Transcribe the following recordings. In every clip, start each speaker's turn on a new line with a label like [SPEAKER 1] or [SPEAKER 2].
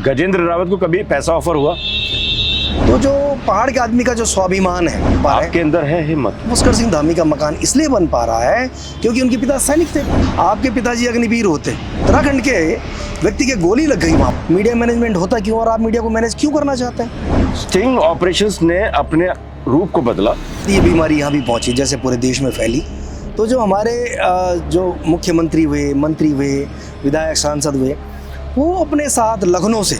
[SPEAKER 1] गजेंद्र रावत को कभी पैसा ऑफर हुआ?
[SPEAKER 2] तो जो पहाड़ के आदमी का जो स्वाभिमान है
[SPEAKER 1] आपके अंदर है हिम्मत?
[SPEAKER 2] पुष्कर सिंह धामी का मकान इसलिए बन पा रहा है क्योंकि उनके पिता सैनिक थे। आपके पिताजी अग्निवीर होते, उत्तराखंड के व्यक्ति के गोली लग गई वहाँ। मीडिया मैनेजमेंट होता क्यों और आप मीडिया को मैनेज क्यों करना चाहते हैं?
[SPEAKER 1] स्टिंग ऑपरेशंस ने अपने रूप को बदला।
[SPEAKER 2] ये बीमारी यहाँ भी पहुँची जैसे पूरे देश में फैली। तो जो हमारे जो मुख्यमंत्री हुए, मंत्री हुए, विधायक, सांसद हुए, वो अपने साथ लखनऊ से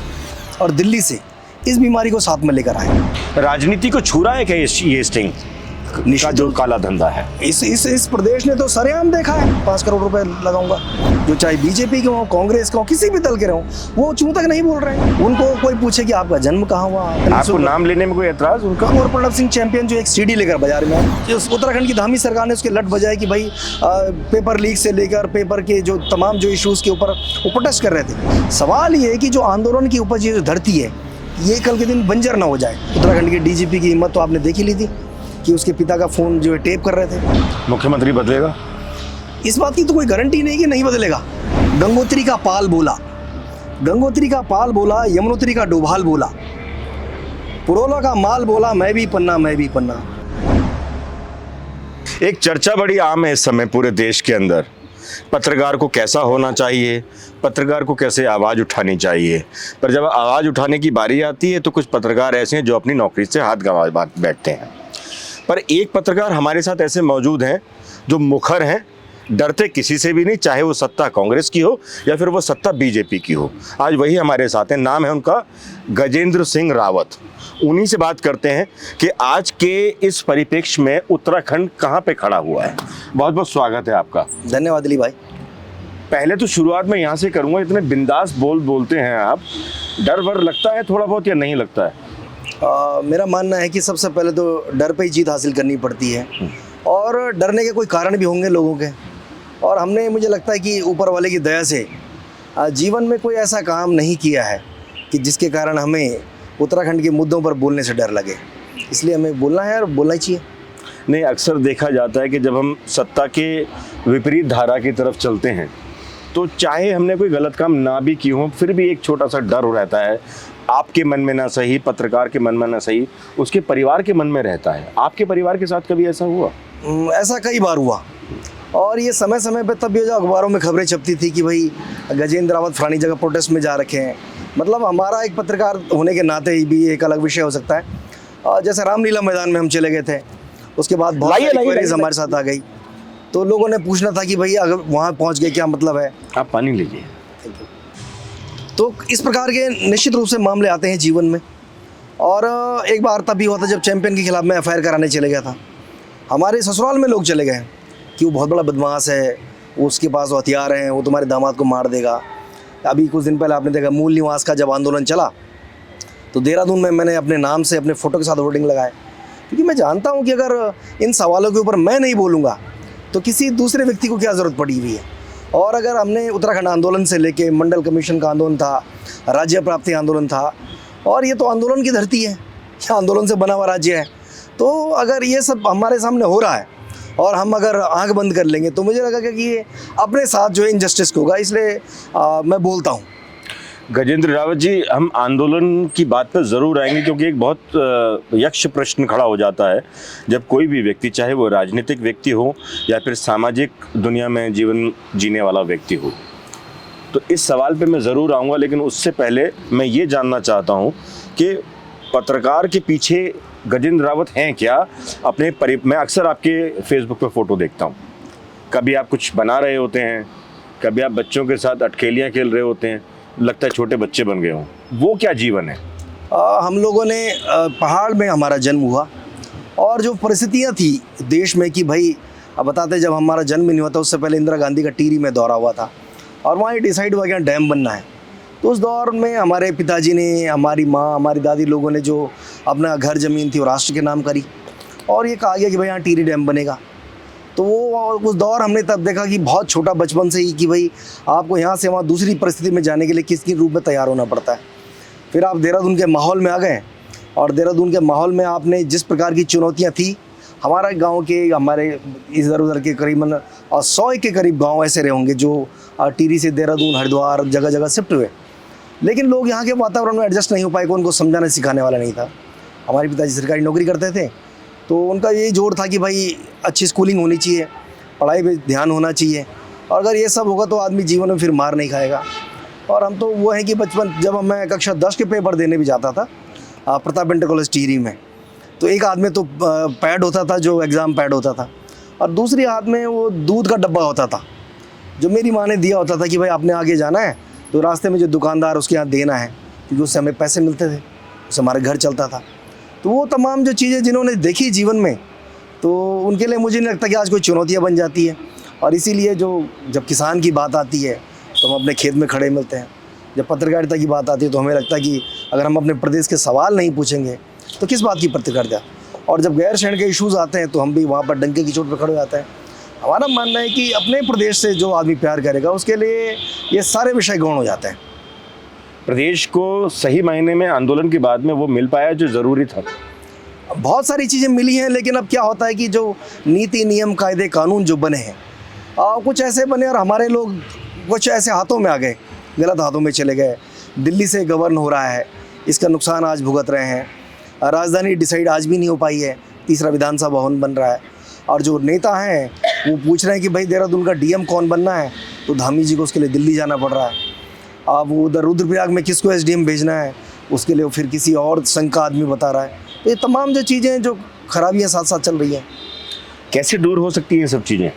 [SPEAKER 2] और दिल्ली से इस बीमारी को साथ में लेकर आए।
[SPEAKER 1] राजनीति को छू रहा है क्या ये स्टिंग का जो काला धंधा है?
[SPEAKER 2] इस प्रदेश ने तो सरेआम देखा है। 5 करोड़ रुपए लगाऊंगा, जो चाहे बीजेपी के हो, कांग्रेस के हो, किसी भी दल के हो, वो चूं तक नहीं बोल रहे हैं। उनको कोई पूछे कि आपका जन्म कहाँ हुआ,
[SPEAKER 1] आपको नाम लेने में कोई एतराज उनका?
[SPEAKER 2] और प्रणब सिंह चैंपियन जो एक सीडी लेकर बाजार में, उत्तराखंड की धामी सरकार ने उसके लट बजाए कि भाई पेपर लीक से लेकर पेपर के जो तमाम जो इशूज़ के ऊपर वो प्रोटेस्ट कर रहे थे। सवाल ये है कि जो आंदोलन की उपज ये जो धरती है, ये कल के दिन बंजर ना हो जाए। उत्तराखंड के डीजीपी की हिम्मत तो आपने देख ही ली थी कि उसके पिता का फ़ोन जो है टेप कर रहे थे।
[SPEAKER 1] मुख्यमंत्री बदलेगा?
[SPEAKER 2] इस बात की तो कोई गारंटी नहीं कि नहीं बदलेगा। गंगोत्री का पाल बोला, गंगोत्री का पाल बोला, यमुनोत्री का डोभाल बोला, पुरोला का माल बोला, मैं भी पन्ना, मैं भी पन्ना।
[SPEAKER 1] एक चर्चा बड़ी आम है इस समय पूरे देश के अंदर, पत्रकार को कैसा होना चाहिए, पत्रकार को कैसे आवाज़ उठानी चाहिए। पर जब आवाज़ उठाने की बारी आती है तो कुछ पत्रकार ऐसे हैं जो अपनी नौकरी से हाथ गंवा बैठते हैं। पर एक पत्रकार हमारे साथ ऐसे मौजूद हैं जो मुखर हैं, डरते किसी से भी नहीं, चाहे वो सत्ता कांग्रेस की हो या फिर वो सत्ता बीजेपी की हो। आज वही हमारे साथ हैं, नाम है उनका गजेंद्र सिंह रावत। उन्हीं से बात करते हैं कि आज के इस परिप्रेक्ष्य में उत्तराखंड कहाँ पे खड़ा हुआ है। बहुत बहुत स्वागत है आपका।
[SPEAKER 2] धन्यवाद अली भाई।
[SPEAKER 1] पहले तो शुरुआत में यहाँ से करूँगा, इतने बिंदास बोलते हैं आप, डर वर लगता है थोड़ा बहुत या नहीं लगता है?
[SPEAKER 2] मेरा मानना है कि सबसे पहले तो डर पे ही जीत हासिल करनी पड़ती है और डरने के कोई कारण भी होंगे लोगों के। और हमने, मुझे लगता है कि ऊपर वाले की दया से जीवन में कोई ऐसा काम नहीं किया है कि जिसके कारण हमें उत्तराखंड के मुद्दों पर बोलने से डर लगे। इसलिए हमें बोलना है और बोलना ही चाहिए।
[SPEAKER 1] नहीं, अक्सर देखा जाता है कि जब हम सत्ता के विपरीत धारा की तरफ चलते हैं तो चाहे हमने कोई गलत काम ना भी की हो, फिर भी एक छोटा सा डर रहता है। आपके मन में ना सही, पत्रकार के मन में ना सही, उसके परिवार के मन में रहता है। आपके परिवार के साथ कभी ऐसा हुआ?
[SPEAKER 2] ऐसा कई बार हुआ और ये समय समय पे तब ये जो अखबारों में खबरें छपती थी कि भाई गजेंद्र रावत फलानी जगह प्रोटेस्ट में जा रखे हैं। मतलब हमारा एक पत्रकार होने के नाते ही भी एक अलग विषय हो सकता है। जैसे रामलीला मैदान में हम चले गए थे, उसके बाद बहुत सारी क्वेरीज हमारे साथ आ गई, तो लोगों ने पूछना था कि भाई अगर वहाँ पहुँच गए क्या मतलब है।
[SPEAKER 1] आप पानी लीजिए।
[SPEAKER 2] तो इस प्रकार के निश्चित रूप से मामले आते हैं जीवन में। और एक बार तब भी हुआ था जब चैंपियन के खिलाफ मैं एफआईआर कराने चले गया था। हमारे ससुराल में लोग चले गए कि वो बहुत बड़ा बदमाश है, उसके पास वो हथियार हैं, वो तुम्हारे दामाद को मार देगा। अभी कुछ दिन पहले आपने देखा मूल निवास का जब आंदोलन चला तो देहरादून में मैंने अपने नाम से अपने फ़ोटो के साथ होर्डिंग लगाए, क्योंकि मैं जानता हूँ कि अगर इन सवालों के ऊपर मैं नहीं बोलूँगा तो किसी दूसरे व्यक्ति को क्या ज़रूरत पड़ी हुई है। और अगर हमने उत्तराखंड आंदोलन से लेके मंडल कमीशन का आंदोलन था, राज्य प्राप्ति आंदोलन था, और ये तो आंदोलन की धरती है, यह आंदोलन से बना हुआ राज्य है। तो अगर ये सब हमारे सामने हो रहा है और हम अगर आंख बंद कर लेंगे तो मुझे लगा कि ये अपने साथ जो है इनजस्टिस होगा। इसलिए मैं बोलता हूँ।
[SPEAKER 1] गजेंद्र रावत जी, हम आंदोलन की बात पर ज़रूर आएंगे, क्योंकि एक बहुत यक्ष प्रश्न खड़ा हो जाता है जब कोई भी व्यक्ति, चाहे वो राजनीतिक व्यक्ति हो या फिर सामाजिक दुनिया में जीवन जीने वाला व्यक्ति हो। तो इस सवाल पे मैं ज़रूर आऊँगा, लेकिन उससे पहले मैं ये जानना चाहता हूँ कि पत्रकार के पीछे गजेंद्र रावत हैं क्या? मैं अक्सर आपके फेसबुक पे फ़ोटो देखता हूँ, कभी आप कुछ बना रहे होते हैं, कभी आप बच्चों के साथ अटखेलियाँ खेल रहे होते हैं, लगता है छोटे बच्चे बन गए हों। वो क्या जीवन है?
[SPEAKER 2] हम लोगों ने पहाड़ में हमारा जन्म हुआ और जो परिस्थितियाँ थी देश में कि भाई, अब बताते जब हमारा जन्म नहीं हुआ था उससे पहले इंदिरा गांधी का टिहरी में दौरा हुआ था और वहाँ डिसाइड हुआ कि यहाँ डैम बनना है। तो उस दौर में हमारे पिताजी ने, हमारी माँ, हमारी दादी लोगों ने जो अपना घर ज़मीन थी वो राष्ट्र के नाम करी और ये कहा गया कि भाई यहाँ टिहरी डैम बनेगा। तो वो उस दौर हमने तब देखा कि बहुत छोटा बचपन से ही कि भाई आपको यहाँ से वहाँ दूसरी परिस्थिति में जाने के लिए किस रूप में तैयार होना पड़ता है। फिर आप देहरादून के माहौल में आ गए और देहरादून के माहौल में आपने जिस प्रकार की चुनौतियाँ थी, हमारा गांव के, हमारे इधर उधर के करीबन 100 के करीब गांव ऐसे रहे होंगे जो टिहरी से देहरादून, हरिद्वार जगह जगह शिफ्ट हुए। लेकिन लोग यहाँ के वातावरण में एडजस्ट नहीं हो पाए, उनको समझाने सिखाने वाला नहीं था। हमारे पिताजी सरकारी नौकरी करते थे, तो उनका यही जोर था कि भाई अच्छी स्कूलिंग होनी चाहिए, पढ़ाई पे ध्यान होना चाहिए, और अगर ये सब होगा तो आदमी जीवन में फिर मार नहीं खाएगा। और हम तो वो हैं कि बचपन जब मैं कक्षा 10 के पेपर देने भी जाता था प्रताप इंटर कॉलेज टिहरी में, तो एक हाथ में तो पैड होता था जो एग्ज़ाम पैड होता था, और दूसरी हाथ में वो दूध का डब्बा होता था जो मेरी माँ ने दिया होता था कि भाई आपने आगे जाना है तो रास्ते में जो दुकानदार उसके यहाँ देना है, क्योंकि उससे हमें पैसे मिलते थे, उससे हमारा घर चलता था। तो वो तमाम जो चीज़ें जिन्होंने देखी जीवन में, तो उनके लिए मुझे नहीं लगता कि आज कोई चुनौतियाँ बन जाती है। और इसीलिए जब किसान की बात आती है तो हम अपने खेत में खड़े मिलते हैं, जब पत्रकारिता की बात आती है तो हमें लगता है कि अगर हम अपने प्रदेश के सवाल नहीं पूछेंगे तो किस बात की पत्रकारिता। और जब गैर शहर के इश्यूज़ आते हैं तो हम भी वहाँ पर डंके की चोट पर खड़े हो जाते हैं। हमारा मानना है कि अपने प्रदेश से जो आदमी प्यार करेगा उसके लिए ये सारे विषय गौण हो जाते हैं।
[SPEAKER 1] प्रदेश को सही मायने में आंदोलन के बाद में वो मिल पाया जो ज़रूरी था?
[SPEAKER 2] बहुत सारी चीज़ें मिली हैं, लेकिन अब क्या होता है कि जो नीति नियम कायदे कानून जो बने हैं कुछ ऐसे बने और हमारे लोग कुछ ऐसे हाथों में आ गए, गलत हाथों में चले गए। दिल्ली से गवर्न हो रहा है, इसका नुकसान आज भुगत रहे हैं। राजधानी डिसाइड आज भी नहीं हो पाई है, तीसरा विधानसभा भवन बन रहा है, और जो नेता हैं वो पूछ रहे हैं कि भाई देहरादून का डीएम कौन बनना है, तो धामी जी को उसके लिए दिल्ली जाना पड़ रहा है। अब वो उधर रुद्रप्रयाग में किसको एसडीएम भेजना है, उसके लिए वो फिर किसी और संघ का आदमी बता रहा है। तो ये तमाम जो चीज़ें जो खराबियाँ साथ साथ चल रही हैं।
[SPEAKER 1] कैसे दूर हो सकती हैं ये सब चीज़ें?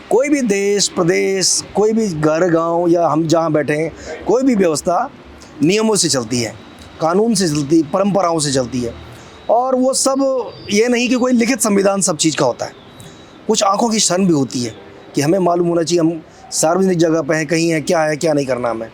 [SPEAKER 2] कोई भी देश प्रदेश, कोई भी घर गांव या हम जहां बैठे हैं, कोई भी व्यवस्था नियमों से चलती है, कानून से चलती है, परंपराओं से चलती है। और वो सब ये नहीं कि कोई लिखित संविधान सब चीज़ का होता है, कुछ आंखों की शर्म भी होती है कि हमें मालूम होना चाहिए हम सार्वजनिक जगह पे हैं, कहीं है क्या नहीं करना हमें।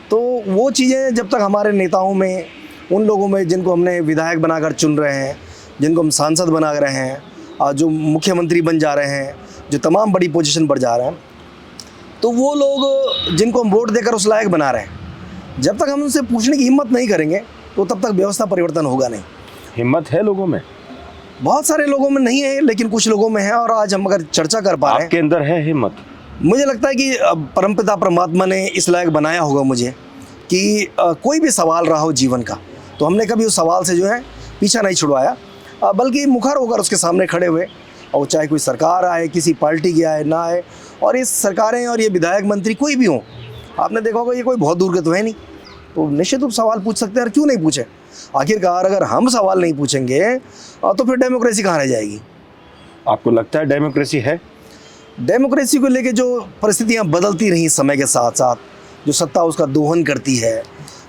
[SPEAKER 2] तो वो चीज़ें जब तक हमारे नेताओं में, उन लोगों में जिनको हमने विधायक बनाकर चुन रहे हैं, जिनको हम सांसद बना रहे हैं, और जो मुख्यमंत्री बन जा रहे हैं, जो तमाम बड़ी पोजीशन पर जा रहे हैं, तो वो लोग जिनको हम वोट देकर उस लायक बना रहे हैं, जब तक हम उनसे पूछने की हिम्मत नहीं करेंगे तो तब तक व्यवस्था परिवर्तन होगा नहीं।
[SPEAKER 1] हिम्मत है लोगों में?
[SPEAKER 2] बहुत सारे लोगों में नहीं है, लेकिन कुछ लोगों में है। और आज हम अगर चर्चा कर पा रहे हैं,
[SPEAKER 1] आपके अंदर है हिम्मत?
[SPEAKER 2] मुझे लगता है कि परमपिता परमात्मा ने इस लायक बनाया होगा मुझे कि कोई भी सवाल रहा हो जीवन का, तो हमने कभी उस सवाल से जो है पीछा नहीं छुड़वाया, बल्कि मुखर होकर उसके सामने खड़े हुए। और चाहे कोई सरकार आए, किसी पार्टी की आए ना आए, और ये सरकारें और ये विधायक मंत्री कोई भी हों, आपने देखा होगा ये कोई बहुत दूर के तो है नहीं, तो निश्चित रूप सवाल पूछ सकते हैं। और क्यों नहीं पूछे? आखिरकार अगर हम सवाल नहीं पूछेंगे तो फिर डेमोक्रेसी कहाँ रह जाएगी।
[SPEAKER 1] आपको लगता है डेमोक्रेसी है?
[SPEAKER 2] डेमोक्रेसी को लेके जो परिस्थितियाँ बदलती रही समय के साथ साथ, जो सत्ता उसका दोहन करती है,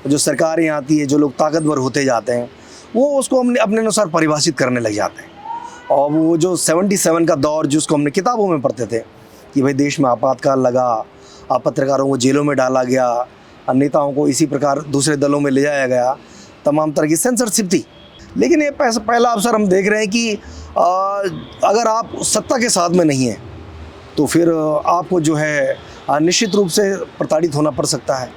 [SPEAKER 2] जो सरकारें आती है, जो लोग ताकतवर होते जाते हैं, वो उसको हमने अपने अनुसार परिभाषित करने लग जाते हैं। और वो जो 77 का दौर जिसको हमने किताबों में पढ़ते थे कि भाई देश में आपातकाल लगा, पत्रकारों को जेलों में डाला गया, नेताओं को इसी प्रकार दूसरे दलों में ले जाया गया, तमाम तरह की सेंसरशिप थी। लेकिन ये पहला अवसर हम देख रहे हैं कि अगर आप सत्ता के साथ में नहीं हैं तो फिर आपको जो है निश्चित रूप से प्रताड़ित होना पड़ सकता है।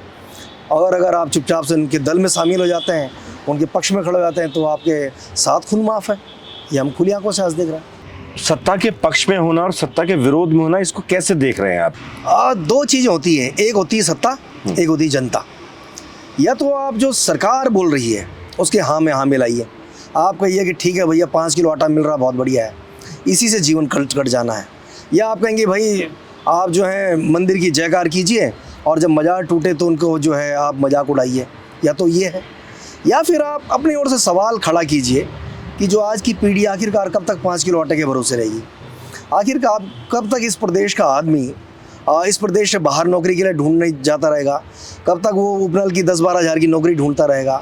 [SPEAKER 2] और अगर आप चुपचाप से उनके दल में शामिल हो जाते हैं, उनके पक्ष में खड़े हो जाते हैं, तो आपके साथ खून माफ़ है। ये हम खुली आंखों से आज देख रहे हैं।
[SPEAKER 1] सत्ता के पक्ष में होना और सत्ता के विरोध में होना, इसको कैसे देख रहे हैं आप?
[SPEAKER 2] दो चीज़ें होती हैं, एक होती है सत्ता, एक होती है जनता। या तो आप जो सरकार बोल रही है उसके हाँ में हाँ मिलाइए, आप कहिए कि ठीक है भैया 5 किलो आटा मिल रहा, बहुत बढ़िया है, इसी से जीवन कट जाना है। या आप कहेंगे भाई आप जो है मंदिर की जयकार कीजिए और जब मज़ाक टूटे तो उनको जो है आप मजाक उड़ाइए, या तो ये है। या फिर आप अपनी ओर से सवाल खड़ा कीजिए कि जो आज की पीढ़ी आखिरकार कब तक 5 किलो आटे के भरोसे रहेगी, आखिरकार कब तक इस प्रदेश का आदमी इस प्रदेश से बाहर नौकरी के लिए ढूंढने जाता रहेगा, कब तक वो उपनल की 10-12 हज़ार की नौकरी ढूंढता रहेगा,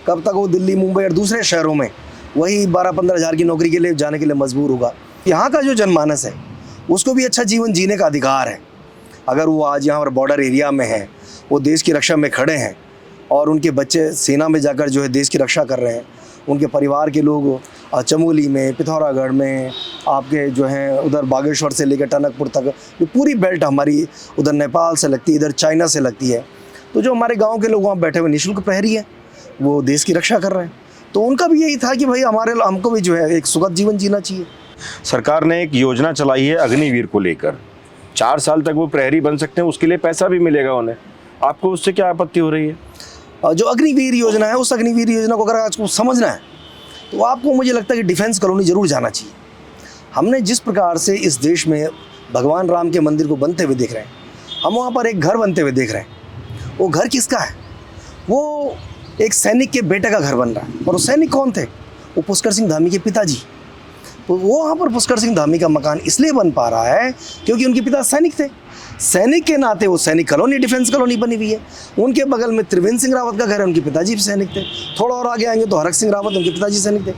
[SPEAKER 2] कब तक वो दिल्ली मुंबई और दूसरे शहरों में वही 12-15 हज़ार की नौकरी के लिए जाने के लिए मजबूर होगा। यहाँ का जो जनमानस है उसको भी अच्छा जीवन जीने का अधिकार है। अगर वो आज यहाँ पर बॉर्डर एरिया में है, वो देश की रक्षा में खड़े हैं और उनके बच्चे सेना में जाकर जो है देश की रक्षा कर रहे हैं, उनके परिवार के लोग चमोली में, पिथौरागढ़ में, आपके जो हैं उधर बागेश्वर से लेकर टनकपुर तक, ये पूरी बेल्ट हमारी उधर नेपाल से लगती है, इधर चाइना से लगती है, तो जो हमारे गांव के लोग वहाँ बैठे हुए निःशुल्क प्रहरी है, वो देश की रक्षा कर रहे हैं। तो उनका भी यही था कि भाई हमको भी जो है एक सुखद जीवन जीना चाहिए।
[SPEAKER 1] सरकार ने एक योजना चलाई है अग्निवीर को लेकर, 4 साल तक वो प्रहरी बन सकते हैं, उसके लिए पैसा भी मिलेगा उन्हें। आपको उससे क्या आपत्ति हो रही है?
[SPEAKER 2] जो अग्निवीर योजना है, उस अग्निवीर योजना को अगर आज को समझना है तो आपको, मुझे लगता है कि डिफेंस कॉलोनी ज़रूर जाना चाहिए। हमने जिस प्रकार से इस देश में भगवान राम के मंदिर को बनते हुए देख रहे हैं, हम वहाँ पर एक घर बनते हुए देख रहे हैं। वो घर किसका है? वो एक सैनिक के बेटे का घर बन रहा है। और वो सैनिक कौन थे? वो पुष्कर सिंह धामी के पिताजी। तो वो वहाँ पर पुष्कर सिंह धामी का मकान इसलिए बन पा रहा है क्योंकि उनके पिता सैनिक थे। सैनिक के नाते वो सैनिक कॉलोनी, डिफेंस कॉलोनी बनी हुई है। उनके बगल में त्रिवेंद्र सिंह रावत का घर है, उनके पिताजी भी सैनिक थे। थोड़ा और आगे आएंगे तो हरक सिंह रावत, उनके पिताजी सैनिक थे।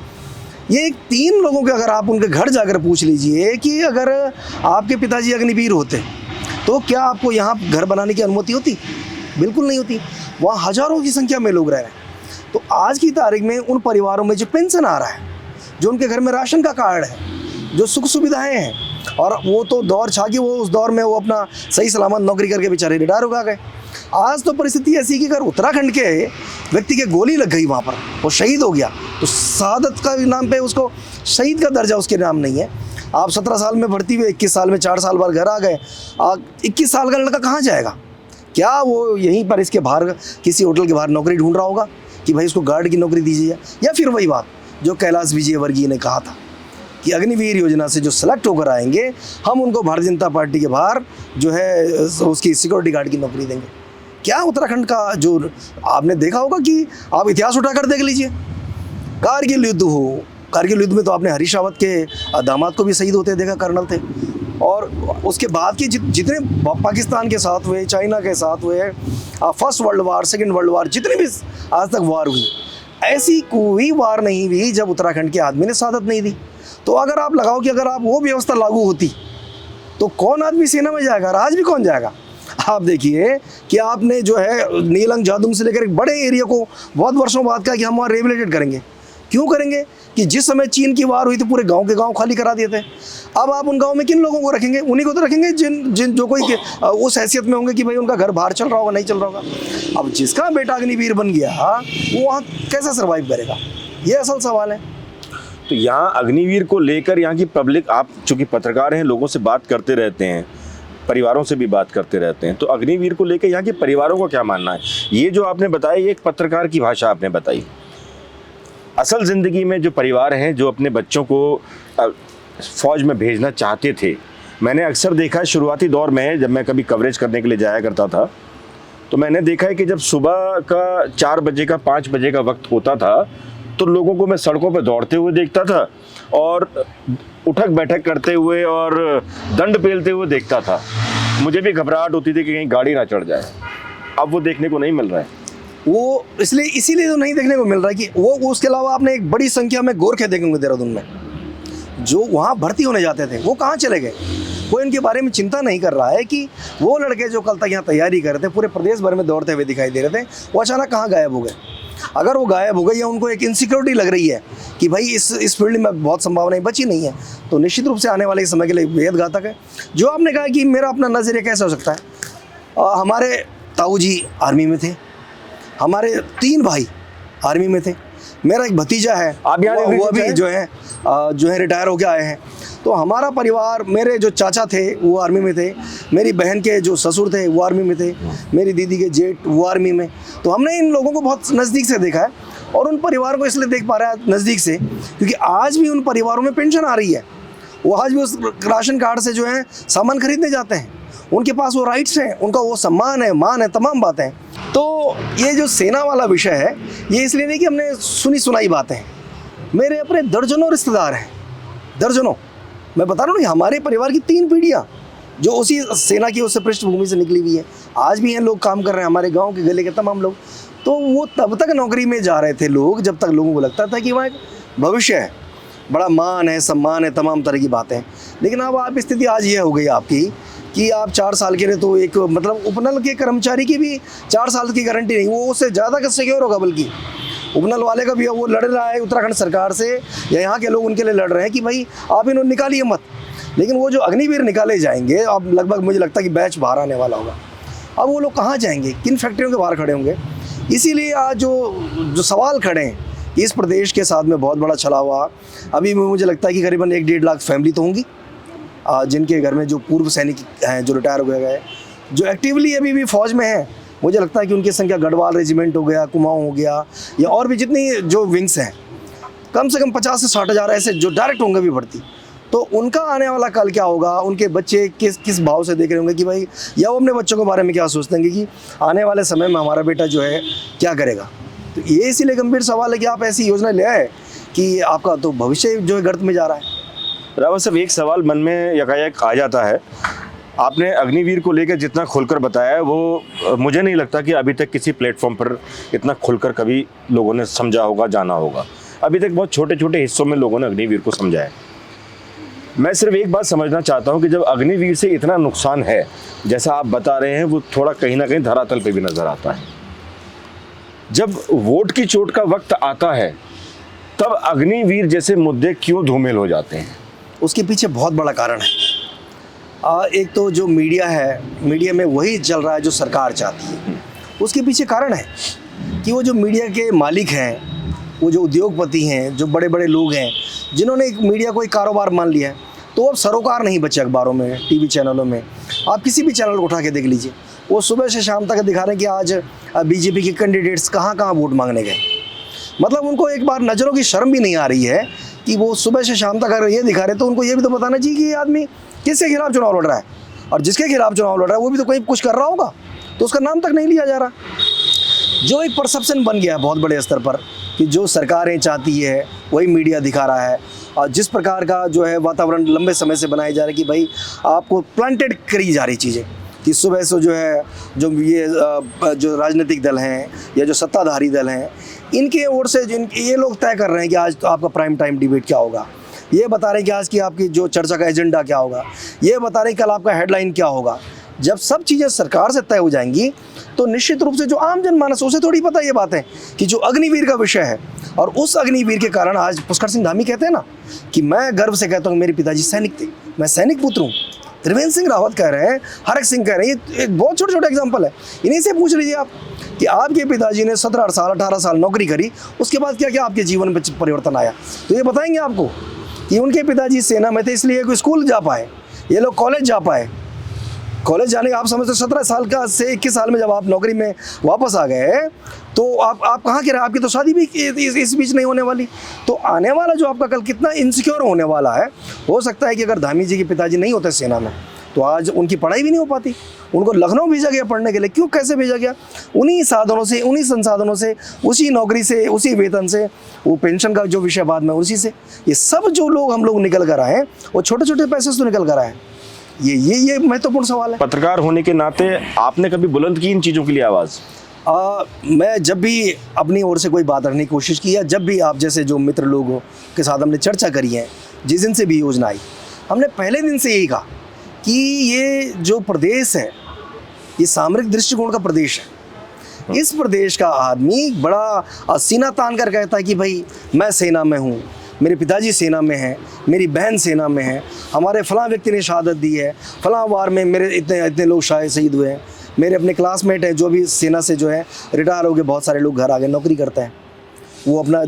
[SPEAKER 2] ये 3 लोगों के अगर आप उनके घर जाकर पूछ लीजिए कि अगर आपके पिताजी अग्निवीर होते तो क्या आपको यहाँ घर बनाने की अनुमति होती? बिल्कुल नहीं होती। वहाँ हज़ारों की संख्या में लोग रह रहे हैं। तो आज की तारीख में उन परिवारों में जो पेंशन आ रहा है, जो उनके घर में राशन का कार्ड है, जो सुख सुविधाएं हैं, और वो तो दौर छा कि वो उस दौर में वो अपना सही सलामत नौकरी करके बेचारे रिटायर हो गए। आज तो परिस्थिति ऐसी कि अगर उत्तराखंड के व्यक्ति के गोली लग गई वहाँ पर, वो शहीद हो गया, तो शहादत का नाम पे उसको शहीद का दर्जा उसके नाम नहीं है। आप 17 साल में भर्ती हुए, 21 साल में 4 साल बाद घर आ गए। 21 साल का लड़का कहाँ जाएगा? क्या वो यहीं पर इसके बाहर किसी होटल के बाहर नौकरी ढूंढ रहा होगा कि भाई उसको गार्ड की नौकरी दीजिए? या फिर वही बात जो कैलाश विजयवर्गीय ने कहा था कि अग्निवीर योजना से जो सेलेक्ट होकर आएंगे, हम उनको भारतीय जनता पार्टी के बाहर जो है उसकी सिक्योरिटी गार्ड की नौकरी देंगे। क्या उत्तराखंड का जो आपने देखा होगा कि आप इतिहास उठाकर देख लीजिए, कारगिल युद्ध हो, कारगिल युद्ध में तो आपने हरीश रावत के दामाद को भी शहीद होते देखा, कर्नल थे। और उसके बाद की जितने पाकिस्तान के साथ हुए, चाइना के साथ हुए, first world war, second world war, जितने भी आज तक वार हुई, ऐसी कोई वार नहीं हुई जब उत्तराखंड के आदमी ने शहादत नहीं दी। तो अगर आप लगाओ कि अगर आप वो व्यवस्था लागू होती तो कौन आदमी सेना में जाएगा? और आज भी कौन जाएगा? आप देखिए कि आपने जो है नीलंग जादुंग से लेकर एक बड़े एरिया को बहुत वर्षों बाद कहा कि हम वहाँ रिहेबिलिटेट करेंगे। क्यों करेंगे? कि जिस समय चीन की वार हुई तो पूरे गांव के गांव खाली करा दिए थे। अब आप उन गांव में किन लोगों को रखेंगे? उन्हीं को तो रखेंगे जिन जो कोई उस हैसियत में होंगे कि भाई उनका घर बाहर चल रहा होगा, नहीं चल रहा होगा। अब जिसका बेटा अग्निवीर बन गया वो वहाँ कैसे सर्वाइव करेगा? ये असल सवाल है।
[SPEAKER 1] तो यहाँ अग्निवीर को लेकर यहाँ की पब्लिक, आप चूंकि पत्रकार हैं, लोगों से बात करते रहते हैं, परिवारों से भी बात करते रहते हैं, तो अग्निवीर को लेकर यहाँ के परिवारों का क्या मानना है? ये जो आपने बताया, ये एक पत्रकार की भाषा आपने बताई। असल ज़िंदगी में जो परिवार हैं जो अपने बच्चों को फ़ौज में भेजना चाहते थे, मैंने अक्सर देखा है शुरुआती दौर में जब मैं कभी कवरेज करने के लिए जाया करता था, तो मैंने देखा है कि जब सुबह का 4 बजे का 5 बजे का वक्त होता था तो लोगों को मैं सड़कों पर दौड़ते हुए देखता था और उठक बैठक करते हुए और दंड पेलते हुए देखता था। मुझे भी घबराहट होती थी कि कहीं गाड़ी ना चढ़ जाए। अब वो देखने को नहीं मिल रहा है।
[SPEAKER 2] वो इसीलिए तो नहीं देखने को मिल रहा है कि वो उसके अलावा आपने एक बड़ी संख्या में गोरखे देखेंगे देहरादून में जो वहाँ भर्ती होने जाते थे, वो कहाँ चले गए? कोई इनके बारे में चिंता नहीं कर रहा है कि वो लड़के जो कल तक यहाँ तैयारी कर रहे थे, पूरे प्रदेश भर में दौड़ते हुए दिखाई दे रहे थे, वो अचानक कहाँ गायब हो गए। अगर वो गायब हो गए या उनको एक इनसिक्योरिटी लग रही है कि भाई इस फील्ड में बहुत संभावनाएं बची नहीं है, तो निश्चित रूप से आने वाले समय के लिए बेहद घातक है। जो आपने कहा कि मेरा अपना नज़रिया कैसे हो सकता है, हमारे ताऊ जी आर्मी में थे, हमारे 3 भाई आर्मी में थे, मेरा एक भतीजा है, वो अभी जो है रिटायर होकर आए हैं। तो हमारा परिवार, मेरे जो चाचा थे वो आर्मी में थे, मेरी बहन के जो ससुर थे वो आर्मी में थे, मेरी दीदी के जेठ वो आर्मी में। तो हमने इन लोगों को बहुत नज़दीक से देखा है और उन परिवारों को इसलिए देख पा रहा है नज़दीक से क्योंकि आज भी उन परिवारों में पेंशन आ रही है। वो आज भी उस राशन कार्ड से जो है सामान खरीदने जाते हैं, उनके पास वो राइट्स हैं, उनका वो सम्मान है, मान है, तमाम बातें। तो ये जो सेना वाला विषय है, ये इसलिए नहीं कि हमने सुनी सुनाई बातें हैं। मेरे अपने दर्जनों रिश्तेदार हैं, दर्जनों। मैं बता रहा हूँ, हमारे परिवार की 3 पीढ़ियाँ जो उसी सेना की उससे पृष्ठभूमि से निकली हुई है, आज भी हैं, लोग काम कर रहे हैं, हमारे गांव के गले के तमाम लोग। तो वो तब तक नौकरी में जा रहे थे लोग जब तक लोगों को लगता था कि वहाँ एक भविष्य है, बड़ा मान है, सम्मान है, तमाम तरह की बातें। लेकिन अब आप स्थिति आज ये हो गई आपकी कि आप 4 साल के लिए तो एक मतलब उपनल के कर्मचारी की भी 4 साल की गारंटी नहीं, वो उससे ज़्यादा का सिक्योर होगा। बल्कि उपनल वाले का भी वो लड़ रहा है उत्तराखंड सरकार से, या यहाँ के लोग उनके लिए लड़ रहे हैं कि भाई आप इन्होंने निकालिए मत। लेकिन वो जो अग्निवीर निकाले जाएंगे, अब लगभग मुझे लगता है कि बैच बाहर आने वाला होगा। अब वो लोग कहाँ जाएंगे, किन फैक्ट्रियों के बाहर खड़े होंगे? इसीलिए आज जो सवाल खड़े हैं, इस प्रदेश के साथ में बहुत बड़ा छलावा। अभी मुझे लगता है कि करीबन 1-1.5 लाख फैमिली तो होंगी जिनके घर में जो पूर्व सैनिक हैं, जो रिटायर हो गए, जो एक्टिवली अभी भी फ़ौज में हैं, मुझे लगता है कि उनकी संख्या गढ़वाल रेजिमेंट हो गया, कुमाऊं हो गया, या और भी जितनी जो विंग्स हैं, कम से कम 50 से 60 हज़ार ऐसे जो डायरेक्ट होंगे भी भर्ती। तो उनका आने वाला कल क्या होगा, उनके बच्चे किस भाव से देख रहे होंगे कि भाई, या वो अपने बच्चों के बारे में क्या सोचते हैं कि आने वाले समय में हमारा बेटा जो है क्या करेगा। तो ये इसीलिए गंभीर सवाल है कि आप ऐसी योजना ले आए कि आपका तो भविष्य जो है गर्त में जा रहा है।
[SPEAKER 1] रावत साहब, एक सवाल मन में यकायक आ जाता है। आपने अग्निवीर को लेकर जितना खुलकर बताया है, वो मुझे नहीं लगता कि अभी तक किसी प्लेटफॉर्म पर इतना खुलकर कभी लोगों ने समझा होगा, जाना होगा। अभी तक बहुत छोटे छोटे हिस्सों में लोगों ने अग्निवीर को समझा है। मैं सिर्फ एक बात समझना चाहता हूं कि जब अग्निवीर से इतना नुकसान है जैसा आप बता रहे हैं, वो थोड़ा कहीं ना कहीं धरातल पे भी नजर आता है। जब वोट की चोट का वक्त आता है, तब अग्निवीर जैसे मुद्दे क्यों धूमिल हो जाते हैं?
[SPEAKER 2] उसके पीछे बहुत बड़ा कारण है। एक तो जो मीडिया है, मीडिया में वही चल रहा है जो सरकार चाहती है। उसके पीछे कारण है कि वो जो मीडिया के मालिक हैं, वो जो उद्योगपति हैं, जो बड़े बड़े लोग हैं, जिन्होंने एक मीडिया को एक कारोबार मान लिया है, तो अब सरोकार नहीं बचे अखबारों में, टीवी चैनलों में। आप किसी भी चैनल को उठा के देख लीजिए, वो सुबह से शाम तक दिखा रहे हैं कि आज बीजेपी के कैंडिडेट्स कहाँ कहाँ वोट मांगने गए। मतलब उनको एक बार नज़रों की शर्म भी नहीं आ रही है कि वो सुबह से शाम तक अगर ये दिखा रहे तो उनको ये भी तो बताना चाहिए कि ये आदमी किसके खिलाफ चुनाव लड़ रहा है, और जिसके खिलाफ चुनाव लड़ रहा है वो भी तो कहीं कुछ कर रहा होगा, तो उसका नाम तक नहीं लिया जा रहा। जो एक परसेप्शन बन गया है बहुत बड़े स्तर पर कि जो सरकारें चाहती है वही मीडिया दिखा रहा है, और जिस प्रकार का जो है वातावरण लंबे समय से बनाया जा रहा है कि भाई आपको प्लांटेड करी जा रही चीज़ें कि सुबह से जो है जो ये जो राजनीतिक दल हैं या जो सत्ताधारी दल हैं, इनके ओर से ये लोग तय कर रहे हैं कि आज तो आपका प्राइम टाइम डिबेट क्या होगा, ये बता रहे हैं कि आज की आपकी जो चर्चा का एजेंडा क्या होगा, ये बता रहे हैं कल आपका हेडलाइन क्या होगा। जब सब चीज़ें सरकार से तय हो जाएंगी तो निश्चित रूप से जो आम जनमानस उसे थोड़ी पता ये बात है कि जो अग्निवीर का विषय है, और उस अग्निवीर के कारण आज पुष्कर सिंह धामी कहते हैं ना कि मैं गर्व से कहता हूँ मेरे पिताजी सैनिक थे, मैं सैनिक पुत्र हूँ। त्रिवेंद्र सिंह रावत कह रहे हैं, हरक सिंह कह रहे हैं, ये एक बहुत छोटे छोटे एग्जाम्पल है। इन्हीं से पूछ लीजिए आप कि आपके पिताजी ने 17 साल 18 साल नौकरी करी, उसके बाद क्या क्या आपके जीवन में परिवर्तन आया, तो ये बताएंगे आपको कि उनके पिताजी सेना में थे इसलिए कोई स्कूल जा पाए, ये लोग कॉलेज जा पाए। कॉलेज जाने का आप समझते 17 साल का से 21 साल में जब आप नौकरी में वापस आ गए तो आप कहाँ के रहे, आपकी तो शादी भी इस बीच नहीं होने वाली। तो आने वाला जो आपका कल कितना इनसिक्योर होने वाला है, हो सकता है कि अगर धामी जी के पिताजी नहीं होते सेना में तो आज उनकी पढ़ाई भी नहीं हो पाती। उनको लखनऊ भेजा गया पढ़ने के लिए, क्यों कैसे भेजा गया? उन्हीं साधनों से, उन्हीं संसाधनों से, उसी नौकरी से, उसी वेतन से, वो पेंशन का जो विषय बाद में उसी से। ये सब जो लोग हम लोग निकल कर आए वो छोटे छोटे पैसे से तो निकल कर आए। ये महत्वपूर्ण सवाल है।
[SPEAKER 1] पत्रकार होने के नाते आपने कभी बुलंद की इन चीज़ों के लिए आवाज़?
[SPEAKER 2] मैं जब भी अपनी ओर से कोई बात रखने की कोशिश की, या जब भी आप जैसे जो मित्र लोगों के साथ हमने चर्चा करी है, जिस दिन से भी योजना आई, हमने पहले दिन से यही कहा कि ये जो प्रदेश है ये सामरिक दृष्टिकोण का प्रदेश है। इस प्रदेश का आदमी बड़ा सीना तान कर कहता है कि भाई मैं सेना में हूँ, मेरे पिताजी सेना में हैं, मेरी बहन सेना में है, हमारे फलां व्यक्ति ने शहादत दी है, फलां वार में मेरे इतने लोग शहीद हुए हैं, मेरे अपने क्लासमेट हैं जो भी सेना से जो है रिटायर हो गए, बहुत सारे लोग घर आ गए, नौकरी करते हैं, वो अपना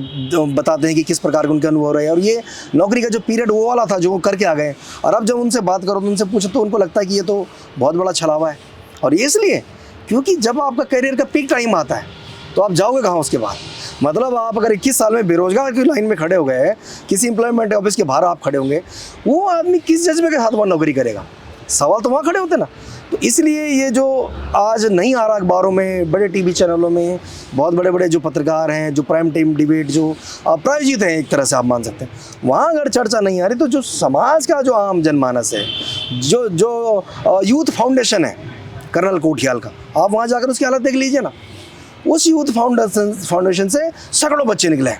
[SPEAKER 2] बताते हैं कि किस प्रकार का उनका अनुभव रहा है। और ये नौकरी का जो पीरियड वो वाला था जो वो करके आ गए, और अब जब उनसे बात करो तो उनसे पूछो तो उनको लगता है कि ये तो बहुत बड़ा छलावा है। और ये इसलिए क्योंकि जब आपका करियर का पीक टाइम आता है तो आप जाओगे कहाँ उसके बाद? मतलब आप अगर 21 साल में बेरोजगार की लाइन में खड़े हो गए, किसी एम्प्लॉयमेंट ऑफिस के बाहर आप खड़े होंगे, वो आदमी किस जज्बे के साथ वहाँ नौकरी करेगा? सवाल तो वहाँ खड़े होते ना। तो इसलिए ये जो आज नहीं आ रहा अखबारों में, बड़े टीवी चैनलों में, बहुत बड़े बड़े जो पत्रकार हैं, जो प्राइम टाइम डिबेट जो प्रायोजित हैं एक तरह से आप मान सकते हैं, वहाँ अगर चर्चा नहीं आ रही तो जो समाज का जो आम जनमानस है, जो यूथ फाउंडेशन है कर्नल कोठियाल का, आप वहाँ जाकर उसकी हालत देख लीजिए ना। उस यूथ फाउंडेशन से सैकड़ों बच्चे निकले।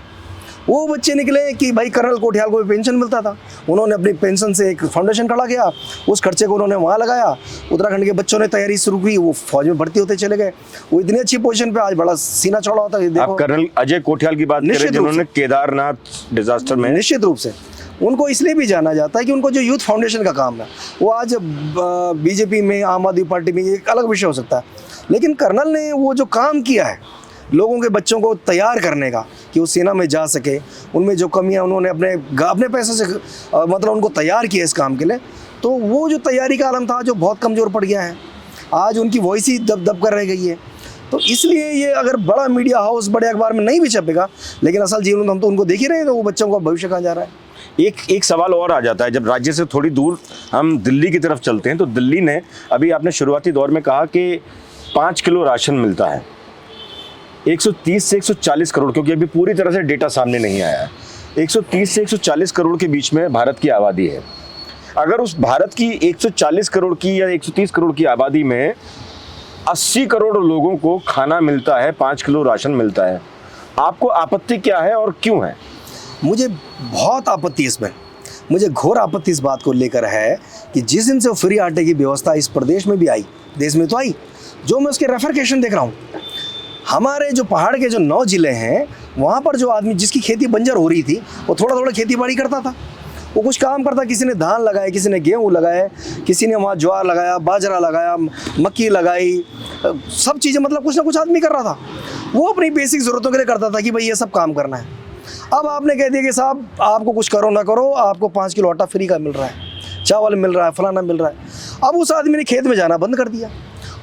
[SPEAKER 2] वो बच्चे निकले कि भाई कर्नल कोठियाल को भी पेंशन मिलता था, उन्होंने अपनी पेंशन से एक फाउंडेशन खड़ा किया, उस खर्चे को उन्होंने वहाँ लगाया। उत्तराखंड के बच्चों ने तैयारी शुरू की, वो फौज में भर्ती होते चले गए, वो इतनी अच्छी पोजीशन पे आज बड़ा सीना चौड़ा होता है।
[SPEAKER 1] आप कर्नल अजय कोठियाल की बात कर रहे हैं जिन्होंने केदारनाथ डिजास्टर में,
[SPEAKER 2] निश्चित रूप से उनको इसलिए भी जाना जाता है कि उनको जो यूथ फाउंडेशन का काम है वो आज बीजेपी में, आम आदमी पार्टी में एक अलग विषय हो सकता है, लेकिन कर्नल ने वो जो काम किया है लोगों के बच्चों को तैयार करने का कि वो सेना में जा सके, उनमें जो कमियां उन्होंने अपने पैसे से मतलब उनको तैयार किया इस काम के लिए, तो वो जो तैयारी का आलम था जो बहुत कमज़ोर पड़ गया है, आज उनकी वॉइस ही दब कर रह गई है। तो इसलिए ये अगर बड़ा मीडिया हाउस बड़े अखबार में नहीं भी छपेगा, लेकिन असल जीवन में हम तो उनको देख ही रहे हैं, तो वो बच्चों का भविष्य कहाँ जा रहा है।
[SPEAKER 1] एक सवाल और आ जाता है, जब राज्य से थोड़ी दूर हम दिल्ली की तरफ चलते हैं, तो दिल्ली ने अभी आपने शुरुआती दौर में कहा कि 5 किलो राशन मिलता है, 130 से 140 करोड़, क्योंकि अभी पूरी तरह से डेटा सामने नहीं आया है, 130 से 140 करोड़ के बीच में भारत की आबादी है। अगर उस भारत की 140 करोड़ की या 130 करोड़ की आबादी में 80 करोड़ लोगों को खाना मिलता है, 5 किलो राशन मिलता है, आपको आपत्ति क्या है और क्यों है?
[SPEAKER 2] मुझे बहुत आपत्ति इसमें, मुझे घोर आपत्ति इस बात को लेकर है कि जिस दिन से वो फ्री आटे की व्यवस्था इस प्रदेश में भी आई, देश में तो आई, जो मैं उसके रेफरकेशन देख रहा हूँ, हमारे जो पहाड़ के जो 9 ज़िले हैं, वहाँ पर जो आदमी जिसकी खेती बंजर हो रही थी, वो थोड़ा थोड़ा खेती बाड़ी करता था, वो कुछ काम करता, किसी ने धान लगाए, किसी ने गेहूँ लगाए, किसी ने वहाँ ज्वार लगाया, बाजरा लगाया, मक्की लगाई, सब चीज़ें, मतलब कुछ ना कुछ आदमी कर रहा था। वो अपनी बेसिक ज़रूरतों के लिए करता था कि भाई ये सब काम करना है। अब आपने कह दिया कि साहब आपको कुछ करो ना करो, आपको 5 किलो आटा फ्री का मिल रहा है, चावल मिल रहा है, फलाना मिल रहा है। अब उस आदमी ने खेत में जाना बंद कर दिया,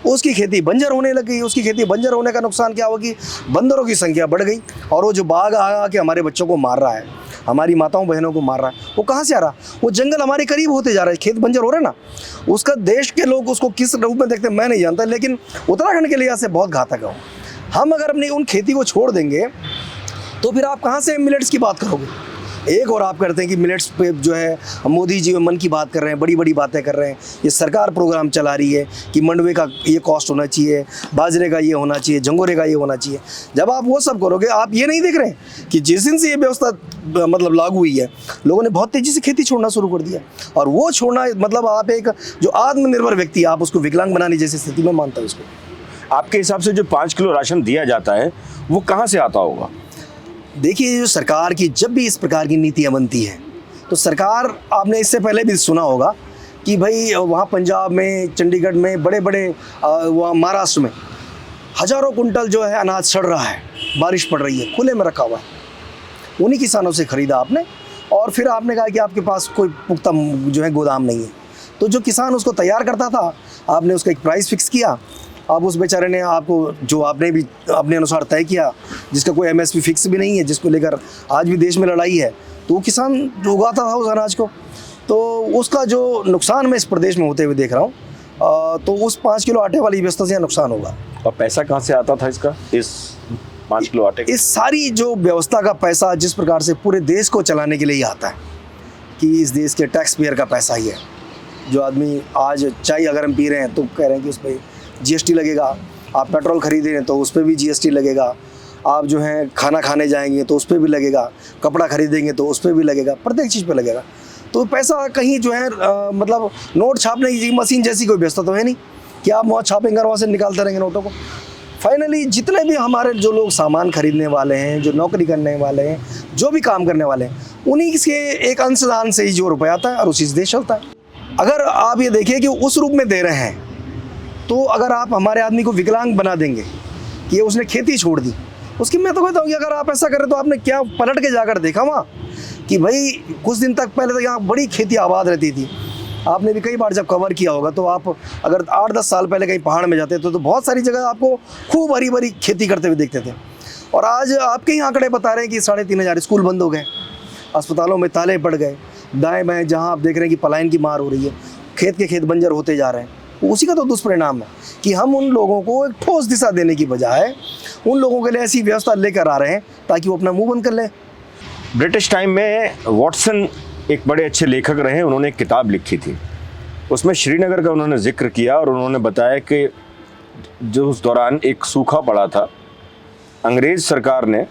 [SPEAKER 2] उसकी खेती बंजर होने लग गई। उसकी खेती बंजर होने का नुकसान क्या हुआ कि बंदरों की संख्या बढ़ गई, और वो जो बाघ आ के हमारे बच्चों को मार रहा है, हमारी माताओं बहनों को मार रहा है, वो कहाँ से आ रहा? वो जंगल हमारे करीब होते जा रहा है, खेत बंजर हो रहे हैं ना। उसका देश के लोग उसको किस रूप में देखते हैं मैं नहीं जानता, लेकिन उत्तराखंड के लिए से बहुत घातक है। हम अगर अपनी उन खेती को छोड़ देंगे तो फिर आप कहाँ से मिलेट्स की बात करोगे? एक और आप करते हैं कि मिलेट्स पे जो है मोदी जी मन की बात कर रहे हैं, बड़ी बड़ी बातें कर रहे हैं, ये सरकार प्रोग्राम चला रही है कि मंडवे का ये कॉस्ट होना चाहिए, बाजरे का ये होना चाहिए, झंगोरे का ये होना चाहिए। जब आप वो सब करोगे, आप ये नहीं देख रहे हैं कि जिस दिन से ये व्यवस्था मतलब लागू हुई है, लोगों ने बहुत तेज़ी से खेती छोड़ना शुरू कर दिया। और वो छोड़ना मतलब आप एक जो आत्मनिर्भर व्यक्ति, आप उसको विकलांग बनाने जैसी स्थिति में मानता हूँ इसको।
[SPEAKER 1] आपके हिसाब से जो 5 किलो राशन दिया जाता है वो कहाँ से आता होगा?
[SPEAKER 2] देखिए, जो सरकार की जब भी इस प्रकार की नीतियाँ बनती हैं, तो सरकार, आपने इससे पहले भी सुना होगा कि भाई वहाँ पंजाब में, चंडीगढ़ में, बड़े बड़े वहाँ महाराष्ट्र में हज़ारों कुंटल जो है अनाज सड़ रहा है, बारिश पड़ रही है, खुले में रखा हुआ है, उन्हीं किसानों से ख़रीदा आपने, और फिर आपने कहा कि आपके पास कोई पुख्ता जो है गोदाम नहीं है। तो जो किसान उसको तैयार करता था, आपने उसका एक प्राइस फिक्स किया, अब उस बेचारे ने आपको जो आपने भी अपने अनुसार तय किया, जिसका कोई एमएसपी फिक्स भी नहीं है, जिसको लेकर आज भी देश में लड़ाई है, तो वो किसान जो उगाता था उस अनाज को, तो उसका जो नुकसान मैं इस प्रदेश में होते हुए देख रहा हूँ, तो उस 5 किलो आटे वाली व्यवस्था से नुकसान होगा।
[SPEAKER 1] और पैसा कहाँ से आता था इसका, इस 5 किलो आटे?
[SPEAKER 2] इस सारी जो व्यवस्था का पैसा जिस प्रकार से पूरे देश को चलाने के लिए ही आता है, कि इस देश के टैक्स पेयर का पैसा ही है। जो आदमी आज चाय अगर हम पी रहे हैं तो कह रहे हैं कि उस पर जीएसटी लगेगा, आप पेट्रोल खरीद रहे हैं तो उस पर भी जीएसटी लगेगा, आप जो है खाना खाने जाएंगे तो उस पर भी लगेगा, कपड़ा खरीदेंगे तो उस पर भी लगेगा, प्रत्येक चीज़ पे लगेगा। तो पैसा कहीं जो है मतलब नोट छापने की मशीन जैसी कोई व्यवस्था तो है नहीं कि आप वहाँ छापेंगे और वहाँ से निकालते रहेंगे नोटों को। फाइनली जितने भी हमारे जो लोग सामान खरीदने वाले हैं, जो नौकरी करने वाले हैं, जो भी काम करने वाले हैं, उन्हीं के एक अंशदान से ही जो रुपया आता है और उसी से देश चलता है। अगर आप ये देखिए कि उस रूप में दे रहे हैं, तो अगर आप हमारे आदमी को विकलांग बना देंगे कि उसने खेती छोड़ दी, उसकी मैं तो कहता हूँ कि अगर आप ऐसा करें तो आपने क्या पलट के जाकर देखा वहाँ कि भाई कुछ दिन तक पहले तो यहाँ बड़ी खेती आबाद रहती थी। आपने भी कई बार जब कवर किया होगा, तो आप अगर 8-10 साल पहले कहीं पहाड़ में जाते तो बहुत सारी जगह आपको खूब हरी भरी खेती करते हुए देखते थे। और आज आपके ही आंकड़े बता रहे हैं कि 3500 स्कूल बंद हो गए, अस्पतालों में ताले पड़ गए, दाएँ बाएँ जहाँ आप देख रहे हैं कि पलायन की मार हो रही है, खेत के खेत बंजर होते जा रहे हैं। उसी का तो दुष्परिणाम है कि हम उन लोगों को एक ठोस दिशा देने की बजाय उन लोगों के लिए ऐसी व्यवस्था लेकर आ रहे हैं ताकि वो अपना मुंह बंद कर लें।
[SPEAKER 1] ब्रिटिश टाइम में वॉटसन एक बड़े अच्छे लेखक रहे, उन्होंने एक किताब लिखी थी, उसमें श्रीनगर का उन्होंने जिक्र किया और उन्होंने बताया कि जो उस दौरान एक सूखा पड़ा था, अंग्रेज़ सरकार ने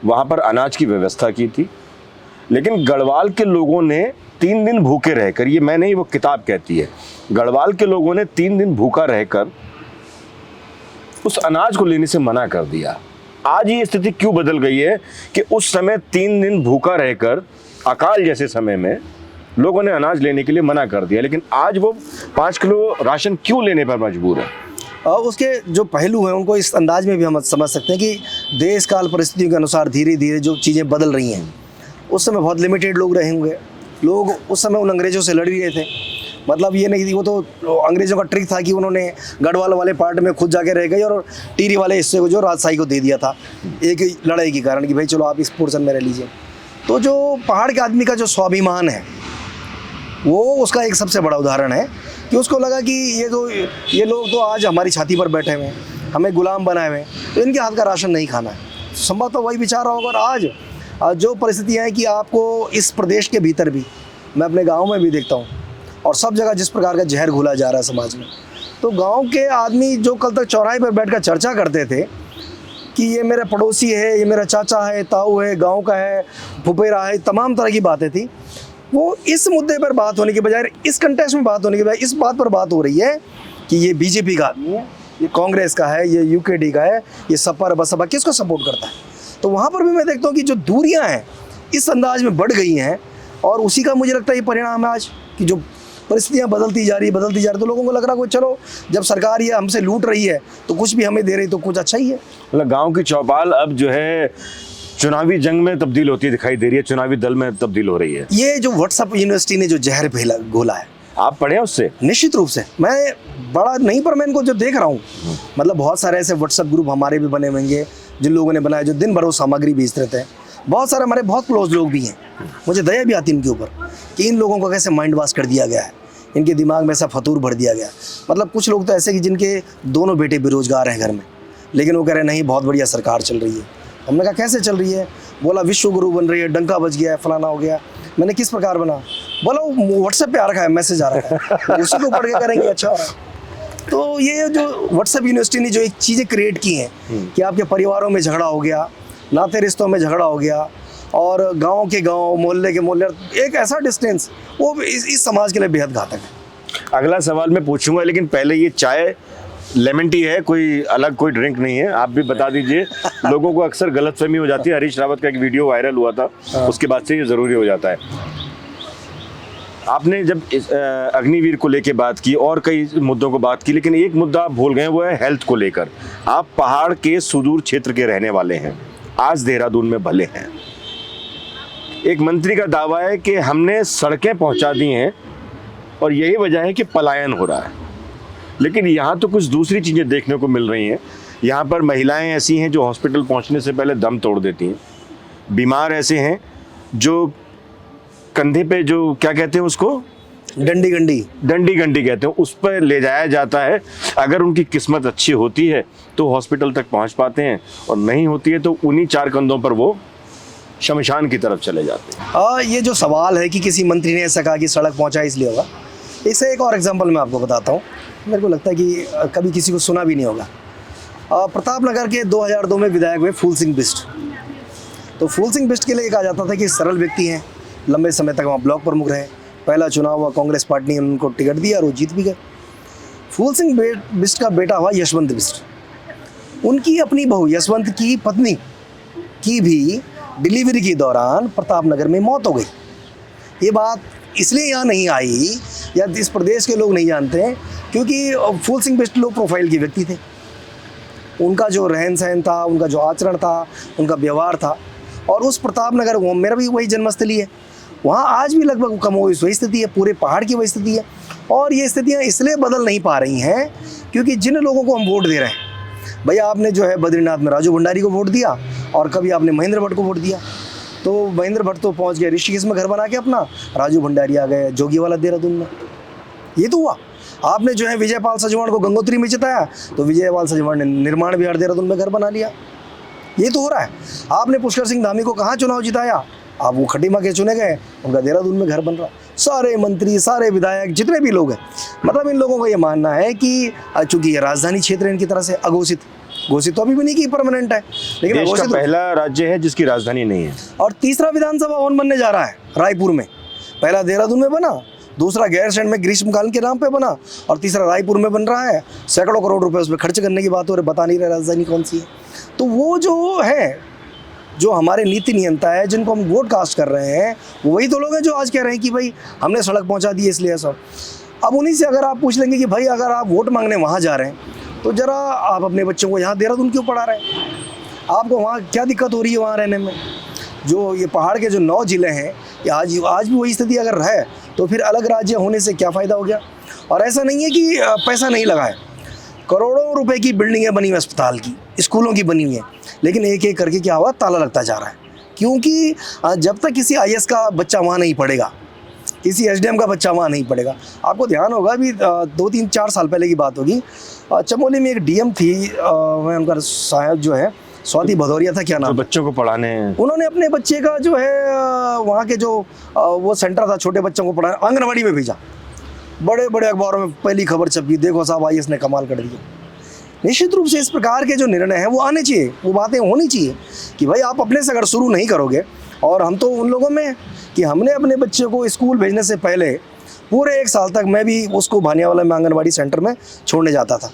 [SPEAKER 1] वहाँ पर अनाज की व्यवस्था की थी, लेकिन गढ़वाल के लोगों ने 3 दिन भूखे रहकर, ये मैं नहीं, वो किताब कहती है, गढ़वाल के लोगों ने 3 दिन भूखा रहकर उस अनाज को लेने से मना कर दिया। आज ये स्थिति क्यों बदल गई है कि उस समय 3 दिन भूखा रहकर अकाल जैसे समय में लोगों ने अनाज लेने के लिए मना कर दिया, लेकिन आज वो 5 किलो राशन क्यों लेने पर मजबूर है?
[SPEAKER 2] और उसके जो पहलू हैं उनको इस अंदाज में भी हम समझ सकते हैं कि देश काल परिस्थितियों के अनुसार धीरे धीरे जो चीज़ें बदल रही हैं। उस समय बहुत लिमिटेड लोग रहे होंगे, लोग उस समय उन अंग्रेज़ों से लड़ रहे थे, मतलब ये नहीं थी, वो तो अंग्रेज़ों का ट्रिक था कि उन्होंने गढ़वाल वाले पार्ट में खुद जाके रह गए और टीरी वाले हिस्से को जो राजशाही को दे दिया था एक लड़ाई के कारण कि भाई चलो आप इस पोर्शन में रह लीजिए। तो जो पहाड़ के आदमी का जो स्वाभिमान है वो उसका एक सबसे बड़ा उदाहरण है कि उसको लगा कि ये लोग तो आज हमारी छाती पर बैठे हुए हैं, हमें गुलाम बनाए हुए हैं, तो इनके हाथ का राशन नहीं खाना है। संभवतः वही विचार होगा। और आज जो परिस्थितियाँ हैं कि आपको इस प्रदेश के भीतर भी, मैं अपने गांव में भी देखता हूँ और सब जगह जिस प्रकार का जहर घोला जा रहा है समाज में, तो गांव के आदमी जो कल तक चौराहे पर बैठकर चर्चा करते थे कि ये मेरा पड़ोसी है, ये मेरा चाचा है, ताऊ है, गांव का है, फुफेरा है, तमाम तरह की बातें थी, वो इस मुद्दे पर बात होने के बजाय, इस कंटेक्स्ट में बात होने के बजाय इस बात पर बात हो रही है कि ये बीजेपी का आदमी है, ये कांग्रेस का है, ये यूकेडी का है, ये सपा बसपा किसको सपोर्ट करता है। तो वहाँ पर भी मैं देखता हूँ कि जो दूरियाँ हैं इस अंदाज में बढ़ गई हैं और उसी का मुझे लगता है ये परिणाम है आज कि जो परिस्थितियाँ बदलती जा रही तो लोगों को लग रहा है कि चलो जब सरकार ये हमसे लूट रही है तो कुछ भी हमें दे रही तो कुछ अच्छा ही है।
[SPEAKER 1] मतलब गांव की चौपाल अब जो है चुनावी जंग में तब्दील होती दिखाई दे रही है, चुनावी दल में तब्दील हो रही है।
[SPEAKER 2] ये जो व्हाट्सएप यूनिवर्सिटी ने जो जहर घोला है,
[SPEAKER 1] आप पढ़े उससे?
[SPEAKER 2] निश्चित रूप से। मैं बड़ा नहीं पर मैं इनको जो देख रहा हूँ, मतलब बहुत सारे ऐसे व्हाट्सएप ग्रुप हमारे भी बने होंगे जिन लोगों ने बनाए जो दिन भर वो सामग्री भेजते रहते हैं। बहुत सारे हमारे बहुत क्लोज लोग भी हैं, मुझे दया भी आती है इनके ऊपर कि इन लोगों को कैसे माइंड वॉश कर दिया गया है, इनके दिमाग में ऐसा फतूर भर दिया गया है। मतलब कुछ लोग तो ऐसे कि जिनके दोनों बेटे बेरोजगार हैं घर में, लेकिन वो कह रहे हैं नहीं बहुत बढ़िया सरकार चल रही है। हमने कहा कैसे चल रही है? बोला विश्व गुरु बन रही है, डंका बज गया है, फलाना हो गया। मैंने किस प्रकार बना? बोला वो व्हाट्सएप पे आ रखा है, मैसेज आ रखा है, उसी को पढ़ के करेंगे अच्छा हो रहा है। तो ये जो व्हाट्सएप यूनिवर्सिटी ने जो एक चीज़ें क्रिएट की हैं कि आपके परिवारों में झगड़ा हो गया, नाते रिश्तों में झगड़ा हो गया और गाँव के गाँव, मोहल्ले के मोहल्ले, एक ऐसा डिस्टेंस वो इस समाज के लिए बेहद घातक है।
[SPEAKER 1] अगला सवाल मैं पूछूंगा, लेकिन पहले ये चाय लेमन टी है, कोई अलग कोई ड्रिंक नहीं है, आप भी बता दीजिए। लोगों को अक्सर गलतफहमी हो जाती है। हरीश रावत का एक वीडियो वायरल हुआ था, उसके बाद से ये ज़रूरी हो जाता है। आपने जब अग्निवीर को लेके बात की और कई मुद्दों को बात की, लेकिन एक मुद्दा आप भूल गए, वो है हेल्थ को लेकर। आप पहाड़ के सुदूर क्षेत्र के रहने वाले हैं, आज देहरादून में भले हैं। एक मंत्री का दावा है कि हमने सड़कें पहुंचा दी हैं और यही वजह है कि पलायन हो रहा है। लेकिन यहाँ तो कुछ दूसरी चीज़ें देखने को मिल रही हैं। यहाँ पर महिलाएं ऐसी हैं जो हॉस्पिटल पहुँचने से पहले दम तोड़ देती हैं, बीमार ऐसे हैं जो कंधे पे जो क्या कहते हैं उसको,
[SPEAKER 2] डंडी
[SPEAKER 1] गंडी कहते हैं, उस पर ले जाया जाता है। अगर उनकी किस्मत अच्छी होती है तो हॉस्पिटल तक पहुँच पाते हैं, और नहीं होती है तो उन्हीं चार कंधों पर वो शमशान की तरफ चले जाते हैं।
[SPEAKER 2] ये जो सवाल है कि किसी मंत्री ने ऐसा कहा कि सड़क पहुँचा इसलिए होगा, इससे एक और एग्जाम्पल मैं आपको बताता हूँ। मेरे को लगता है कि कभी किसी को सुना भी नहीं होगा। प्रतापनगर के 2002 में विधायक हुए फूल सिंह बिष्ट। तो फूल सिंह बिष्ट के लिए कहा जाता था कि सरल व्यक्ति हैं, लंबे समय तक वहाँ ब्लॉक प्रमुख रहे, पहला चुनाव हुआ, कांग्रेस पार्टी ने उनको टिकट दिया और वो जीत भी गए। फूल सिंह बिष्ट का बेटा हुआ यशवंत बिष्ट। उनकी अपनी बहू यशवंत की पत्नी की भी डिलीवरी के दौरान प्रतापनगर में मौत हो गई। ये बात इसलिए यहाँ नहीं आई या इस प्रदेश के लोग नहीं जानते हैं क्योंकि फूल सिंह बिष्ट लो प्रोफाइल के व्यक्ति थे। उनका जो रहन सहन था, उनका जो आचरण था, उनका व्यवहार था, और उस प्रतापनगर, वो मेरा भी वही जन्मस्थली है, वहाँ आज भी लगभग कम वही स्थिति है, पूरे पहाड़ की वही स्थिति है। और ये स्थितियाँ इसलिए बदल नहीं पा रही हैं क्योंकि जिन लोगों को हम वोट दे रहे हैं, भैया आपने जो है बद्रीनाथ में राजू भंडारी को वोट दिया और कभी आपने महेंद्र भट्ट को वोट दिया, तो महेंद्र भट्ट तो पहुँच गए ऋषिकेश में घर बना के अपना, राजू भंडारी आ गए जोगीवाला देहरादून में। ये तो हुआ। आपने जो है विजयपाल सजवाण को गंगोत्री में जिताया तो विजयपाल सजवाण ने निर्माण विहार देहरादून में घर बना लिया। ये तो हो रहा है। आपने पुष्कर सिंह धामी को कहाँ चुनाव जिताया, आप वो खटीमा के चुने गए, उनका देहरादून में घर बन रहा। सारे मंत्री, सारे विधायक, जितने भी लोग हैं, मतलब इन लोगों का ये मानना है कि चूंकि ये राजधानी क्षेत्र है इनकी तरह से अघोषित, घोषित तो अभी भी नहीं की, परमानेंट है, लेकिन
[SPEAKER 1] देश का पहला राज्य है जिसकी राजधानी नहीं है।
[SPEAKER 2] और तीसरा विधानसभा भवन बनने जा रहा है रायपुर में। पहला देहरादून में बना, दूसरा गैरसैंण में ग्रीष्मकाल के नाम पे बना, और तीसरा रायपुर में बन रहा है। सैकड़ों करोड़ रुपए उसमें खर्च करने की बात हो रही, बता नहीं रहे राजधानी कौन सी है। तो वो जो है, जो हमारे नीति नियंता है, जिनको हम वोट कास्ट कर रहे हैं, वही तो लोग हैं जो आज कह रहे हैं कि भाई हमने सड़क पहुंचा दी इसलिए सब। अब उन्हीं से अगर आप पूछ लेंगे कि भाई अगर आप वोट मांगने वहाँ जा रहे हैं तो ज़रा आप अपने बच्चों को यहाँ देहरादून क्यों पढ़ा रहे हैं? आपको वहाँ क्या दिक्कत हो रही है वहाँ रहने में? जो ये पहाड़ के जो 9 ज़िले हैं, आज भी वही स्थिति अगर है तो फिर अलग राज्य होने से क्या फ़ायदा हो गया। और ऐसा नहीं है कि पैसा नहीं लगा है, करोड़ों रुपए की बिल्डिंगें बनी हुई, अस्पताल की, स्कूलों की बनी हुई हैं, लेकिन एक एक करके क्या हुआ, ताला लगता जा रहा है। क्योंकि जब तक किसी IAS का बच्चा वहाँ नहीं पढ़ेगा, किसी SDM का बच्चा वहाँ नहीं पढ़ेगा। आपको ध्यान होगा, अभी 2-3-4 साल पहले की बात होगी, चमोली में एक DM थी, मैं उनका शायद जो है स्वाति भदौरिया था, क्या नाम,
[SPEAKER 1] बच्चों को पढ़ाने,
[SPEAKER 2] उन्होंने अपने बच्चे का जो है वहाँ के जो वो सेंटर था छोटे बच्चों को पढ़ाने, आंगनबाड़ी में भेजा। बड़े बड़े अखबारों में पहली खबर छपी, देखो साहब IAS ने कमाल कर दिया। निश्चित रूप से इस प्रकार के जो निर्णय हैं वो आने चाहिए, वो बातें होनी चाहिए कि भाई आप अपने से अगर शुरू नहीं करोगे, और हम तो उन लोगों में हैं कि हमने अपने बच्चे को स्कूल भेजने से पहले पूरे 1 साल तक मैं भी उसको भानियावाला में आंगनबाड़ी सेंटर में छोड़ने जाता था।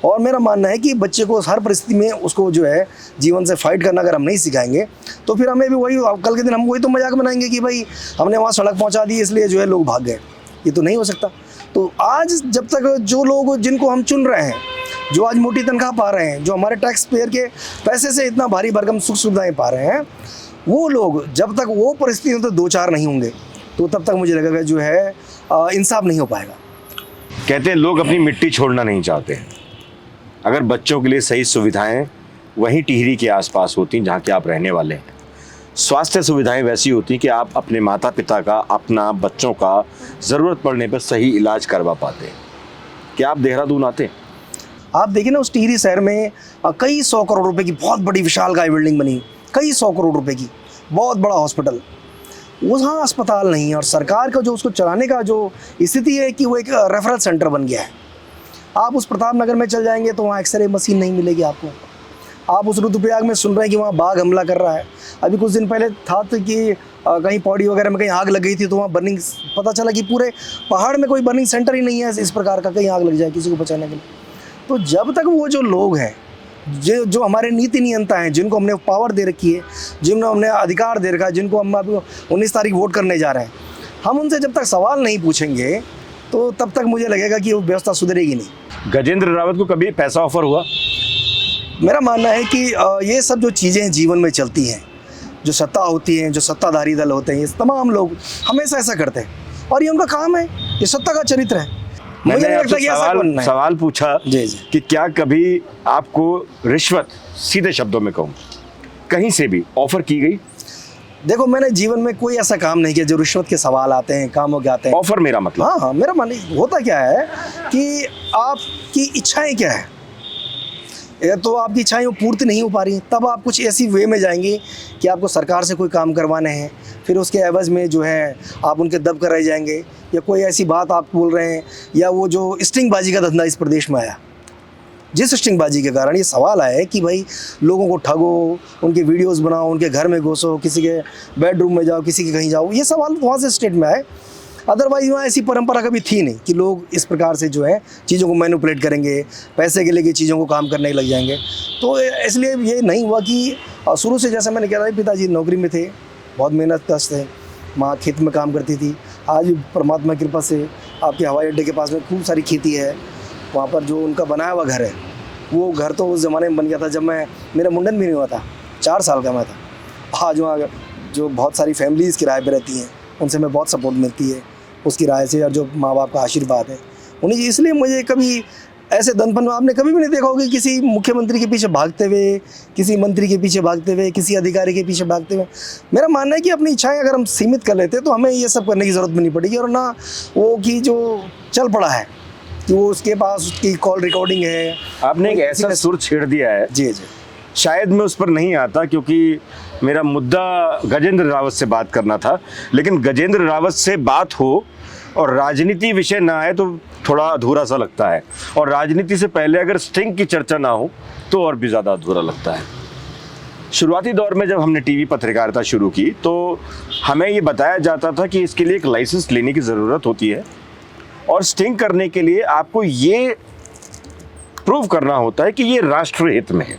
[SPEAKER 2] और मेरा मानना है कि बच्चे को हर परिस्थिति में उसको जो है जीवन से फाइट करना अगर हम नहीं सिखाएंगे, तो फिर हमें भी वही, कल के दिन हम वही तो मजाक बनाएंगे कि भाई हमने वहाँ सड़क पहुँचा दी इसलिए जो है लोग भाग गए। ये तो नहीं हो सकता। तो आज जब तक जो लोग जिनको हम चुन रहे हैं, जो आज मोटी तनख्वाह पा रहे हैं, जो हमारे टैक्स पेयर के पैसे से इतना भारी भरकम सुख सुविधाएं पा रहे हैं, वो लोग जब तक वो परिस्थितियों तो 2-4 नहीं होंगे, तो तब तक मुझे लगेगा जो है इंसाफ नहीं हो पाएगा।
[SPEAKER 1] कहते हैं लोग अपनी मिट्टी छोड़ना नहीं चाहते हैं। अगर बच्चों के लिए सही सुविधाएं वहीं टिहरी के आसपास होती जहाँ के आप रहने वाले हैं, स्वास्थ्य सुविधाएं वैसी होती कि आप अपने माता पिता का, अपना, बच्चों का ज़रूरत पड़ने पर सही इलाज करवा पाते, क्या आप देहरादून आते?
[SPEAKER 2] आप देखिए ना, उस टिहरी शहर में कई 100 करोड़ रुपए की बहुत बड़ी विशालकाय बिल्डिंग बनी, कई 100 करोड़ रुपए की बहुत बड़ा हॉस्पिटल, वहाँ अस्पताल नहीं है। और सरकार का जो उसको चलाने का जो स्थिति है कि वो एक रेफरल सेंटर बन गया है। आप उस प्रताप नगर में चल जाएंगे तो वहाँ एक्सरे मशीन नहीं मिलेगी आपको। आप उस रुद्रप्रयाग में सुन रहे हैं कि वहाँ बाघ हमला कर रहा है। अभी कुछ दिन पहले था तो कि कहीं पौड़ी वगैरह में कहीं आग लग गई थी, तो वहाँ बर्निंग, पता चला कि पूरे पहाड़ में कोई बर्निंग सेंटर ही नहीं है इस प्रकार का, कहीं आग लग जाए किसी को बचाने के लिए। तो जब तक वो जो लोग हैं, जो हमारे नीति नियंता हैं, जिनको हमने पावर दे रखी है, जिनको हमने अधिकार दे रखा है, जिनको हम अभी 19 तारीख वोट करने जा रहे हैं, हम उनसे जब तक सवाल नहीं पूछेंगे तो तब तक मुझे लगेगा कि वो व्यवस्था सुधरेगी नहीं।
[SPEAKER 1] गजेंद्र रावत को कभी पैसा ऑफर हुआ?
[SPEAKER 2] मेरा मानना है कि ये सब जो चीज़ें जीवन में चलती हैं, जो सत्ता होती हैं, जो सत्ताधारी दल होते हैं, ये तमाम लोग हमेशा ऐसा करते हैं और ये उनका काम है, ये सत्ता का चरित्र है। मुझे नहीं लगता कि ऐसा बनना है।
[SPEAKER 1] सवाल पूछा
[SPEAKER 2] जी
[SPEAKER 1] कि क्या कभी आपको रिश्वत, सीधे शब्दों में कहूँ, कहीं से भी ऑफर की गई?
[SPEAKER 2] देखो, मैंने जीवन में कोई ऐसा काम नहीं किया जो रिश्वत के सवाल आते हैं, कामों के आते हैं।
[SPEAKER 1] ऑफर मेरा मतलब,
[SPEAKER 2] हाँ, मेरा मानना होता क्या है कि आपकी इच्छाएं क्या है, या तो आपकी इच्छाएं वो पूर्ति नहीं हो पा रही, तब आप कुछ ऐसी वे में जाएंगे कि आपको सरकार से कोई काम करवाने हैं, फिर उसके एवज में जो है आप उनके दब कर रह जाएंगे, या कोई ऐसी बात आप बोल रहे हैं, या वो जो स्टिंगबाजी का धंधा इस प्रदेश में आया, जिस स्टिंगबाजी के कारण ये सवाल आया है कि भाई लोगों को ठगो, उनके वीडियोस बनाओ, उनके घर में घुसो, किसी के बेडरूम में जाओ, किसी के कहीं जाओ, ये सवाल वहाँ से स्टेट में आए। अदरवाइज वहाँ ऐसी परंपरा कभी थी नहीं कि लोग इस प्रकार से जो है चीज़ों को मैनिपुलेट करेंगे, पैसे के लिए चीज़ों को काम करने लग जाएंगे। तो इसलिए ये नहीं हुआ कि शुरू से, जैसे मैंने कहा था, पिताजी नौकरी में थे, बहुत मेहनत कश थे, माँ खेत में काम करती थी। आज परमात्मा की कृपा से आपके हवाई अड्डे के पास में खूब सारी खेती है, वहाँ पर जो उनका बनाया हुआ घर है, वो घर तो उस ज़माने में बन गया था जब मेरा मुंडन भी नहीं हुआ था, 4 साल का मैं था। आज वहाँ जो बहुत सारी फैमिलीज़ किराए पे रहती हैं, उनसे मैं बहुत सपोर्ट मिलती है उस किराए से, और जो माँ बाप का आशीर्वाद है उन्हीं, इसलिए मुझे कभी ऐसे दनपन में आपने कभी भी नहीं देखा होगा कि किसी मुख्यमंत्री के पीछे भागते हुए, किसी मंत्री के पीछे भागते हुए, किसी अधिकारी के पीछे भागते हुए। मेरा मानना है कि अपनी इच्छाएं अगर हम सीमित कर लेते तो हमें ये सब करने की ज़रूरत भी नहीं पड़ेगी, और ना वो कि जो चल पड़ा है कि वो उसके पास उसकी कॉल रिकॉर्डिंग है।
[SPEAKER 1] आपने एक ऐसा सुर छेड़ दिया है,
[SPEAKER 2] जी जी,
[SPEAKER 1] शायद मैं उस पर नहीं आता क्योंकि मेरा मुद्दा गजेंद्र रावत से बात करना था, लेकिन गजेंद्र रावत से बात हो और राजनीति विषय ना आए तो थोड़ा अधूरा सा लगता है, और राजनीति से पहले अगर स्टिंग की चर्चा ना हो तो और भी ज़्यादा अधूरा लगता है। शुरुआती दौर में जब हमने टीवी पत्रकारिता शुरू की तो हमें ये बताया जाता था कि इसके लिए एक लाइसेंस लेने की ज़रूरत होती है, और स्टिंग करने के लिए आपको ये प्रूव करना होता है कि ये राष्ट्र हित में है।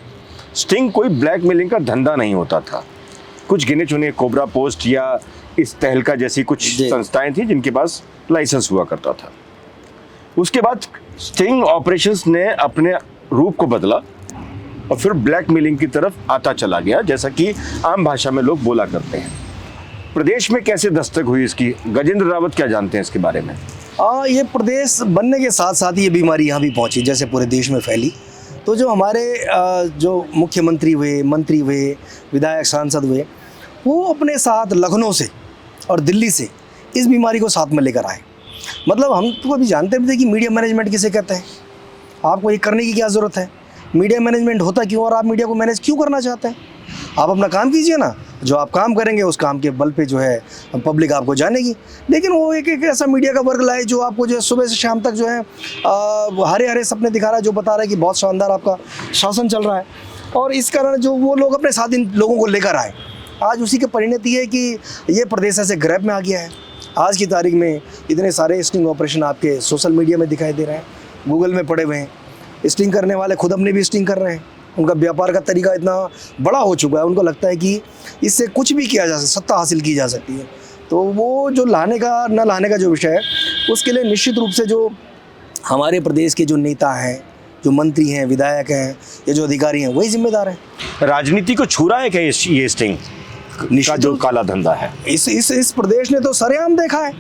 [SPEAKER 1] स्टिंग कोई ब्लैकमेलिंग का धंधा नहीं होता था। कुछ गिने चुने कोबरा पोस्ट या इस तहलका जैसी कुछ संस्थाएं थी जिनके पास लाइसेंस हुआ करता था। उसके बाद स्टिंग ऑपरेशंस ने अपने रूप को बदला और फिर ब्लैकमेलिंग की तरफ आता चला गया, जैसा कि आम भाषा में लोग बोला करते हैं। प्रदेश में कैसे दस्तक हुई इसकी? गजेंद्र रावत क्या जानते हैं इसके बारे में?
[SPEAKER 2] ये प्रदेश बनने के साथ साथ ये बीमारी यहाँ भी पहुँची, जैसे पूरे देश में फैली। तो जो हमारे जो मुख्यमंत्री हुए, मंत्री हुए, विधायक, सांसद हुए, वो अपने साथ लखनऊ से और दिल्ली से इस बीमारी को साथ में लेकर आए। मतलब हम तो अभी जानते भी थे कि मीडिया मैनेजमेंट किसे कहते हैं। आपको ये करने की क्या ज़रूरत है? मीडिया मैनेजमेंट होता क्यों, और आप मीडिया को मैनेज क्यों करना चाहते हैं? आप अपना काम कीजिए ना, जो आप काम करेंगे उस काम के बल पे जो है पब्लिक आपको जानेगी। लेकिन वो एक ऐसा मीडिया का वर्ग लाए जो आपको जो है सुबह से शाम तक जो है हरे हरे सपने दिखा रहा है, जो बता रहा है कि बहुत शानदार आपका शासन चल रहा है। और इस कारण जो वो लोग अपने साथ इन लोगों को लेकर आए, आज उसी की परिणति है कि ये प्रदेश ऐसे ग्रैब में आ गया है। आज की तारीख में इतने सारे स्टिंग ऑपरेशन आपके सोशल मीडिया में दिखाई दे रहे हैं, गूगल में पड़े हुए हैं। स्टिंग करने वाले खुद अपने भी स्टिंग कर रहे हैं। उनका व्यापार का तरीका इतना बड़ा हो चुका है, उनको लगता है कि इससे कुछ भी किया जा सकता, सत्ता हासिल की जा सकती है। तो वो जो लाने का न लाने का जो विषय है, उसके लिए निश्चित रूप से जो हमारे प्रदेश के जो नेता हैं, जो मंत्री हैं, विधायक हैं, या जो अधिकारी हैं, वही जिम्मेदार हैं।
[SPEAKER 1] राजनीति को छू रहा है क्या ये स्टिंग का जो काला धंधा है?
[SPEAKER 2] इस प्रदेश ने तो सरेआम देखा है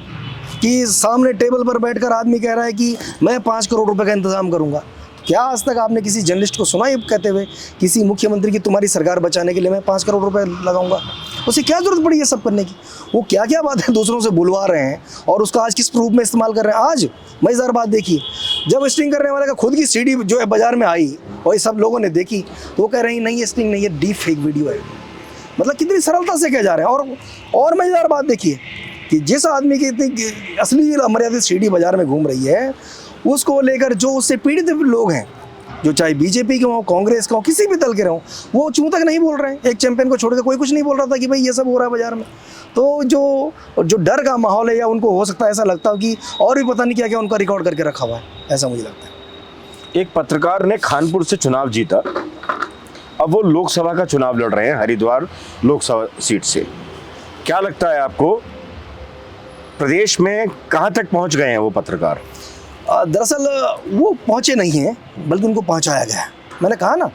[SPEAKER 2] कि सामने टेबल पर बैठकर आदमी कह रहा है कि मैं 5 करोड़ रुपए का इंतजाम करूंगा। क्या आज तक आपने किसी जर्नलिस्ट को सुना ये कहते हुए किसी मुख्यमंत्री की तुम्हारी सरकार बचाने के लिए मैं 5 करोड़ रुपए लगाऊंगा? उसे क्या जरूरत पड़ी ये सब करने की? वो क्या क्या बातें दूसरों से बुलवा रहे हैं और उसका आज किस रूप में इस्तेमाल कर रहे हैं। आज मजेदार बात देखिए, जब स्टिंग करने वाले का खुद की सीडी जो है बाजार में आई और ये सब लोगों ने देखी, तो वो कह रहे हैं नहीं ये स्टिंग नहीं, ये डीप फेक वीडियो है। मतलब कितनी सरलता से कह जा रहे हैं। और मजेदार बात देखिए कि जिस आदमी की इतनी असली अमर्यादित सीडी बाजार में घूम रही है, उसको लेकर जो उससे पीड़ित लोग हैं, जो चाहे बीजेपी के हों, कांग्रेस का हो, किसी भी दल के हों, वो चूं तक नहीं बोल रहे हैं। एक चैंपियन को छोड़कर कोई कुछ नहीं बोल रहा था कि भाई ये सब हो रहा है बाजार में। तो जो डर का माहौल है, या उनको हो सकता है ऐसा लगता हो कि और भी पता नहीं क्या क्या उनका रिकॉर्ड करके रखा हुआ है, ऐसा मुझे लगता है।
[SPEAKER 1] एक पत्रकार ने कानपुर से चुनाव जीता, अब वो लोकसभा का चुनाव लड़ रहे हैं हरिद्वार लोकसभा सीट से। क्या लगता है आपको, प्रदेश में कहाँ तक पहुँच गए हैं वो पत्रकार?
[SPEAKER 2] दरअसल वो पहुँचे नहीं हैं, बल्कि उनको पहुँचाया गया है। मैंने कहा ना,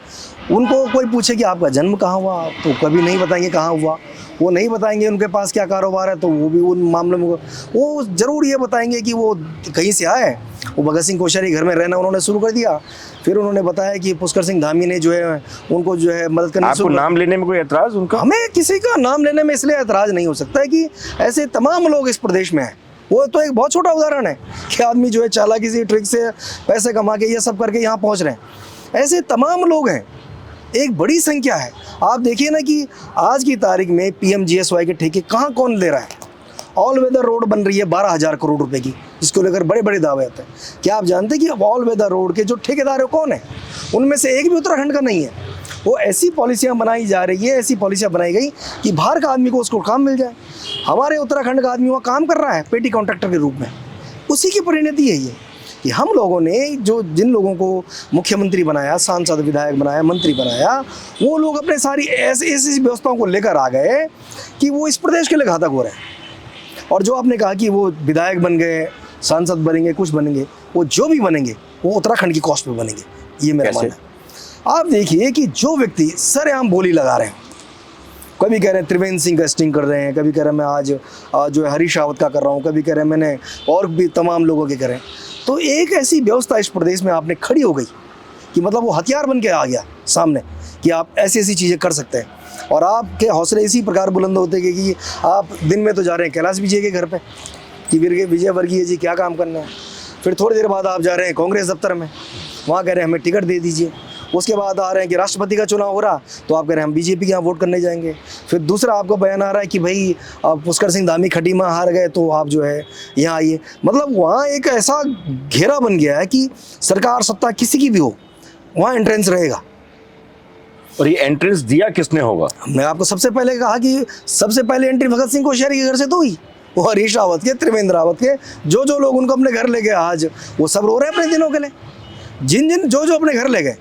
[SPEAKER 2] उनको कोई पूछे कि आपका जन्म कहाँ हुआ, तो कभी नहीं बताएंगे कहाँ हुआ। वो नहीं बताएंगे उनके पास क्या कारोबार है, तो वो भी उन मामलों में वो ज़रूर ये बताएंगे कि वो कहीं से आए। वो भगत सिंह कोश्यारी घर में रहना उन्होंने शुरू कर दिया। फिर उन्होंने बताया कि पुष्कर सिंह धामी ने जो है उनको जो है मदद करना।
[SPEAKER 1] आपको नाम लेने में कोई एतराज़ उनका?
[SPEAKER 2] हमें किसी का नाम लेने में इसलिए एतराज़ नहीं हो सकता है कि ऐसे तमाम लोग इस प्रदेश में हैं। वो तो एक बहुत छोटा उदाहरण है कि आदमी जो है चालाकी से, ट्रिक से पैसे कमा के ये सब करके यहाँ पहुँच रहे हैं। ऐसे तमाम लोग हैं, एक बड़ी संख्या है। आप देखिए ना कि आज की तारीख में PMGSY के ठेके कहाँ कौन ले रहा है। ऑल वेदर रोड बन रही है 12,000 करोड़ रुपए की, जिसको लेकर बड़े बड़े दावे आते हैं। क्या आप जानते हैं कि ऑल वेदर रोड के जो ठेकेदार है कौन है? उनमें से एक भी उत्तराखंड का नहीं है। वो ऐसी पॉलिसियाँ बनाई जा रही है, ऐसी पॉलिसियाँ बनाई गई कि बाहर का आदमी को उसको काम मिल जाए। हमारे उत्तराखंड का आदमी वहाँ काम कर रहा है पेटी कॉन्ट्रैक्टर के रूप में। उसी की परिणति है ये कि हम लोगों ने जिन लोगों को मुख्यमंत्री बनाया, सांसद, विधायक बनाया, मंत्री बनाया, वो लोग अपने सारी ऐसी व्यवस्थाओं को लेकर आ गए कि वो इस प्रदेश के लिए घातक हो रहे हैं। और जो आपने कहा कि वो विधायक बन गए, सांसद बनेंगे, कुछ बनेंगे, वो जो भी बनेंगे वो उत्तराखंड की कॉस्ट पे बनेंगे, ये मेरा मानना है। आप देखिए कि जो व्यक्ति सरेआम बोली लगा रहे हैं, कभी कह रहे हैं त्रिवेंद्र सिंह का स्टिंग कर रहे हैं, कभी कह रहे हैं मैं आज जो है हरीश रावत का कर रहा हूँ, कभी कह रहे हैं मैंने और भी तमाम लोगों के कर रहे हैं। तो एक ऐसी व्यवस्था इस प्रदेश में आपने खड़ी हो गई कि मतलब वो हथियार बन के आ गया सामने कि आप ऐसी ऐसी चीज़ें कर सकते हैं। और आपके हौसले इसी प्रकार बुलंद होते हैं कि आप दिन में तो जा रहे हैं कैलाश विजय के घर पे कि विजय वर्गीय जी क्या काम करना है, फिर थोड़ी देर बाद आप जा रहे हैं कांग्रेस दफ्तर में, वहाँ कह रहे हैं हमें टिकट दे दीजिए। उसके बाद आ रहे हैं कि राष्ट्रपति का चुनाव हो रहा, तो आप कह रहे हैं हम बीजेपी के यहाँ वोट करने जाएंगे। फिर दूसरा आपका बयान आ रहा है कि भाई पुष्कर सिंह धामी खटीमा हार गए, तो आप जो है यहाँ आइए। मतलब वहाँ एक ऐसा घेरा बन गया है कि सरकार सत्ता किसी की भी हो, वहाँ एंट्रेंस रहेगा।
[SPEAKER 1] और ये एंट्रेंस दिया किसने होगा?
[SPEAKER 2] मैं आपको सबसे पहले कहा कि सबसे पहले एंट्री भगत सिंह कोश्यारी के घर से तो हुई, वो हरीश रावत के, त्रिवेंद्र रावत के, जो लोग उनको अपने घर ले गए आज वो सब रो रहे हैं अपने दिनों के लिए। जिन जो अपने घर ले गए,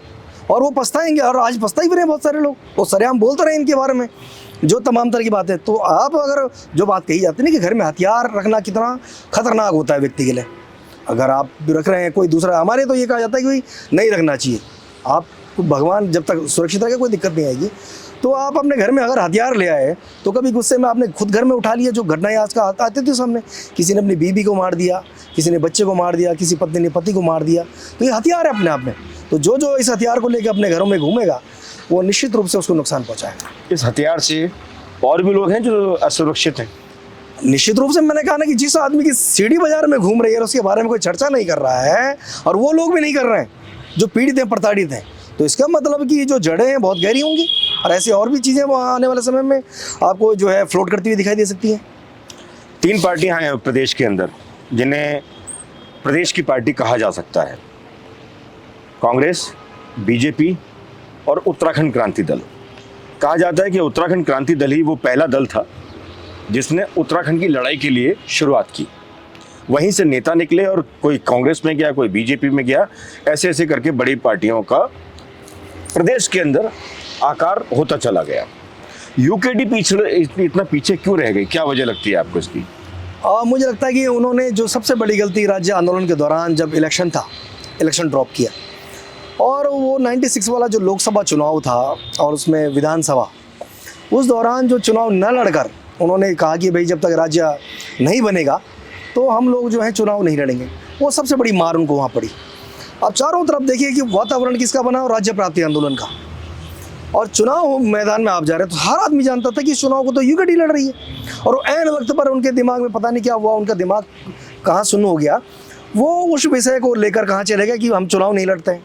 [SPEAKER 2] और वो पछताएंगे, और आज पछता ही भी रहे बहुत सारे लोग। वो सरेआम बोलते रहे इनके बारे में जो तमाम तरह की बातें। तो आप अगर जो बात कही जाती है ना कि घर में हथियार रखना कितना खतरनाक होता है व्यक्ति के लिए, अगर आप रख रहे हैं कोई दूसरा, हमारे तो ये कहा जाता है कि नहीं रखना चाहिए। आप भगवान जब तक सुरक्षित रखे कोई दिक्कत नहीं आएगी। तो आप अपने घर में अगर हथियार ले आए तो कभी गुस्से में आपने खुद घर में उठा लिया, जो घटनाएं आज का आती थी सामने, किसी ने अपनी बीबी को मार दिया, किसी ने बच्चे को मार दिया, किसी पत्नी ने पति को मार दिया, तो ये हथियार है अपने आप में। तो जो जो इस हथियार को लेकर अपने घरों में घूमेगा वो निश्चित रूप से उसको नुकसान पहुँचाएगा।
[SPEAKER 1] इस हथियार से और भी लोग हैं जो असुरक्षित हैं।
[SPEAKER 2] निश्चित रूप से मैंने कहा ना कि जिस आदमी की सीढ़ी बाजार में घूम रही है और उसके बारे में कोई चर्चा नहीं कर रहा है, और वो लोग भी नहीं कर रहे हैं जो पीड़ित हैं, प्रताड़ित हैं, तो इसका मतलब कि जो जड़ें हैं बहुत गहरी होंगी, और ऐसी और भी चीज़ें वहाँ आने वाले समय में आपको जो है फ्लोट करती हुई दिखाई दे सकती हैं।
[SPEAKER 1] 3 पार्टियां हैं प्रदेश के अंदर जिन्हें प्रदेश की पार्टी कहा जा सकता है, कांग्रेस, बीजेपी और उत्तराखंड क्रांति दल। कहा जाता है कि उत्तराखंड क्रांति दल ही वो पहला दल था जिसने उत्तराखंड की लड़ाई के लिए शुरुआत की। वहीं से नेता निकले और कोई कांग्रेस में गया, कोई बीजेपी में गया, ऐसे ऐसे करके बड़ी पार्टियों का प्रदेश के अंदर आकार होता चला गया। यूकेडी इतना पीछे क्यों रह गई, क्या वजह लगती है आपको इसकी?
[SPEAKER 2] मुझे लगता है कि उन्होंने जो सबसे बड़ी गलती राज्य आंदोलन के दौरान जब इलेक्शन था, इलेक्शन ड्रॉप किया, और वो 96 वाला जो लोकसभा चुनाव था और उसमें विधानसभा, उस दौरान जो चुनाव न लड़कर उन्होंने कहा कि भाई जब तक राज्य नहीं बनेगा तो हम लोग जो है चुनाव नहीं लड़ेंगे, वो सबसे बड़ी मार उनको वहाँ पड़ी। अब चारों तरफ देखिए कि वातावरण किसका बना, और राज्य प्राप्ति आंदोलन का। और चुनाव मैदान में आप जा रहे हैं तो हर आदमी जानता था कि चुनाव को तो यूकेडी लड़ रही है, और ऐन वक्त पर उनके दिमाग में पता नहीं क्या हुआ, उनका दिमाग कहाँ सुन्न हो गया, वो उस विषय को लेकर कहाँ चले गए कि हम चुनाव नहीं लड़ते हैं।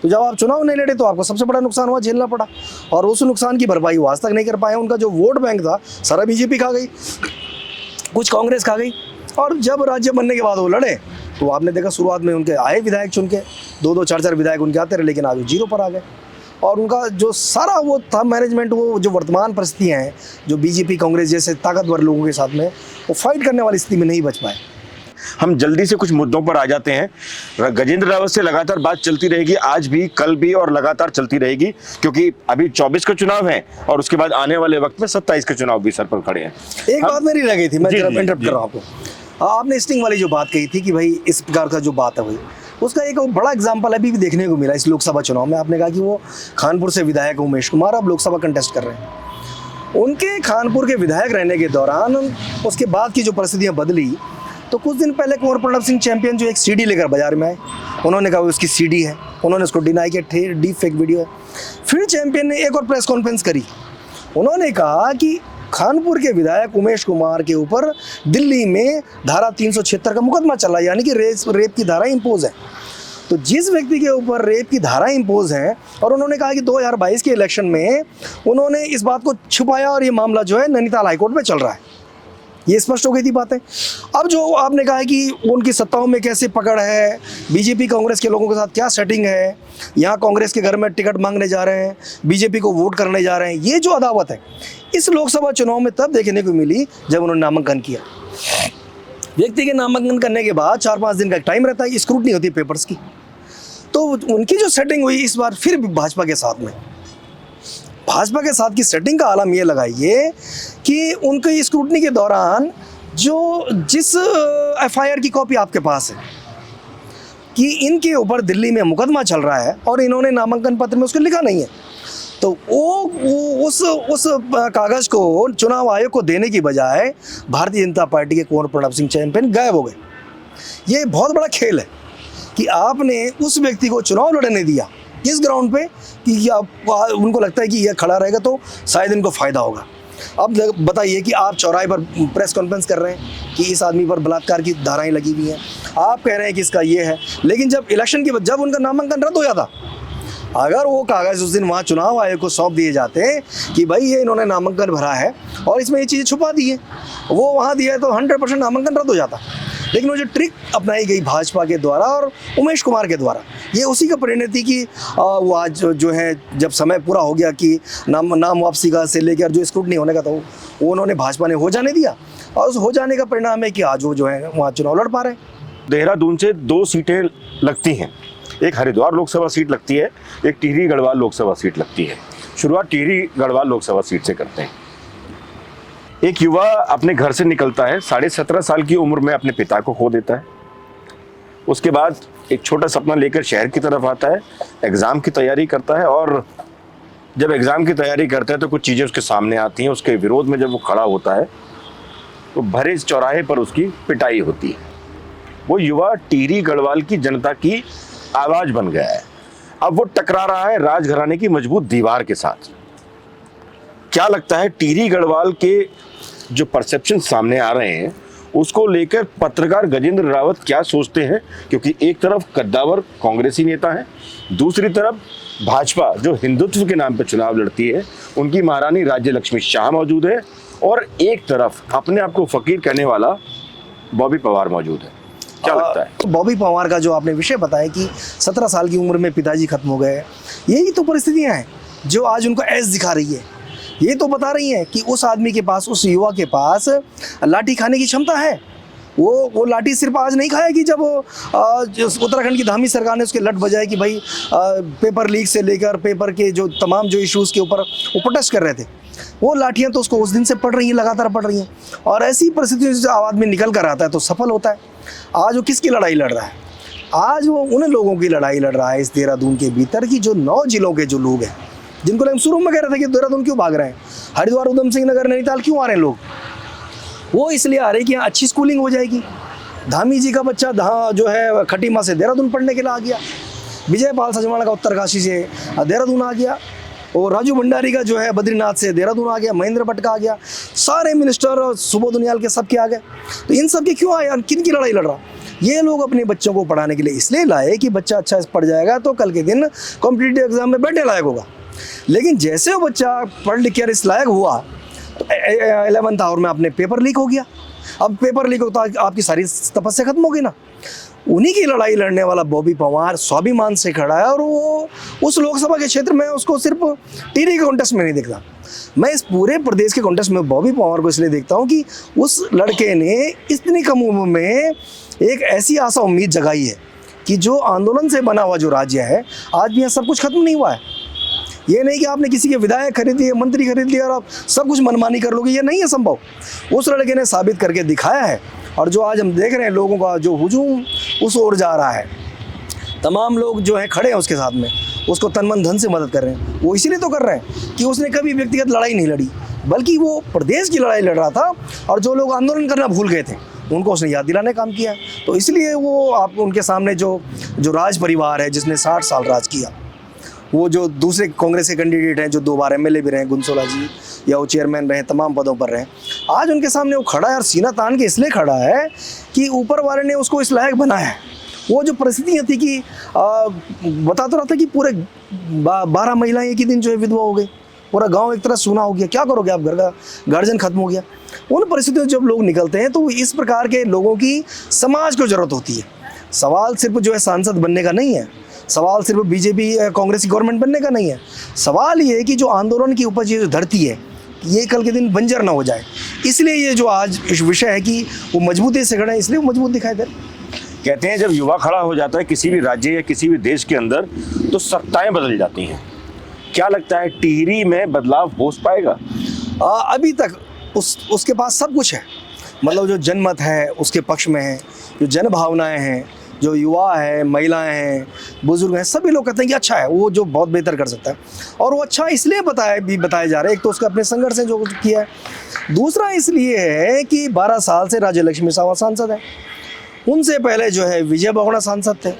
[SPEAKER 2] तो जब आप चुनाव नहीं लड़े तो आपको सबसे बड़ा नुकसान हुआ, झेलना पड़ा, और उस नुकसान की भरपाई वो आज तक नहीं कर पाए। उनका जो वोट बैंक था सारा बीजेपी खा गई, कुछ कांग्रेस खा गई, और जब राज्य बनने के बाद वो लड़े तो आपने देखा शुरुआत में उनके आए विधायक चुन के, 2-2, 4-4 विधायक उनके आते रहे, लेकिन आज वो 0 पर आ गए। और उनका जो सारा वो था मैनेजमेंट, वो जो वर्तमान परिस्थितियाँ हैं, जो बीजेपी कांग्रेस जैसे ताकतवर लोगों के साथ में वो फाइट करने वाली स्थिति में नहीं बच पाए।
[SPEAKER 1] हम जल्दी से कुछ मुद्दों पर आ जाते हैं। गजेंद्र रावत से लगातार बात चलती रहेगी, आज भी, कल भी, और लगातार चलती रहेगी, क्योंकि अभी 24 का चुनाव है और उसके बाद आने वाले वक्त में 27 के चुनाव भी सर पर खड़े हैं।
[SPEAKER 2] एक बात मेरी रह गई थी, मैं जरा इंटरप्ट कर रहा हूँ आपको। आपने स्टिंग वाली जो बात कही थी कि भाई इस प्रकार का जो बात है भाई, उसका एक बड़ा एग्जाम्पल अभी भी देखने को मिला इस लोकसभा चुनाव में। आपने कहा कि वो खानपुर से विधायक उमेश कुमार अब लोकसभा कंटेस्ट कर रहे हैं। उनके खानपुर के विधायक रहने के दौरान उसके बाद की जो परिस्थितियाँ बदली, तो कुछ दिन पहले कुंवर प्रणब सिंह चैंपियन जो एक सीडी लेकर बाजार में आए, उन्होंने कहा वो उसकी सीडी है, उन्होंने उसको डिनाई किया, डीप फेक वीडियो है। फिर चैंपियन ने एक और प्रेस कॉन्फ्रेंस करी, उन्होंने कहा कि खानपुर के विधायक उमेश कुमार के ऊपर दिल्ली में धारा 376 का मुकदमा चल रहा है, यानी कि रेप की धारा इम्पोज है। तो जिस व्यक्ति के ऊपर रेप की धारा इम्पोज है, और उन्होंने कहा कि 2022 के इलेक्शन में उन्होंने इस बात को छुपाया और ये मामला जो है नैनीताल हाईकोर्ट में चल रहा है, ये स्पष्ट हो गई थी बातें। अब जो आपने कहा कि उनकी सत्ताओं में कैसे पकड़ है, बीजेपी कांग्रेस के लोगों के साथ क्या सेटिंग है, यहाँ कांग्रेस के घर में टिकट मांगने जा रहे हैं, बीजेपी को वोट करने जा रहे हैं, ये जो अदावत है इस लोकसभा चुनाव में तब देखने को मिली जब उन्होंने नामांकन किया। व्यक्ति के नामांकन करने के बाद 4-5 दिन का टाइम रहता है, स्क्रूटनी होती है पेपर्स की, तो उनकी जो सेटिंग हुई इस बार फिर भाजपा के साथ में, भाजपा के साथ की सेटिंग का आलम ये लगाइए कि उनकी स्क्रूटनी के दौरान जिस एफआईआर की कॉपी आपके पास है कि इनके ऊपर दिल्ली में मुकदमा चल रहा है और इन्होंने नामांकन पत्र में उसको लिखा नहीं है, तो वो उस कागज़ को चुनाव आयोग को देने की बजाय भारतीय जनता पार्टी के कुंवर प्रणब सिंह चैंपियन गायब हो गए। ये बहुत बड़ा खेल है कि आपने उस व्यक्ति को चुनाव लड़ने दिया किस ग्राउंड पे कि उनको लगता है कि यह खड़ा रहेगा तो शायद इनको फ़ायदा होगा। अब बताइए कि आप चौराहे पर प्रेस कॉन्फ्रेंस कर रहे हैं कि इस आदमी पर बलात्कार की धाराएं लगी हुई हैं, आप कह रहे हैं कि इसका ये है, लेकिन जब इलेक्शन की जब उनका नामांकन रद्द हो जाता, अगर वो कागज़ उस दिन वहाँ चुनाव आयोग को सौंप दिए जाते कि भाई ये इन्होंने नामांकन भरा है और इसमें ये चीज़ें छुपा दी है, वो वहाँ दिया है, तो 100% नामांकन रद्द हो जाता। लेकिन वो जो ट्रिक अपनाई गई भाजपा के द्वारा और उमेश कुमार के द्वारा, ये उसी का परिणति कि वो आज जो है जब समय पूरा हो गया कि नाम वापसी का से लेकर जो स्क्रूटनी होने का था वो उन्होंने भाजपा ने हो जाने दिया, और उस हो जाने का परिणाम है कि आज वो जो है वहाँ चुनाव लड़ पा रहे हैं।
[SPEAKER 1] देहरादून से 2 सीटें लगती हैं, एक हरिद्वार लोकसभा सीट लगती है, एक टिहरी गढ़वाल लोकसभा सीट लगती है। शुरुआत टिहरी गढ़वाल लोकसभा सीट से करते हैं। एक युवा अपने घर से निकलता है, 17.5 साल की उम्र में अपने पिता को खो देता है। उसके बाद एक छोटा सपना लेकर शहर की तरफ आता है, एग्ज़ाम की तैयारी करता है और जब एग्ज़ाम की तैयारी करता है तो कुछ चीज़ें उसके सामने आती हैं, उसके विरोध में जब वो खड़ा होता है तो भरे चौराहे पर उसकी पिटाई होती है। वो युवा टिहरी गढ़वाल की जनता की आवाज़ बन गया है। अब वो टकरा रहा है राजघराने की मजबूत दीवार के साथ। क्या लगता है टिहरी गढ़वाल के जो परसेप्शन सामने आ रहे हैं उसको लेकर पत्रकार गजेंद्र रावत क्या सोचते हैं? क्योंकि एक तरफ कद्दावर कांग्रेसी नेता है, दूसरी तरफ भाजपा जो हिंदुत्व के नाम पर चुनाव लड़ती है उनकी महारानी राज्य लक्ष्मी शाह मौजूद है, और एक तरफ अपने आप को फकीर कहने वाला बॉबी पवार मौजूद है। क्या लगता है?
[SPEAKER 2] बॉबी पवार का जो आपने विषय बताया कि 17 साल की उम्र में पिताजी खत्म हो गए, यही तो परिस्थितियां हैं जो आज उनको ऐस दिखा रही है। ये तो बता रही हैं कि उस आदमी के पास, उस युवा के पास लाठी खाने की क्षमता है। वो लाठी सिर्फ आज नहीं खाया कि जब उत्तराखंड की धामी सरकार ने उसके लट बजाए कि भाई पेपर लीक से लेकर पेपर के जो तमाम जो इश्यूज़ के ऊपर वो प्रोटेस्ट कर रहे थे, वो लाठियाँ तो उसको उस दिन से पड़ रही हैं, लगातार पड़ रही हैं। और ऐसी परिस्थितियों से आदमी निकल कर आता है तो सफल होता है। आज वो किसकी लड़ाई लड़ रहा है? आज वो उन लोगों की लड़ाई लड़ रहा है इस देहरादून के भीतर की जो 9 जिलों के जो लोग हैं, जिनको हम शुरू में कह रहे थे कि देहरादून क्यों भाग रहे हैं, हरिद्वार, उधम सिंह नगर, नैनीताल क्यों आ रहे हैं लोग? वो इसलिए आ रहे हैं कि यहाँ अच्छी स्कूलिंग हो जाएगी। धामी जी का बच्चा जो है खटीमा से देहरादून पढ़ने के लिए आ गया, विजय पाल सजवाना का उत्तरकाशी से देहरादून आ गया, और राजू भंडारी का जो है बद्रीनाथ से देहरादून आ गया, महेंद्र भट्ट का आ गया, सारे मिनिस्टर और सुबोध उनियाल के सबके आ गए। तो इन सब के क्यों आए? किन की लड़ाई लड़ रहा? ये लोग अपने बच्चों को पढ़ाने के लिए इसलिए लाए कि बच्चा अच्छा पढ़ जाएगा तो कल के दिन कॉम्पिटिटिव एग्जाम में बैठने लायक होगा। लेकिन जैसे वो बच्चा पढ़ लिख कर इस लायक हुआ तो 11th आवर में अपने पेपर लीक हो गया। अब पेपर लीक होता तो आपकी सारी तपस्या खत्म होगी ना। उन्हीं की लड़ाई लड़ने वाला बॉबी पवार स्वाभिमान से खड़ा है, और वो उस लोकसभा के क्षेत्र में उसको सिर्फ टिहरी के कॉन्टेस्ट में नहीं देखता। मैं इस पूरे प्रदेश के कॉन्टेस्ट में बॉबी पवार को इसलिए देखता हूँ कि उस लड़के ने इतनी कम उम्र में एक ऐसी आशा उम्मीद जगाई है कि जो आंदोलन से बना हुआ जो राज्य है, आज भी यहाँ सब कुछ खत्म नहीं हुआ है। ये नहीं कि आपने किसी के विधायक खरीद लिए, मंत्री खरीद लिया और आप सब कुछ मनमानी कर लोगे, ये नहीं है संभव। उस लड़के ने साबित करके दिखाया है, और जो आज हम देख रहे हैं लोगों का जो हुजूम उस ओर जा रहा है, तमाम लोग जो हैं खड़े हैं उसके साथ में, उसको तन मन धन से मदद कर रहे हैं। वो इसीलिए तो कर रहे हैं कि उसने कभी व्यक्तिगत लड़ाई नहीं लड़ी, बल्कि वो प्रदेश की लड़ाई लड़ रहा था, और जो लोग आंदोलन करना भूल गए थे उनको उसने याद दिलाने का काम किया। तो इसलिए वो आप उनके सामने जो राज परिवार है जिसने 60 साल राज किया, वो जो दूसरे कांग्रेस के कैंडिडेट हैं जो 2 बार एमएलए भी रहे, गुनसोला जी, या वो चेयरमैन रहे, तमाम पदों पर रहे, आज उनके सामने वो खड़ा है और सीना तान के इसलिए खड़ा है कि ऊपर वाले ने उसको इस लायक बनाया है। वो जो परिस्थितियाँ थी कि बता तो रहा था कि पूरे 12 महिलाएं एक ही दिन जो है विधवा हो गई, पूरा गांव एक तरह सूना हो गया, क्या करोगे आप, घर का गार्जियन खत्म हो गया। उन परिस्थितियों जब लोग निकलते हैं तो इस प्रकार के लोगों की समाज को ज़रूरत होती है। सवाल सिर्फ जो है सांसद बनने का नहीं है, सवाल सिर्फ बीजेपी कांग्रेस की गवर्नमेंट बनने का नहीं है। सवाल ये है कि जो आंदोलन की उपज जो धरती है, ये कल के दिन बंजर ना हो जाए। इसलिए ये जो आज इस विषय है कि वो मजबूती से खड़ा है, इसलिए वो मजबूत दिखाई दे रहा है।
[SPEAKER 1] कहते हैं जब युवा खड़ा हो जाता है किसी भी राज्य या किसी भी देश के अंदर तो सत्ताएं बदल जाती हैं। क्या लगता है टिहरी में बदलाव हो पाएगा?
[SPEAKER 2] अभी तक उसके पास सब कुछ है, मतलब जो जनमत है उसके पक्ष में है, जो जन भावनाएँ हैं, जो युवा है, महिलाएं हैं, बुजुर्ग हैं, सभी लोग कहते हैं कि अच्छा है, वो जो बहुत बेहतर कर सकता है। और वो अच्छा इसलिए बताया जा रहा है, एक तो उसका अपने संघर्ष से जो किया है, दूसरा इसलिए है कि 12 साल से राज्य लक्ष्मी शाह सांसद है। उनसे पहले जो है विजय बहुगुणा सांसद थे,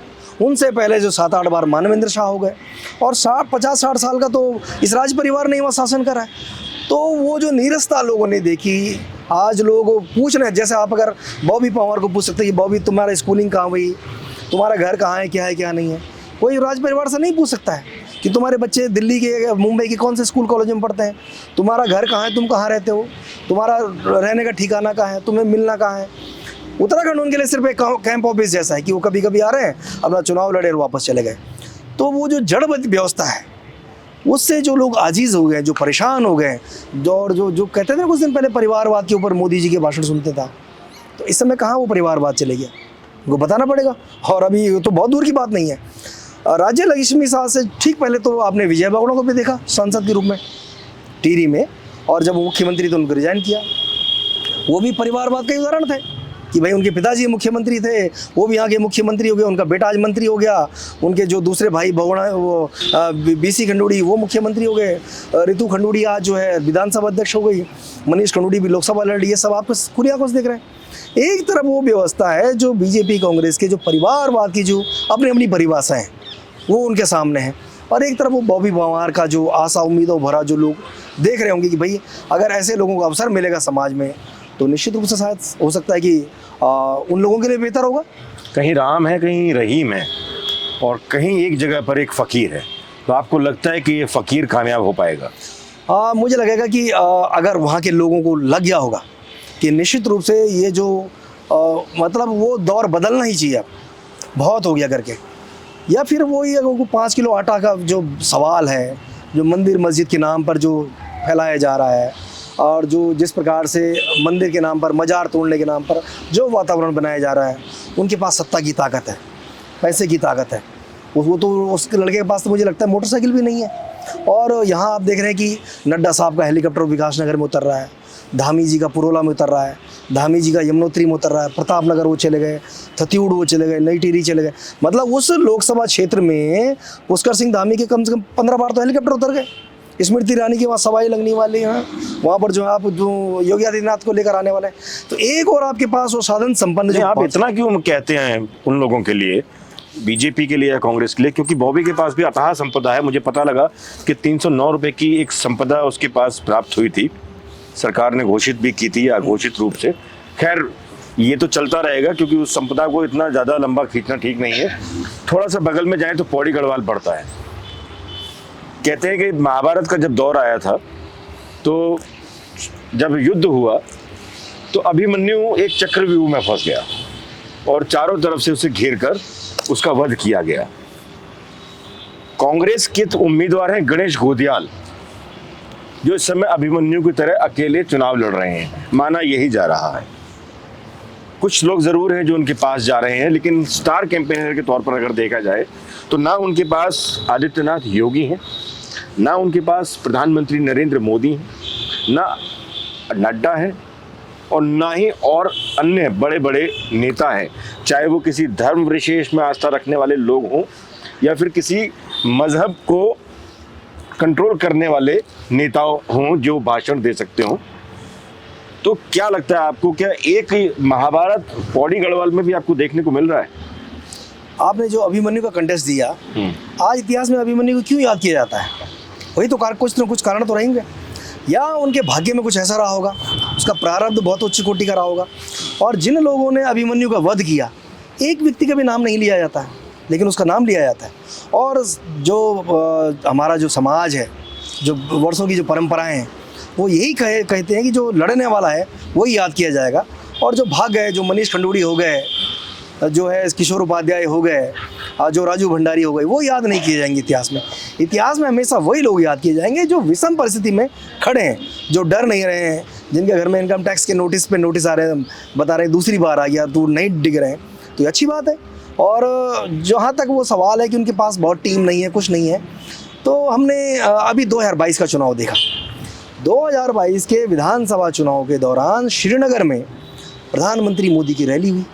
[SPEAKER 2] उनसे पहले जो 7-8 बार मानवेंद्र शाह हो गए, और 50-60 साल का तो इस राज परिवार ने वहाँ शासन करा है। तो वो जो नीरसता लोगों ने देखी, आज लोग पूछ रहे हैं, जैसे आप अगर बॉबी पवार को पूछ सकते हैं कि बॉबी तुम्हारा स्कूलिंग कहाँ हुई, तुम्हारा घर कहाँ है, क्या है क्या नहीं है, कोई राज परिवार से नहीं पूछ सकता है कि तुम्हारे बच्चे दिल्ली के, मुंबई के कौन से स्कूल कॉलेज में पढ़ते हैं, तुम्हारा घर कहाँ है, तुम कहाँ रहते हो, तुम्हारा रहने का ठिकाना कहाँ है, तुम्हें मिलना कहाँ है। उत्तराखंड उनके लिए सिर्फ एक कैंप ऑफिस जैसा है कि वो कभी कभी आ रहे हैं, अपना चुनाव लड़े और वापस चले गए। तो वो जो जड़ व्यवस्था है उससे जो लोग आजीज़ हो गए, जो परेशान हो गए, और जो कहते थे कुछ दिन पहले परिवारवाद के ऊपर मोदी जी के भाषण सुनते था, तो इस समय कहाँ वो परिवारवाद चले गया, उनको बताना पड़ेगा। और अभी तो बहुत दूर की बात नहीं है, राज्य लक्ष्मी शाह से ठीक पहले तो आपने विजय बहुगुणा को भी देखा सांसद के रूप में टिहरी में, और जब वो मुख्यमंत्री तो उनको रिजाइन किया, वो भी परिवारवाद का उदाहरण थे कि भाई उनके पिताजी मुख्यमंत्री थे, वो भी यहाँ के मुख्यमंत्री हो गए, उनका बेटा आज मंत्री हो गया, उनके जो दूसरे भाई भगोड़ा वो बीसी खंडूड़ी वो मुख्यमंत्री हो गए, रितु खंडूड़ी आज जो है विधानसभा अध्यक्ष हो गई, मनीष खंडूड़ी भी लोकसभा लड़ रही है, सब आपको खुली आंखों से देख रहे हैं। एक तरफ वो व्यवस्था है जो बीजेपी कांग्रेस के जो परिवारवाद की जो अपनी अपनी परिभाषा है वो उनके सामने है, और एक तरफ वो बॉबी भंवर का जो आशा उम्मीदों भरा जो लोग देख रहे होंगे कि भाई अगर ऐसे लोगों को अवसर मिलेगा समाज में तो निश्चित रूप से शायद हो सकता है कि उन लोगों के लिए बेहतर होगा।
[SPEAKER 1] कहीं राम है, कहीं रहीम है, और कहीं एक जगह पर एक फ़कीर है, तो आपको लगता है कि ये फ़कीर कामयाब हो पाएगा?
[SPEAKER 2] मुझे लगेगा कि अगर वहाँ के लोगों को लग गया होगा कि निश्चित रूप से ये जो मतलब वो दौर बदलना ही चाहिए, अब बहुत हो गया करके, या फिर वो ये अगर को 5 किलो आटा का जो सवाल है, जो मंदिर मस्जिद के नाम पर जो फैलाया जा रहा है, और जो जिस प्रकार से मंदिर के नाम पर, मजार तोड़ने के नाम पर जो वातावरण बनाया जा रहा है, उनके पास सत्ता की ताकत है, पैसे की ताकत है, वो तो उसके लड़के के पास तो मुझे लगता है मोटरसाइकिल भी नहीं है। और यहाँ आप देख रहे हैं कि नड्डा साहब का हेलीकॉप्टर विकास नगर में उतर रहा है, धामी जी का पुरोला में उतर रहा है, धामी जी का यमुनोत्री में उतर रहा है, प्रताप नगर वो चले गए, थत्यूड़ वो चले गए, नई टिहरी चले गए, मतलब उस लोकसभा क्षेत्र में पुष्कर सिंह धामी के कम से कम 15 बार तो हेलीकॉप्टर उतर गए। स्मृति ईरानी की वहाँ सवाई लगने वाली है, वहाँ पर जो है आप जो योगी आदित्यनाथ को लेकर आने वाले हैं, तो एक और आपके पास वो साधन संपन्न जो
[SPEAKER 1] आप इतना क्यों कहते हैं उन लोगों के लिए, बीजेपी के लिए या कांग्रेस के लिए? क्योंकि बॉबी के पास भी अथाह संपदा है। मुझे पता लगा कि 309 रुपए की एक संपदा उसके पास प्राप्त हुई थी, सरकार ने घोषित भी की थी अघोषित रूप से। खैर ये तो चलता रहेगा क्योंकि उस संपदा को इतना ज़्यादा लंबा खींचना ठीक नहीं है। थोड़ा सा बगल में जाए तो पौड़ी गढ़वाल पड़ता है। कहते हैं कि महाभारत का जब दौर आया था तो जब युद्ध हुआ तो अभिमन्यु एक चक्रव्यूह में फंस गया और चारों तरफ से उसे घेर कर उसका वध किया गया। कांग्रेस के तो उम्मीदवार हैं गणेश गोदियाल, जो इस समय अभिमन्यु की तरह अकेले चुनाव लड़ रहे हैं, माना यही जा रहा है। कुछ लोग जरूर हैं जो उनके पास जा रहे हैं, लेकिन स्टार कैंपेनर के तौर पर अगर देखा जाए तो ना उनके पास आदित्यनाथ योगी हैं, ना उनके पास प्रधानमंत्री नरेंद्र मोदी हैं, ना नड्डा है, और ना ही और अन्य बड़े बड़े नेता हैं, चाहे वो किसी धर्म विशेष में आस्था रखने वाले लोग हों या फिर किसी मजहब को कंट्रोल करने वाले नेता हों जो भाषण दे सकते हों। तो क्या लगता है आपको, क्या एक महाभारत पौड़ी गढ़वाल में भी आपको देखने को मिल रहा है?
[SPEAKER 2] आपने जो अभिमन्यु का कंटेस्ट दिया, आज इतिहास में अभिमन्यु को क्यों याद किया जाता है? वही तो कुछ न कुछ कारण तो रहेंगे, या उनके भाग्य में कुछ ऐसा रहा होगा, उसका प्रारब्ध बहुत उच्च कोटि का रहा होगा। और जिन लोगों ने अभिमन्यु का वध किया, एक व्यक्ति का भी नाम नहीं लिया जाता है, लेकिन उसका नाम लिया जाता है। और जो हमारा जो समाज है, जो वर्षों की जो परंपराएं हैं, वो यही कहते हैं कि जो लड़ने वाला है वही याद किया जाएगा, और जो भाग गए, जो मनीष खंडूड़ी हो गए, जो है किशोर उपाध्याय हो गए, जो राजू भंडारी हो गए, वो याद नहीं किए जाएंगे इतिहास में। इतिहास में हमेशा वही लोग याद किए जाएंगे जो विषम परिस्थिति में खड़े हैं, जो डर नहीं रहे हैं, जिनके घर में इनकम टैक्स के नोटिस पे नोटिस आ रहे हैं, बता रहे हैं दूसरी बार आ गया, तो नहीं डिग रहे हैं, तो ये अच्छी बात है। और जहाँ तक वो सवाल है कि उनके पास बहुत टीम नहीं है, कुछ नहीं है, तो हमने अभी 2022 का चुनाव देखा। 2022 के विधानसभा चुनाव के दौरान श्रीनगर में प्रधानमंत्री मोदी की रैली हुई,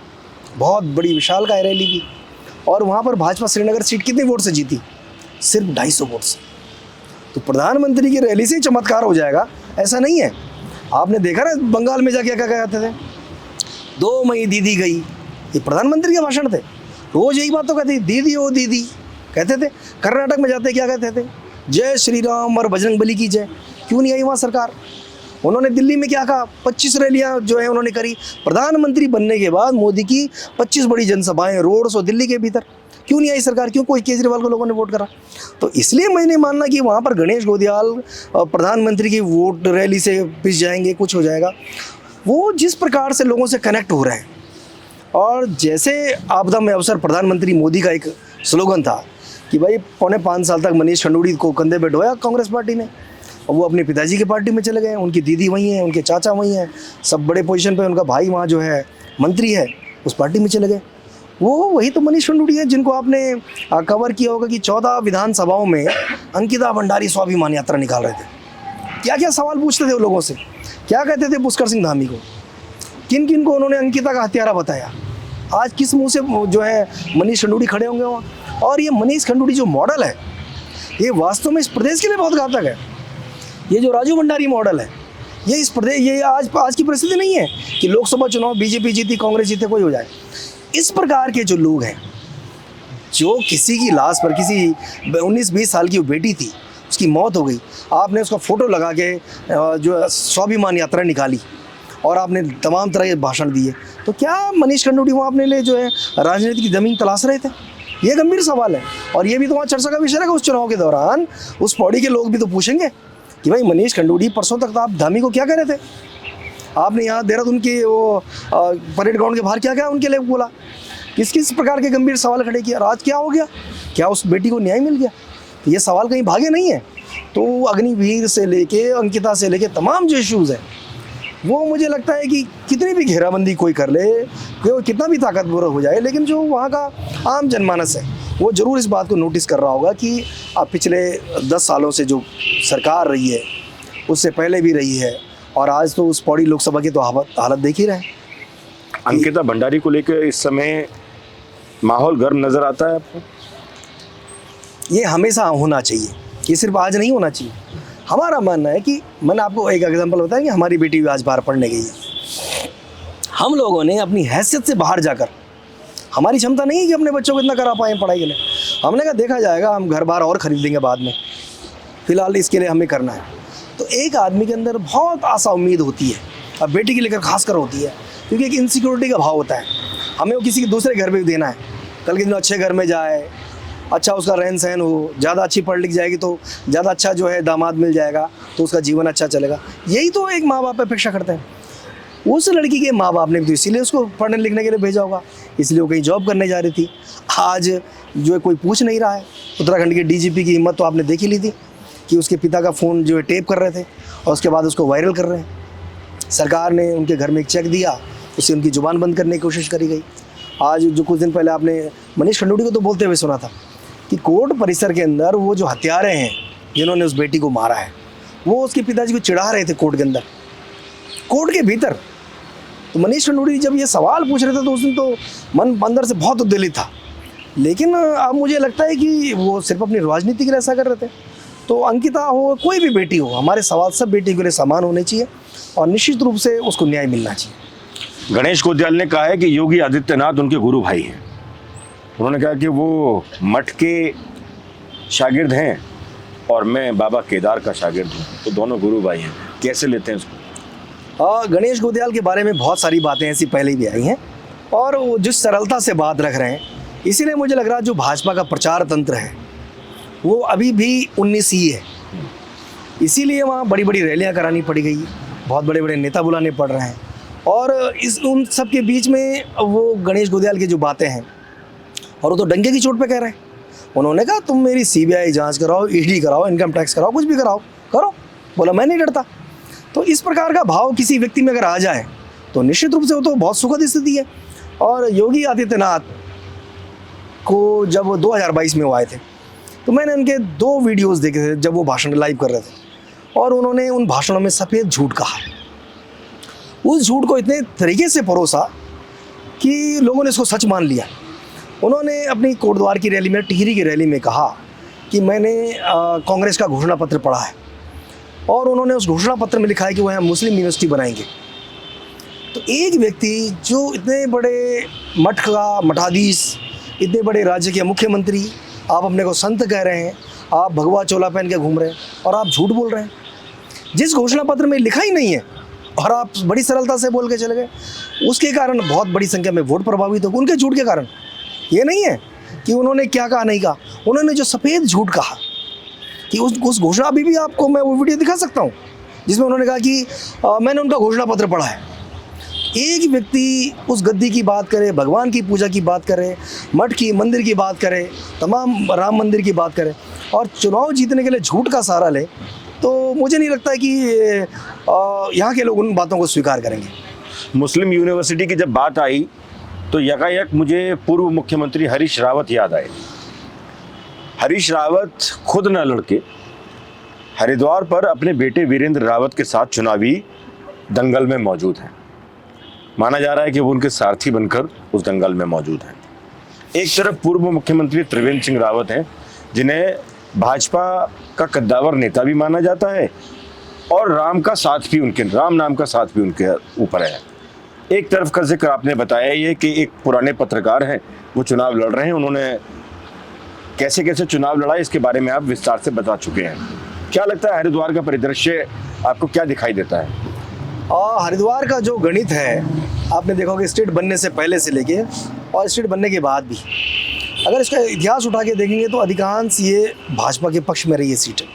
[SPEAKER 2] बहुत बड़ी विशालकाय रैली हुई, और वहाँ पर भाजपा श्रीनगर सीट कितने वोट से जीती? सिर्फ 250 वोट से। तो प्रधानमंत्री की रैली से ही चमत्कार हो जाएगा ऐसा नहीं है। आपने देखा ना बंगाल में जाके क्या कहते थे, 2 मई दीदी गई, ये प्रधानमंत्री के भाषण थे। रोज यही बात तो कहते थे, दीदी ओ दीदी कहते थे। कर्नाटक में जाते क्या कहते थे, जय श्री राम और बजरंग बली की जय। क्यों नहीं आई वहाँ सरकार? उन्होंने दिल्ली में क्या कहा, 25 रैलियाँ जो है उन्होंने करी। प्रधानमंत्री बनने के बाद मोदी की 25 बड़ी जनसभाएं, रोड शो दिल्ली के भीतर। क्यों नहीं आई सरकार? क्यों कोई केजरीवाल को लोगों ने वोट करा? तो इसलिए मैं नहीं मानना कि वहाँ पर गणेश गोदियाल प्रधानमंत्री की वोट रैली से पिस जाएंगे, कुछ हो जाएगा। वो जिस प्रकार से लोगों से कनेक्ट हो रहे हैं, और जैसे आपदा में अवसर प्रधानमंत्री मोदी का एक स्लोगन था कि भाई 4.5 साल तक मनीष खंडूड़ी को कंधे पे ढोया कांग्रेस पार्टी ने, और वो अपने पिताजी की पार्टी में चले गए, उनकी दीदी वहीं है, उनके चाचा वहीं हैं, सब बड़े पोजीशन पे, उनका भाई वहाँ जो है मंत्री है, उस पार्टी में चले गए। वो वही तो मनीष खंडूड़ी है जिनको आपने कवर किया होगा कि 14 विधानसभाओं में अंकिता भंडारी स्वाभिमान यात्रा निकाल रहे थे। क्या क्या सवाल पूछते थे वो लोगों से, क्या कहते थे पुष्कर सिंह धामी को, किन किन को उन्होंने अंकिता का हत्यारा बताया? आज किस मुंह से जो है मनीष खंडूड़ी खड़े होंगे वहाँ? और ये मनीष खंडूड़ी जो मॉडल है, ये वास्तव में इस प्रदेश के लिए बहुत घातक है। ये जो राजू भंडारी मॉडल है, ये इस प्रदेश, ये आज की परिस्थिति नहीं है कि लोकसभा चुनाव बीजेपी जीती, कांग्रेस जीते, कोई हो जाए। इस प्रकार के जो लोग हैं, जो किसी की लाश पर, किसी 19-20 साल की वो बेटी थी, उसकी मौत हो गई, आपने उसका फ़ोटो लगा के जो स्वाभिमान यात्रा निकाली और आपने तमाम तरह के भाषण दिए, तो क्या मनीष खंडूड़ी वहाँ अपने लिए जो है राजनीति की ज़मीन तलाश रहे थे? ये गंभीर सवाल है। और ये भी तो वहाँ चर्चा का विषय रहेगा उस चुनाव के दौरान। उस पौड़ी के लोग भी तो पूछेंगे कि भाई मनीष खंडूड़ी, परसों तक तो आप धामी को क्या कह रहे थे? आपने यहाँ देहरादून के वो परेड ग्राउंड के बाहर क्या क्या उनके लिए बोला? किस किस प्रकार के गंभीर सवाल खड़े किया? आज क्या हो गया? क्या उस बेटी को न्याय मिल गया? तो ये सवाल कहीं भागे नहीं है। तो अग्निवीर से लेके अंकिता से लेके तमाम जो इश्यूज़ हैं, वो मुझे लगता है कि कितनी भी घेराबंदी कोई कर ले, कोई कितना भी ताकतवर हो जाए, लेकिन जो वहाँ का आम जनमानस है वो ज़रूर इस बात को नोटिस कर रहा होगा कि अब पिछले 10 सालों से जो सरकार रही है, उससे पहले भी रही है, और आज तो उस पौड़ी लोकसभा की तो हालत देख ही रहे हैं।
[SPEAKER 1] अंकिता भंडारी को लेकर इस समय माहौल गर्म नजर आता है आपको?
[SPEAKER 2] ये हमेशा होना चाहिए, ये सिर्फ आज नहीं होना चाहिए। हमारा मानना है कि, मैंने आपको एक एग्जांपल बताया कि हमारी बेटी भी आज बाहर पढ़ने गई है। हम लोगों ने अपनी हैसियत से बाहर जाकर, हमारी क्षमता नहीं है कि अपने बच्चों को इतना करा पाएँ पढ़ाई के लिए, हमने कहा देखा जाएगा, हम घर बार और ख़रीदेंगे बाद में, फ़िलहाल इसके लिए हमें करना है। तो एक आदमी के अंदर बहुत आशा उम्मीद होती है, अब बेटी की लेकर खासकर होती है, क्योंकि एक इनसिक्योरिटी का भाव होता है। हमें वो किसी के दूसरे घर में भी देना है, कल के दिन अच्छे घर में जाए, अच्छा उसका रहन सहन हो, ज़्यादा अच्छी पढ़ लिख जाएगी तो ज़्यादा अच्छा जो है दामाद मिल जाएगा, तो उसका जीवन अच्छा चलेगा। यही तो एक माँ बाप अपेक्षा करते हैं। उस लड़की के माँ बाप ने भी तो इसीलिए उसको पढ़ने लिखने के लिए भेजा होगा, इसलिए वो कहीं जॉब करने जा रही थी। आज जो है कोई पूछ नहीं रहा है। उत्तराखंड के डीजीपी की हिम्मत तो आपने देख ही ली थी कि उसके पिता का फ़ोन जो है टेप कर रहे थे और उसके बाद उसको वायरल कर रहे हैं। सरकार ने उनके घर में एक चेक दिया, उससे उनकी ज़ुबान बंद करने की कोशिश करी गई। आज जो कुछ दिन पहले आपने मनीष खंडूड़ी को तो बोलते हुए सुना था कि कोर्ट परिसर के अंदर वो जो हत्यारे हैं जिन्होंने उस बेटी को मारा है, वो उसके पिताजी को चिढ़ा रहे थे कोर्ट के अंदर, कोर्ट के भीतर। तो मनीष खंडूड़ी जब ये सवाल पूछ रहे थे तो उस दिन तो मन अंदर से बहुत उद्वेलित था, लेकिन अब मुझे लगता है कि वो सिर्फ अपनी राजनीति के लिए ऐसा कर रहे थे। तो अंकिता हो, कोई भी बेटी हो, हमारे सवाल सब बेटी के लिए समान होने चाहिए और निश्चित रूप से उसको न्याय मिलना चाहिए।
[SPEAKER 1] गणेश गोदियाल ने कहा है कि योगी आदित्यनाथ उनके गुरु भाई हैं। उन्होंने कहा कि वो मठ के शागिर्द हैं और मैं बाबा केदार का शागिर्द हूँ, तो दोनों गुरु भाई हैं। कैसे लेते हैं उसको?
[SPEAKER 2] गणेश गोदियाल के बारे में बहुत सारी बातें ऐसी पहले भी आई हैं और वो जिस सरलता से बात रख रहे हैं, इसीलिए मुझे लग रहा है जो भाजपा का प्रचार तंत्र है वो अभी भी 19 ही है। इसीलिए वहाँ बड़ी बड़ी रैलियाँ करानी पड़ी गई, बहुत बड़े बड़े नेता बुलाने पड़ रहे हैं, और उन सब के बीच में वो गणेश गोदियाल की जो बातें हैं, और वो तो डंके की चोट पे कह रहे हैं। उन्होंने कहा तुम मेरी CBI जांच कराओ, ED कराओ, इनकम टैक्स कराओ, कुछ भी कराओ, करो। बोला मैं नहीं डरता। तो इस प्रकार का भाव किसी व्यक्ति में अगर आ जाए तो निश्चित रूप से वो तो बहुत सुखद स्थिति है। और योगी आदित्यनाथ को जब 2022 में वो आए थे तो मैंने उनके 2 वीडियोस देखे थे जब वो भाषण लाइव कर रहे थे, और उन्होंने उन भाषणों में सफ़ेद झूठ कहा। उस झूठ को इतने तरीके से परोसा कि लोगों ने इसको सच मान लिया। उन्होंने अपनी कोटद्वार की रैली में, टिहरी की रैली में कहा कि मैंने कांग्रेस का घोषणा पत्र पढ़ा है, और उन्होंने उस घोषणा पत्र में लिखा है कि वो यहाँ मुस्लिम यूनिवर्सिटी बनाएंगे। तो एक व्यक्ति जो इतने बड़े मठ का मठाधीश, इतने बड़े राज्य के मुख्यमंत्री, आप अपने को संत कह रहे हैं, आप भगवा चोला पहन के घूम रहे हैं और आप झूठ बोल रहे हैं जिस घोषणा पत्र में लिखा ही नहीं है, और आप बड़ी सरलता से बोल के चले गए। उसके कारण बहुत बड़ी संख्या में वोट प्रभावित हो, उनके झूठ के कारण। ये नहीं है कि उन्होंने क्या कहा नहीं कहा, उन्होंने जो सफ़ेद झूठ कहा कि उस घोषणा, अभी भी आपको मैं वो वीडियो दिखा सकता हूँ जिसमें उन्होंने कहा कि मैंने उनका घोषणा पत्र पढ़ा है। एक व्यक्ति उस गद्दी की बात करे, भगवान की पूजा की बात करे, मठ की, मंदिर की बात करे, तमाम राम मंदिर की बात करे, और चुनाव जीतने के लिए झूठ का सहारा ले, तो मुझे नहीं लगता है कि यहाँ के लोग उन बातों को स्वीकार करेंगे।
[SPEAKER 1] मुस्लिम यूनिवर्सिटी की जब बात आई तो यकायक मुझे पूर्व मुख्यमंत्री हरीश रावत याद आए। हरीश रावत खुद न लड़के हरिद्वार पर अपने बेटे वीरेंद्र रावत के साथ चुनावी दंगल में मौजूद हैं। माना जा रहा है कि वो उनके सारथी बनकर उस दंगल में मौजूद हैं। एक तरफ पूर्व मुख्यमंत्री त्रिवेंद्र सिंह रावत हैं, जिन्हें भाजपा का कद्दावर नेता भी माना जाता है और राम नाम का साथ भी उनके ऊपर है। एक तरफ का जिक्र आपने बताया ये कि एक पुराने पत्रकार हैं, वो चुनाव लड़ रहे हैं, उन्होंने कैसे कैसे चुनाव लड़ा इसके बारे में आप विस्तार से बता चुके हैं। क्या लगता है हरिद्वार का परिदृश्य आपको क्या दिखाई देता है?
[SPEAKER 2] हरिद्वार का जो गणित है, आपने देखा होगा स्टेट बनने से पहले से लेके और स्टेट बनने के बाद भी, अगर इसका इतिहास उठा के देखेंगे तो अधिकांश ये भाजपा के पक्ष में रही है सीटें।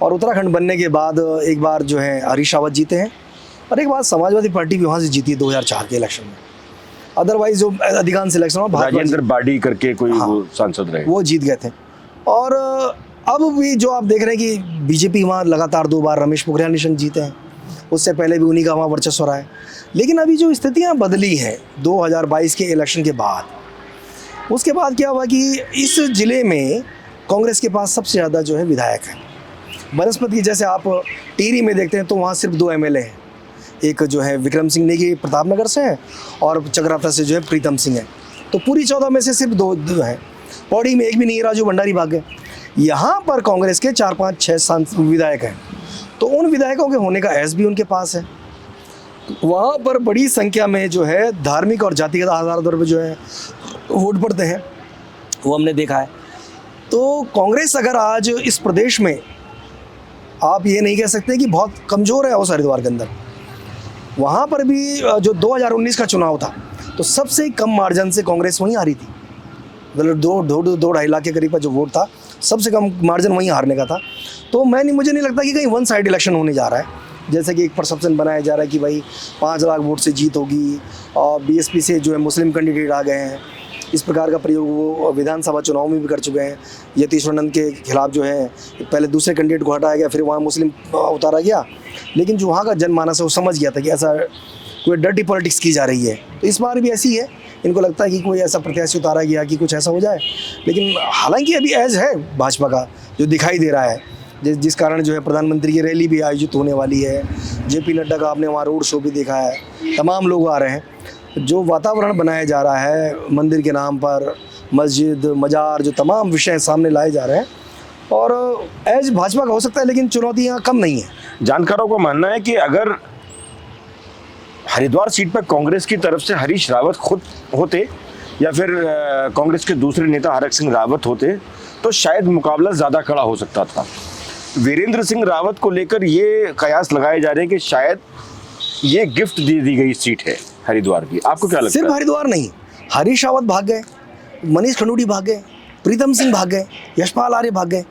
[SPEAKER 2] और उत्तराखंड बनने के बाद एक बार जो है हरीश रावत जीते हैं और एक बार समाजवादी पार्टी भी वहाँ से जीती है 2004 के इलेक्शन में। अदरवाइज जो अधिकांश इलेक्शन में
[SPEAKER 1] राजेंद्र बाडी करके कोई वो सांसद रहे,
[SPEAKER 2] वो जीत गए थे। और अब भी जो आप देख रहे हैं कि बीजेपी वहाँ लगातार 2 बार रमेश पोखरियाल निशंक जीते हैं, उससे पहले भी उन्हीं का वहाँ वर्चस्व रहा है। लेकिन अभी जो स्थितियाँ बदली हैं 2022 के इलेक्शन के बाद, उसके बाद क्या हुआ कि इस ज़िले में कांग्रेस के पास सबसे ज़्यादा जो है विधायक हैं। बनस्पति जैसे आप टिहरी में देखते हैं तो वहाँ सिर्फ 2 एमएलए हैं, एक जो है विक्रम सिंह नेगी प्रतापनगर से हैं और चक्राता से जो है प्रीतम सिंह है। तो पूरी 14 में से सिर्फ 2 हैं। पौड़ी में एक भी नहीं है, राजू भंडारी भाग गए। यहाँ पर कांग्रेस के 4, 5, 6 विधायक हैं, तो उन विधायकों के होने का एहसास भी उनके पास है। वहाँ पर बड़ी संख्या में जो है धार्मिक और जातिगत आधार पर जो है वोट पड़ते हैं, वो हमने देखा है। तो कांग्रेस अगर आज इस प्रदेश में, आप ये नहीं कह सकते कि बहुत कमज़ोर है उस हरिद्वार के अंदर, वहाँ पर भी जो 2019 का चुनाव था तो सबसे कम मार्जिन से कांग्रेस वहीं हारी थी। मतलब 2-2.5 लाख के करीब का जो वोट था, सबसे कम मार्जिन वहीं हारने का था। तो मुझे नहीं लगता कि कहीं वन साइड इलेक्शन होने जा रहा है, जैसे कि एक परसेप्शन बनाया जा रहा है कि भाई 5 लाख वोट से जीत होगी और बीएसपी से जो है मुस्लिम कैंडिडेट आ गए हैं। इस प्रकार का प्रयोग वो विधानसभा चुनाव में भी कर चुके हैं। यतीश्वरानंद के खिलाफ जो है पहले दूसरे कैंडिडेट को हटाया गया, फिर वहाँ मुस्लिम उतारा गया। लेकिन जो वहाँ का जनमानस है वो समझ गया था कि ऐसा कोई डर्टी पॉलिटिक्स की जा रही है। तो इस बार भी ऐसी है, इनको लगता है कि कोई ऐसा प्रत्याशी उतारा गया कि कुछ ऐसा हो जाए। लेकिन हालांकि अभी एज है भाजपा का जो दिखाई दे रहा है, जिस कारण जो है प्रधानमंत्री की रैली भी आयोजित होने वाली है। जेपी नड्डा का आपने वहाँ रोड शो भी देखा है, तमाम लोग आ रहे हैं। जो वातावरण बनाया जा रहा है मंदिर के नाम पर, मस्जिद, मजार, जो तमाम विषय सामने लाए जा रहे हैं, और एज भाजपा का हो सकता है, लेकिन चुनौतियाँ कम नहीं है।
[SPEAKER 1] जानकारों का मानना है कि अगर हरिद्वार सीट पर कांग्रेस की तरफ से हरीश रावत खुद होते या फिर कांग्रेस के दूसरे नेता हरक सिंह रावत होते तो शायद मुकाबला ज़्यादा कड़ा हो सकता था। वीरेंद्र सिंह रावत को लेकर ये कयास लगाए जा रहे हैं कि शायद ये गिफ्ट दे दी गई सीट है हरिद्वार की। आपको क्या लगता है?
[SPEAKER 2] सिर्फ हरिद्वार नहीं, हरीश रावत भाग गए, मनीष खंडूड़ी भाग गए, प्रीतम सिंह भाग गए, यशपाल आर्य भाग गए।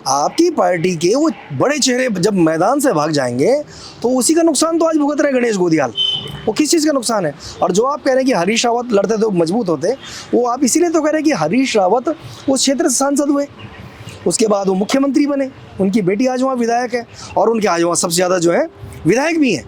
[SPEAKER 2] आपकी पार्टी के वो बड़े चेहरे जब मैदान से भाग जाएंगे तो उसी का नुकसान तो आज भुगत रहे गणेश गोदियाल। वो किस चीज़ का नुकसान है? और जो आप कह रहे हैं कि हरीश रावत लड़ते तो मजबूत होते, वो आप इसीलिए तो कह रहे हैं कि हरीश रावत उस क्षेत्र से सांसद हुए, उसके बाद वो मुख्यमंत्री बने, उनकी बेटी आज वहाँ विधायक है और उनके आज वहाँ सबसे ज़्यादा जो है विधायक भी हैं,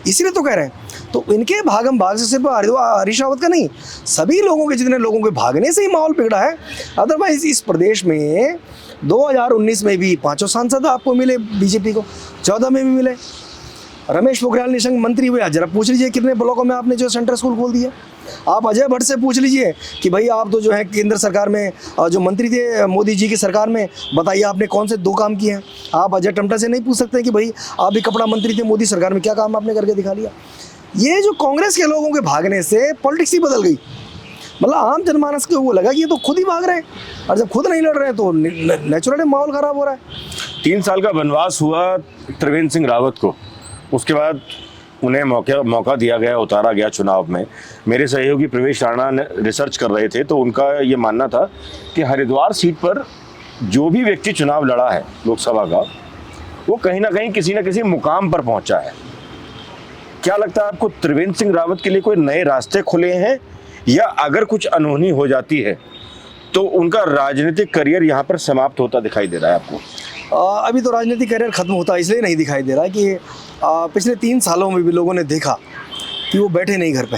[SPEAKER 2] इसीलिए तो कह रहे हैं। तो इनके भागम भाग से सिर्फ हरीश रावत का नहीं, सभी लोगों के, जितने लोगों के भागने से ही माहौल बिगड़ा है। अदरवाइज इस प्रदेश में 2019 में भी 5 सांसद आपको मिले बीजेपी को, 14 में भी मिले। रमेश पोखरियाल निशंक मंत्री हुए, जरा पूछ लीजिए कितने ब्लॉकों में आपने जो सेंट्रल स्कूल खोल दिए। आप अजय भट्ट से पूछ लीजिए कि भाई आप तो जो है केंद्र सरकार में जो मंत्री थे मोदी जी की सरकार में, बताइए आपने कौन से 2 काम किए हैं। आप अजय टमटा से नहीं पूछ सकते कि भाई आप भी कपड़ा मंत्री थे मोदी सरकार में, क्या काम आपने करके दिखा लिया। ये जो कांग्रेस के लोगों के भागने से पॉलिटिक्स ही बदल गई। मतलब आम जनमानस को वो लगा कि ये तो खुद ही भाग रहे हैं, और जब खुद नहीं लड़ रहे हैं तो नेचुरली माहौल ख़राब हो रहा है।
[SPEAKER 1] 3 साल का वनवास हुआ त्रिवेंद्र सिंह रावत को, उसके बाद उन्हें मौका दिया गया, उतारा गया चुनाव में। मेरे सहयोगी प्रवेश राणा ने रिसर्च कर रहे थे तो उनका ये मानना था कि हरिद्वार सीट पर जो भी व्यक्ति चुनाव लड़ा है लोकसभा का, वो कहीं ना कहीं किसी न किसी मुकाम पर पहुंचा है। क्या लगता है आपको, त्रिवेंद्र सिंह रावत के लिए कोई नए रास्ते खुले हैं, या अगर कुछ अनहोनी हो जाती है तो उनका राजनीतिक करियर यहाँ पर समाप्त होता दिखाई दे रहा है आपको?
[SPEAKER 2] अभी तो राजनीतिक करियर ख़त्म होता इसलिए नहीं दिखाई दे रहा है कि पिछले 3 सालों में भी लोगों ने देखा कि वो बैठे नहीं घर पे।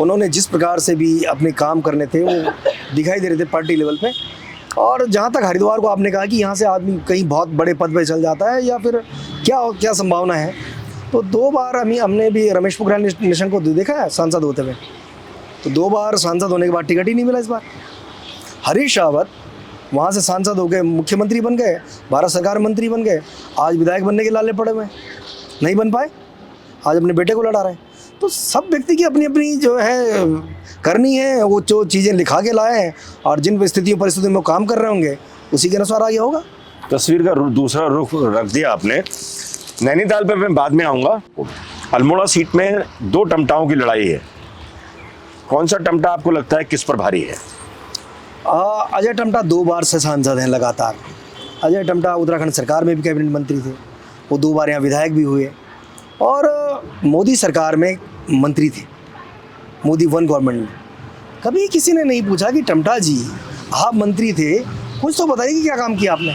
[SPEAKER 2] उन्होंने जिस प्रकार से भी अपने काम करने थे वो दिखाई दे रहे थे पार्टी लेवल पे। और जहाँ तक हरिद्वार को आपने कहा कि यहाँ से आदमी कहीं बहुत बड़े पद पे चल जाता है या फिर क्या संभावना है, तो 2 बार हमने भी रमेश पोखरियाल निशंक को देखा है सांसद होते हुए, तो 2 बार सांसद होने के बाद टिकट ही नहीं मिला इस बार। हरीश रावत वहाँ से सांसद हो गए, मुख्यमंत्री बन गए, भारत सरकार मंत्री बन गए, आज विधायक बनने के लाले पड़े हुए हैं, नहीं बन पाए, आज अपने बेटे को लड़ा रहे हैं। तो सब व्यक्ति की अपनी अपनी जो है करनी है, वो जो चीज़ें लिखा के लाए हैं और जिन परिस्थितियों में वो काम कर रहे होंगे उसी के अनुसार आगे होगा।
[SPEAKER 1] तस्वीर का दूसरा रुख रख दिया आपने। नैनीताल पे मैं बाद में आऊँगा। अल्मोड़ा सीट में 2 टमटाओं की लड़ाई है, कौन सा टमटा आपको लगता है किस पर भारी है?
[SPEAKER 2] अजय टमटा 2 बार से सांसद हैं लगातार। अजय टमटा उत्तराखंड सरकार में भी कैबिनेट मंत्री थे, वो 2 बार यहाँ विधायक भी हुए और मोदी सरकार में मंत्री थे, मोदी 1 गवर्नमेंट में। कभी किसी ने नहीं पूछा कि टमटा जी आप मंत्री थे, कुछ तो बताइए कि क्या काम किया आपने,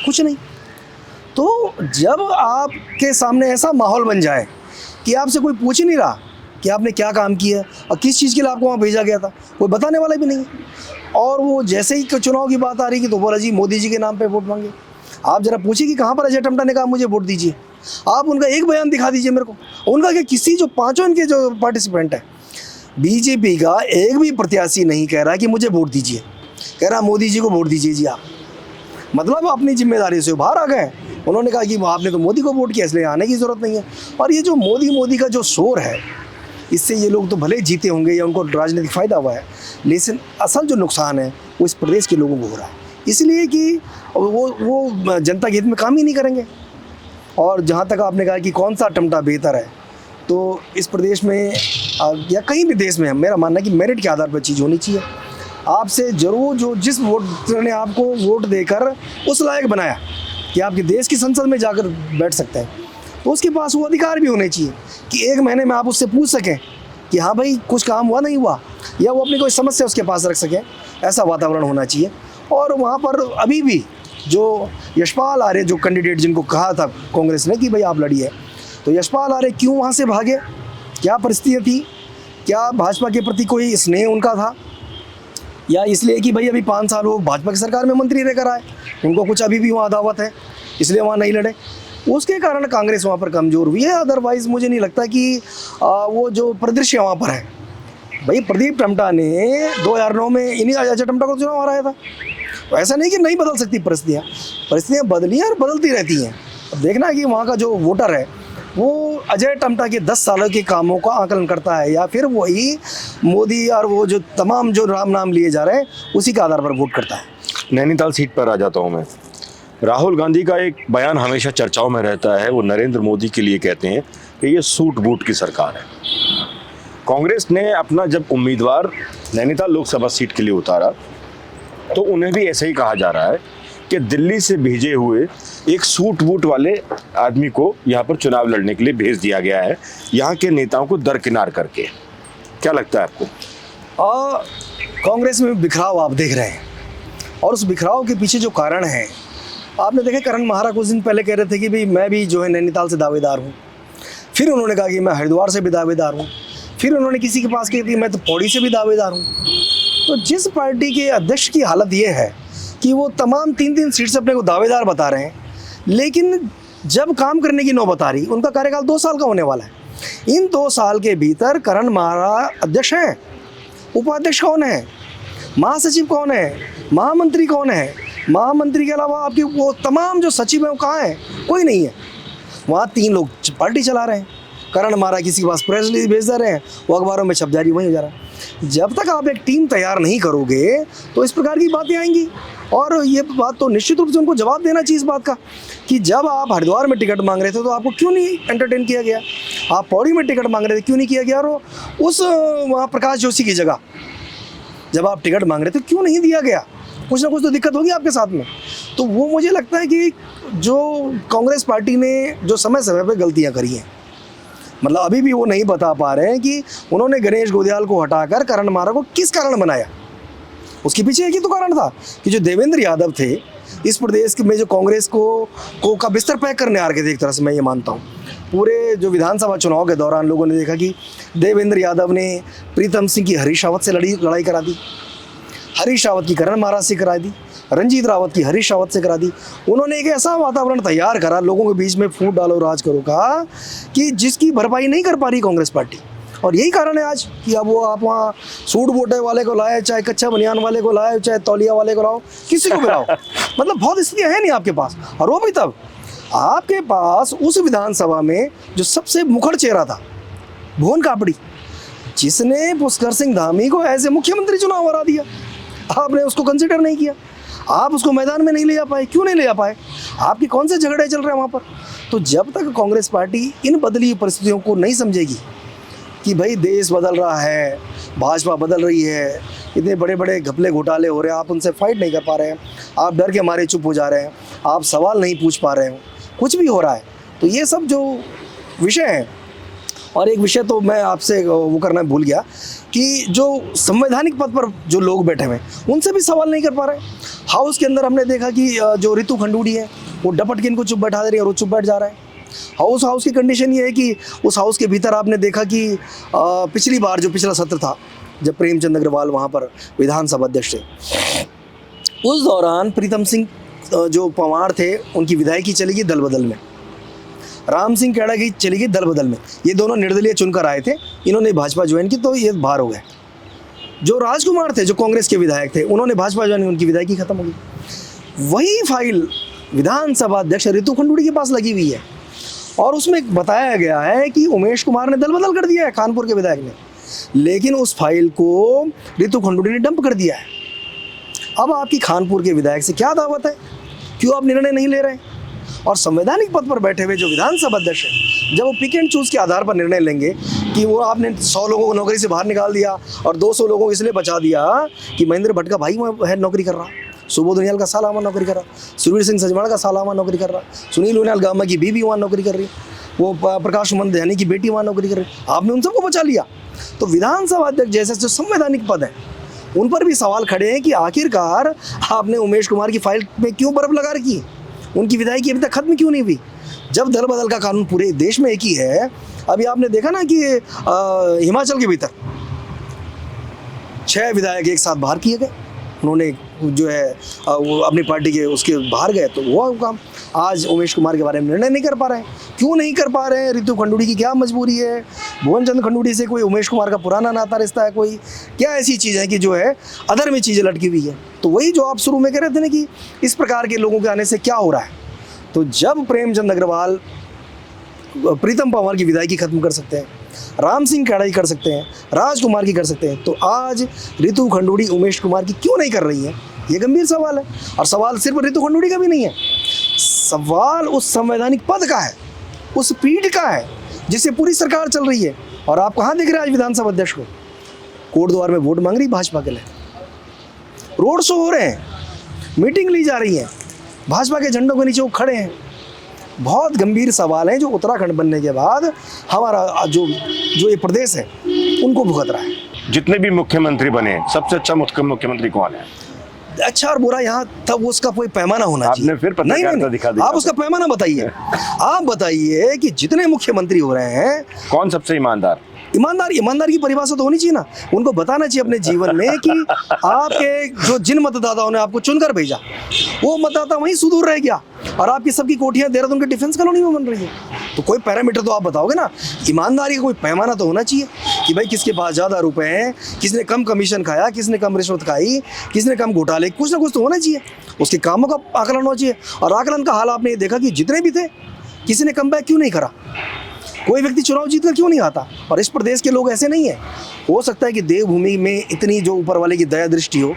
[SPEAKER 2] कुछ नहीं। तो जब आपके सामने ऐसा माहौल बन जाए कि आपसे कोई पूछ ही नहीं रहा कि आपने क्या काम किया और किस चीज़ के लिए आपको वहाँ भेजा गया था, कोई बताने वाला भी नहीं है। और वो जैसे ही चुनाव की बात आ रही कि तो बोला जी मोदी जी के नाम पे वोट मांगे। आप जरा पूछिए कि कहाँ पर अजय टमटा ने कहा मुझे वोट दीजिए, आप उनका एक बयान दिखा दीजिए मेरे को। उनका क्या, किसी जो 5 इनके जो पार्टिसिपेंट है बीजेपी का एक भी प्रत्याशी नहीं कह रहा कि मुझे वोट दीजिए, कह रहा मोदी जी को वोट दीजिए जी आप। मतलब अपनी जिम्मेदारी से बाहर आ गए। उन्होंने कहा कि आपने तो मोदी को वोट किया इसलिए आने की ज़रूरत नहीं है। और ये जो मोदी का जो शोर है, इससे ये लोग तो भले जीते होंगे या उनको राजनीतिक फ़ायदा हुआ है, लेकिन असल जो नुकसान है वो इस प्रदेश के लोगों को हो रहा है, इसलिए कि वो जनता के हित में काम ही नहीं करेंगे। और जहाँ तक आपने कहा कि कौन सा टमटा बेहतर है, तो इस प्रदेश में या कहीं भी देश में मेरा मानना है कि मेरिट के आधार पर चीज़ होनी चाहिए। आपसे जरूर जो जिस वोटर ने आपको वोट देकर उस लायक बनाया कि आपके देश की संसद में जाकर बैठ सकते हैं, तो उसके पास वो अधिकार भी होने चाहिए कि 1 महीने में आप उससे पूछ सकें कि हाँ भाई कुछ काम हुआ नहीं हुआ, या वो अपनी कोई समस्या उसके पास रख सकें। ऐसा वातावरण होना चाहिए। और वहाँ पर अभी भी जो यशपाल आर्य जो कैंडिडेट जिनको कहा था कांग्रेस ने कि भाई आप लड़िए, तो यशपाल आर्य क्यों वहाँ से भागे, क्या परिस्थिति थी, क्या भाजपा के प्रति कोई स्नेह उनका था, या इसलिए कि भाई अभी 5 साल वो भाजपा की सरकार में मंत्री रहकर आए, उनको कुछ अभी भी वहाँ अदावत है इसलिए वहाँ नहीं लड़े, उसके कारण कांग्रेस वहाँ पर कमज़ोर हुई है। अदरवाइज़ मुझे नहीं लगता कि वो जो परिदृश्य वहाँ पर है, भाई प्रदीप टमटा ने 2009 में इन्हीं अजय टमटा को चुनाव हराया था। तो ऐसा नहीं कि नहीं बदल सकती परिस्थितियाँ बदली हैं और बदलती रहती हैं। अब देखना है कि वहाँ का जो वोटर है वो अजय टमटा के 10 सालों के कामों का आकलन करता है या फिर वही मोदी और वो जो तमाम जो राम नाम लिए जा रहे हैं उसी के आधार पर वोट करता है।
[SPEAKER 1] नैनीताल सीट पर आ जाता हूँ मैं। राहुल गांधी का एक बयान हमेशा चर्चाओं में रहता है, वो नरेंद्र मोदी के लिए कहते हैं कि ये सूट बूट की सरकार है। कांग्रेस ने अपना जब उम्मीदवार नैनीताल लोकसभा सीट के लिए उतारा तो उन्हें भी ऐसे ही कहा जा रहा है कि दिल्ली से भेजे हुए एक सूट बूट वाले आदमी को यहाँ पर चुनाव लड़ने के लिए भेज दिया गया है, यहाँ के नेताओं को दरकिनार करके। क्या लगता है आपको?
[SPEAKER 2] कांग्रेस में बिखराव आप देख रहे हैं, और उस बिखराव के पीछे जो कारण है आपने देखे। करण महारा कुछ दिन पहले कह रहे थे कि भाई मैं भी जो है नैनीताल से दावेदार हूँ, फिर उन्होंने कहा कि मैं हरिद्वार से भी दावेदार हूँ, फिर उन्होंने किसी के पास कही थी मैं तो पौड़ी से भी दावेदार हूँ। तो जिस पार्टी के अध्यक्ष की हालत ये है कि वो तमाम 3-3 सीट से अपने को दावेदार बता रहे हैं, लेकिन जब काम करने की नौबत आ रही, उनका कार्यकाल 2 साल का होने वाला है, इन 2 साल के भीतर करण महारा अध्यक्ष हैं, उपाध्यक्ष कौन है, महासचिव कौन है, महामंत्री कौन है, महामंत्री के अलावा आपके वो तमाम जो सचिव हैं वो कहाँ हैं? कोई नहीं है। वहाँ 3 लोग पार्टी चला रहे हैं। करण महारा किसी के पास प्रेस रिलीज भेज दे रहे हैं, वो अखबारों में छप जारी वहीं हो जा रहा है। जब तक आप एक टीम तैयार नहीं करोगे तो इस प्रकार की बातें आएंगी। और ये बात तो निश्चित रूप से उनको जवाब देना चाहिए इस बात का कि जब आप हरिद्वार में टिकट मांग रहे थे तो आपको क्यों नहीं एंटरटेन किया गया, आप पौड़ी में टिकट मांग रहे थे क्यों नहीं किया गया, और उस वहाँ प्रकाश जोशी की जगह जब आप टिकट मांग रहे थे क्यों नहीं दिया गया। कुछ ना कुछ तो दिक्कत होगी आपके साथ में। तो वो मुझे लगता है कि जो कांग्रेस पार्टी ने जो समय समय पर गलतियाँ करी हैं, मतलब अभी भी वो नहीं बता पा रहे हैं कि उन्होंने गणेश गोदियाल को हटाकर करण महारा को किस कारण बनाया। उसके पीछे एक ही तो कारण था कि जो देवेंद्र यादव थे इस प्रदेश में जो कांग्रेस को का बिस्तर पैक करने आ रहे थे, एक तरह से मैं ये मानता हूँ। पूरे जो विधानसभा चुनाव के दौरान लोगों ने देखा कि देवेंद्र यादव ने प्रीतम सिंह की हरीश रावत से लड़ाई करा दी। हरीश रावत की करण महाराज से करा दी, रंजीत रावत की हरीश रावत से करा दी। उन्होंने एक ऐसा वातावरण तैयार करा लोगों के बीच में फूट डालो राज करो का, कि जिसकी भरपाई नहीं कर पा रही कांग्रेस पार्टी। और यही कारण है आज कि अब वो आप वहाँ सूट बूटे वाले को लाए, चाहे कच्चा बनियान वाले को लाए, चाहे तौलिया वाले को लाओ, किसी को भी लाओ, मतलब बहुत स्थितियाँ हैं नहीं आपके पास। और वो भी तब आपके पास उस विधानसभा में जो सबसे मुखर चेहरा था भुवन कापड़ी, जिसने पुष्कर सिंह धामी को ऐसे मुख्यमंत्री चुनाव हरा दिया, आपने उसको कंसिडर नहीं किया, आप उसको मैदान में नहीं ले आ पाए। क्यों नहीं ले आ पाए? आपके कौन से झगड़े चल रहे हैं वहाँ पर? तो जब तक कांग्रेस पार्टी इन बदली परिस्थितियों को नहीं समझेगी कि भाई देश बदल रहा है, भाजपा बदल रही है, इतने बड़े बड़े घपले घोटाले हो रहे हैं, आप उनसे फाइट नहीं कर पा रहे हैं, आप डर के मारे चुप हो जा रहे हैं, आप सवाल नहीं पूछ पा रहे हो, कुछ भी हो रहा है, तो ये सब जो विषय हैं। और एक विषय तो मैं आपसे वो करना भूल गया कि जो संवैधानिक पद पर जो लोग बैठे हुए हैं उनसे भी सवाल नहीं कर पा रहे। हाउस के अंदर हमने देखा कि जो रितु खंडूड़ी है वो डपट के इनको चुप बैठा दे रही है और वो चुप बैठ जा रहा है। हाउस की कंडीशन ये है कि उस हाउस के भीतर आपने देखा कि पिछली बार जो पिछला सत्र था जब प्रेमचंद अग्रवाल वहाँ पर विधानसभा अध्यक्ष थे, उस दौरान प्रीतम सिंह जो पंवार थे उनकी विधायकी चली गई दल बदल में, राम सिंह कैड़ा की चली गई दल बदल में। ये दोनों निर्दलीय चुनकर आए थे, इन्होंने भाजपा ज्वाइन की तो ये बाहर हो गए। जो राजकुमार थे जो कांग्रेस के विधायक थे उन्होंने भाजपा ज्वाइन की, उनकी विधायकी खत्म हो गई। वही फाइल विधानसभा अध्यक्ष रितु खंडूड़ी के पास लगी हुई है और उसमें बताया गया है कि उमेश कुमार ने दल बदल कर दिया है कानपुर के विधायक ने, लेकिन उस फाइल को रितु खंडूड़ी ने डंप कर दिया है। अब आपकी खानपुर के विधायक से क्या दावत है? क्यों आप निर्णय नहीं ले रहे? और संवैधानिक पद पर बैठे हुए जो विधानसभा अध्यक्ष हैं, जब वो पिक एंड चूज के आधार पर निर्णय लेंगे कि वो आपने 100 लोगों को नौकरी से बाहर निकाल दिया और 200 लोगों को इसलिए बचा दिया कि महेंद्र भट्ट का भाई है नौकरी कर रहा, सुबोध उनियाल का साला वहाँ नौकरी कर रहा, सुरवीर सिंह सजवाड़ा का साला वहाँ नौकरी कर रहा, सुनील उनियाल गामा की बीवी वहाँ नौकरी कर रही, वो प्रकाश सुमन दयानी की बेटी वहाँ नौकरी कर रही, आपने उन सबको बचा लिया। तो विधानसभा अध्यक्ष जैसे जो संवैधानिक पद है उन पर भी सवाल खड़े हैं कि आखिरकार आपने उमेश कुमार की फाइल में क्यों बर्फ लगा रखी है, उनकी विधायकी अभी तक खत्म क्यों नहीं हुई? जब दल बदल का कानून पूरे देश में एक ही है। अभी आपने देखा ना कि हिमाचल के भीतर 6 विधायक एक साथ बाहर किए गए, उन्होंने जो है वो अपनी पार्टी के उसके बाहर गए, तो वो काम आज उमेश कुमार के बारे में निर्णय नहीं कर पा रहे हैं। क्यों नहीं कर पा रहे हैं? रितु खंडूड़ी की क्या मजबूरी है? भुवन चंद खंडूड़ी से कोई उमेश कुमार का पुराना नाता रिश्ता है? कोई क्या ऐसी चीज़ है कि जो है अदर में चीज़ें लटकी हुई है? तो वही जो आप शुरू में कह रहे थे ना कि इस प्रकार के लोगों के आने से क्या हो रहा है, तो जब प्रेमचंद अग्रवाल प्रीतम पंवार की विधायकी खत्म कर सकते हैं, राम सिंह कैड़ा की कर सकते हैं, राजकुमार की कर सकते हैं, तो आज रितु खंडूड़ी उमेश कुमार की क्यों नहीं कर रही है? ये गंभीर सवाल है। और सवाल सिर्फ रितु खंडूड़ी का भी नहीं है, सवाल उस संवैधानिक पद का है, उस पीठ का है जिससे पूरी सरकार चल रही है। और आप कहाँ देख रहे हैं आज विधानसभा अध्यक्ष को? कोटद्वार में वोट मांग रही भाजपा के लिए, रोड शो हो रहे हैं, मीटिंग ली जा रही है, भाजपा के झंडों के नीचे वो खड़े हैं। बहुत गंभीर सवाल है जो उत्तराखंड बनने के बाद हमारा जो ये प्रदेश है उनको भुगत रहा है।
[SPEAKER 1] जितने भी मुख्यमंत्री बने सबसे अच्छा मुख्यमंत्री कौन है?
[SPEAKER 2] अच्छा और बुरा यहाँ तब उसका कोई पैमाना होना चाहिए।
[SPEAKER 1] आपने फिर पत्रकारिता दिखा दी।
[SPEAKER 2] आप उसका पैमाना बताइए। आप बताइए कि जितने मुख्यमंत्री हो रहे हैं
[SPEAKER 1] कौन सबसे ईमानदार?
[SPEAKER 2] ईमानदार की परिभाषा तो होनी चाहिए ना। उनको बताना चाहिए अपने जीवन में कि आपके जो जिन मतदाताओं ने आपको चुनकर भेजा वो मतदाता वहीं सुदूर रह गया और आपकी सबकी कोठियां देहरादून के डिफेंस कॉलोनी में बन रही है। तो कोई पैरामीटर तो आप बताओगे ना। ईमानदारी का कोई पैमाना तो होना चाहिए कि भाई किसके पास ज़्यादा रुपए हैं, किसने कम कमीशन खाया, किसने कम रिश्वत खाई, किसने कम घोटाले, कुछ ना कुछ तो होना चाहिए। उसके कामों का आकलन होना चाहिए। और आकलन का हाल आपने ये देखा कि जितने भी थे किसी ने कम बैक क्यों नहीं करा, कोई व्यक्ति चुनाव जीत कर क्यों नहीं आता। और इस प्रदेश के लोग ऐसे नहीं हैं। हो सकता है कि देवभूमि में इतनी जो ऊपर वाले की दया दृष्टि हो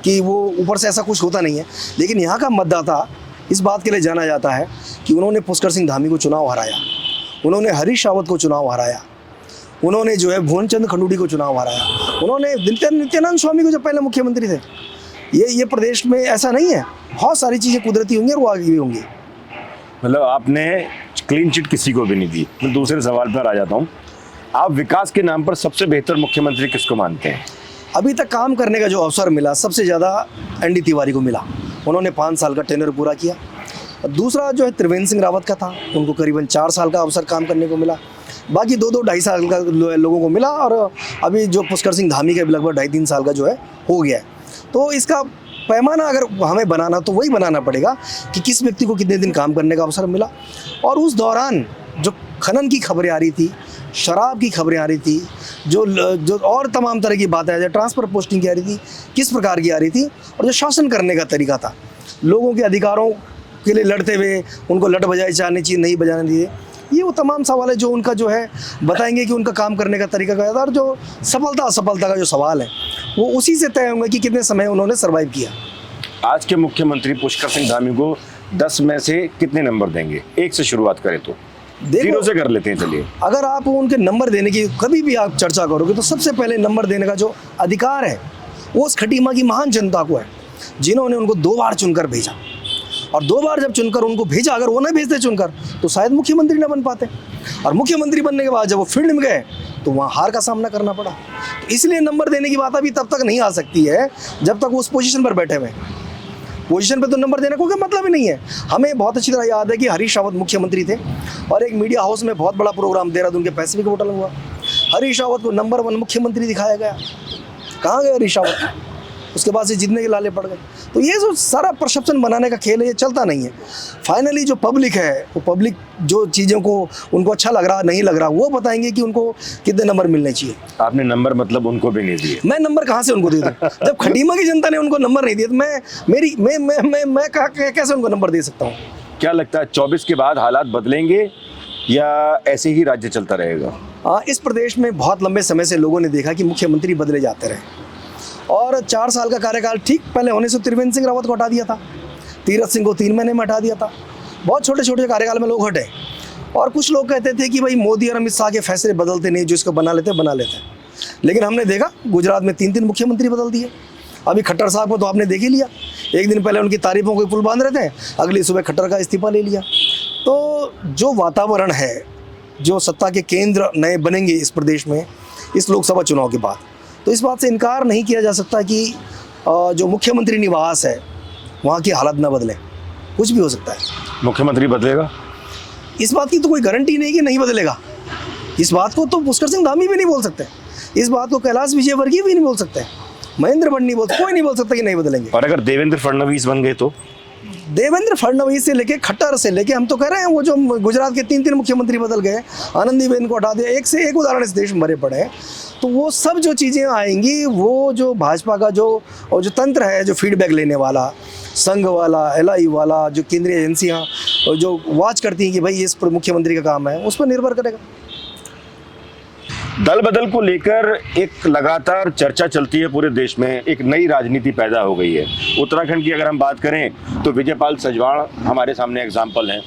[SPEAKER 2] कि वो ऊपर से ऐसा कुछ होता नहीं है, लेकिन यहाँ का मतदाता इस बात के लिए जाना जाता है कि उन्होंने पुष्कर सिंह धामी को चुनाव हराया, उन्होंने हरीश रावत को चुनाव हराया, उन्होंने जो है भुवन चंद खंडूड़ी को चुनाव हराया, उन्होंने नित्यानंद स्वामी को जब पहले मुख्यमंत्री थे। ये प्रदेश में ऐसा नहीं है। बहुत सारी चीज़ें कुदरती होंगी और वो आगे भी होंगी।
[SPEAKER 1] मतलब आपने क्लीन चिट किसी को भी नहीं दी। मैं दूसरे सवाल पर आ जाता हूँ। आप विकास के नाम पर सबसे बेहतर मुख्यमंत्री किसको मानते हैं?
[SPEAKER 2] अभी तक काम करने का जो अवसर मिला सबसे ज़्यादा एनडी तिवारी को मिला। उन्होंने 5 साल का टेन्योर पूरा किया। दूसरा जो है त्रिवेंद्र सिंह रावत का था, उनको करीबन 4 साल का अवसर काम करने को मिला। बाकी 2-2 ढाई साल का लोगों को मिला। और अभी जो पुष्कर सिंह धामी का लगभग 2.5-3 साल का जो है हो गया है। तो इसका पैमाना अगर हमें बनाना तो वही बनाना पड़ेगा कि किस व्यक्ति को कितने दिन काम करने का अवसर मिला। और उस दौरान जो खनन की खबरें आ रही थी, शराब की खबरें आ रही थी, जो और तमाम तरह की बातें जो ट्रांसफ़र पोस्टिंग की आ रही थी, किस प्रकार की आ रही थी, और जो शासन करने का तरीका था, लोगों के अधिकारों के लिए लड़ते हुए उनको लट बजाई जाने चाहिए, नहीं बजाने दिए, ये वो तमाम सवाल है जो उनका जो है बताएंगे कि उनका काम करने का तरीका क्या था। और जो सफलता असफलता का जो सवाल है वो उसी से तय होंगे कि कितने समय उन्होंने सर्वाइव किया।
[SPEAKER 1] आज के मुख्यमंत्री पुष्कर सिंह धामी को 10 में से कितने नंबर देंगे? 1 से शुरुआत करें तो। जीरो से कर लेते हैं, चलिए।
[SPEAKER 2] अगर आप उनके नंबर देने की कभी भी आप चर्चा करोगे तो सबसे पहले नंबर देने का जो अधिकार है वो उस खटीमा की महान जनता को है, जिन्होंने उनको 2 बार चुनकर भेजा। और 2 बार जब चुनकर उनको भेजा, अगर वो न भेजते चुनकर तो शायद मुख्यमंत्री न बन पाते। और मुख्यमंत्री बनने के बाद जब वो फील्ड में गए तो वहाँ हार का सामना करना पड़ा। तो इसलिए नंबर देने की बात अभी तब तक नहीं आ सकती है जब तक वो उस पोजीशन पर बैठे हुए। पोजीशन पे तो नंबर देने को कोई मतलब ही नहीं है। हमें बहुत अच्छी तरह याद है कि हरीश रावत मुख्यमंत्री थे और एक मीडिया हाउस में बहुत बड़ा प्रोग्राम देहरादून के पैसिफिक होटल में हुआ। हरीश रावत को नंबर 1 मुख्यमंत्री दिखाया गया। कहाँ गए हरीश रावत? उसके बाद से जीतने के लाले पड़ गए। तो ये जो सारा परसेप्शन बनाने का खेल है ये चलता नहीं है। फाइनली जो पब्लिक है वो पब्लिक जो चीज़ों को उनको अच्छा लग रहा नहीं लग रहा वो बताएंगे कि उनको कितने नंबर मिलने चाहिए।
[SPEAKER 1] आपने नंबर मतलब उनको भी नहीं दिए?
[SPEAKER 2] मैं नंबर कहाँ से उनको दे दूँ? जब खटीमा की जनता ने उनको नंबर नहीं दिया तो मैं कैसे उनको नंबर दे सकता हूँ?
[SPEAKER 1] क्या लगता है 24 के बाद हालात बदलेंगे या ऐसे ही राज्य चलता रहेगा?
[SPEAKER 2] इस प्रदेश में बहुत लंबे समय से लोगों ने देखा कि मुख्यमंत्री बदले जाते रहे और 4 साल का कार्यकाल ठीक पहले होने से त्रिवेंद्र सिंह रावत को हटा दिया था, तीरथ सिंह को 3 महीने में हटा दिया था। बहुत छोटे छोटे कार्यकाल में लोग हटे और कुछ लोग कहते थे कि भाई मोदी और अमित शाह के फैसले बदलते नहीं, जो इसको बना लेते। लेकिन हमने देखा गुजरात में 3 मुख्यमंत्री बदल दिए। अभी खट्टर साहब को तो आपने देख ही लिया, एक दिन पहले उनकी तारीफों को पुल बांध रहे थे, अगली सुबह खट्टर का इस्तीफा ले लिया। तो जो वातावरण है, जो सत्ता के केंद्र नए बनेंगे इस प्रदेश में इस लोकसभा चुनाव के बाद, तो इस बात से इनकार नहीं किया जा सकता कि जो मुख्यमंत्री निवास है वहाँ की हालत न बदले। कुछ भी हो सकता है।
[SPEAKER 1] मुख्यमंत्री बदलेगा?
[SPEAKER 2] इस बात की तो कोई गारंटी नहीं कि नहीं बदलेगा। इस बात को तो पुष्कर सिंह धामी भी नहीं बोल सकते, इस बात को कैलाश विजयवर्गीय भी नहीं बोल सकते, महेंद्र भट्ट नहीं बोल, कोई नहीं बोल सकता कि नहीं बदलेंगे।
[SPEAKER 1] और अगर देवेंद्र फडणवीस बन गए तो?
[SPEAKER 2] देवेंद्र फडणवीस से लेके खट्टर से लेके हम तो कह रहे हैं वो जो गुजरात के 3 मुख्यमंत्री बदल गए, आनंदीबेन को हटा दिया, एक से एक उदाहरण इस देश में भरे पड़े हैं। तो वो सब जो चीज़ें आएंगी, वो जो भाजपा का जो तंत्र है, जो फीडबैक लेने वाला, संघ वाला, LI वाला, जो केंद्रीय एजेंसियाँ जो वॉच करती हैं कि भाई इस पर मुख्यमंत्री का काम है, उस पर निर्भर करेगा।
[SPEAKER 1] दल बदल को लेकर एक लगातार चर्चा चलती है पूरे देश में, एक नई राजनीति पैदा हो गई है। उत्तराखंड की अगर हम बात करें तो विजयपाल सजवाण हमारे सामने एग्जाम्पल हैं,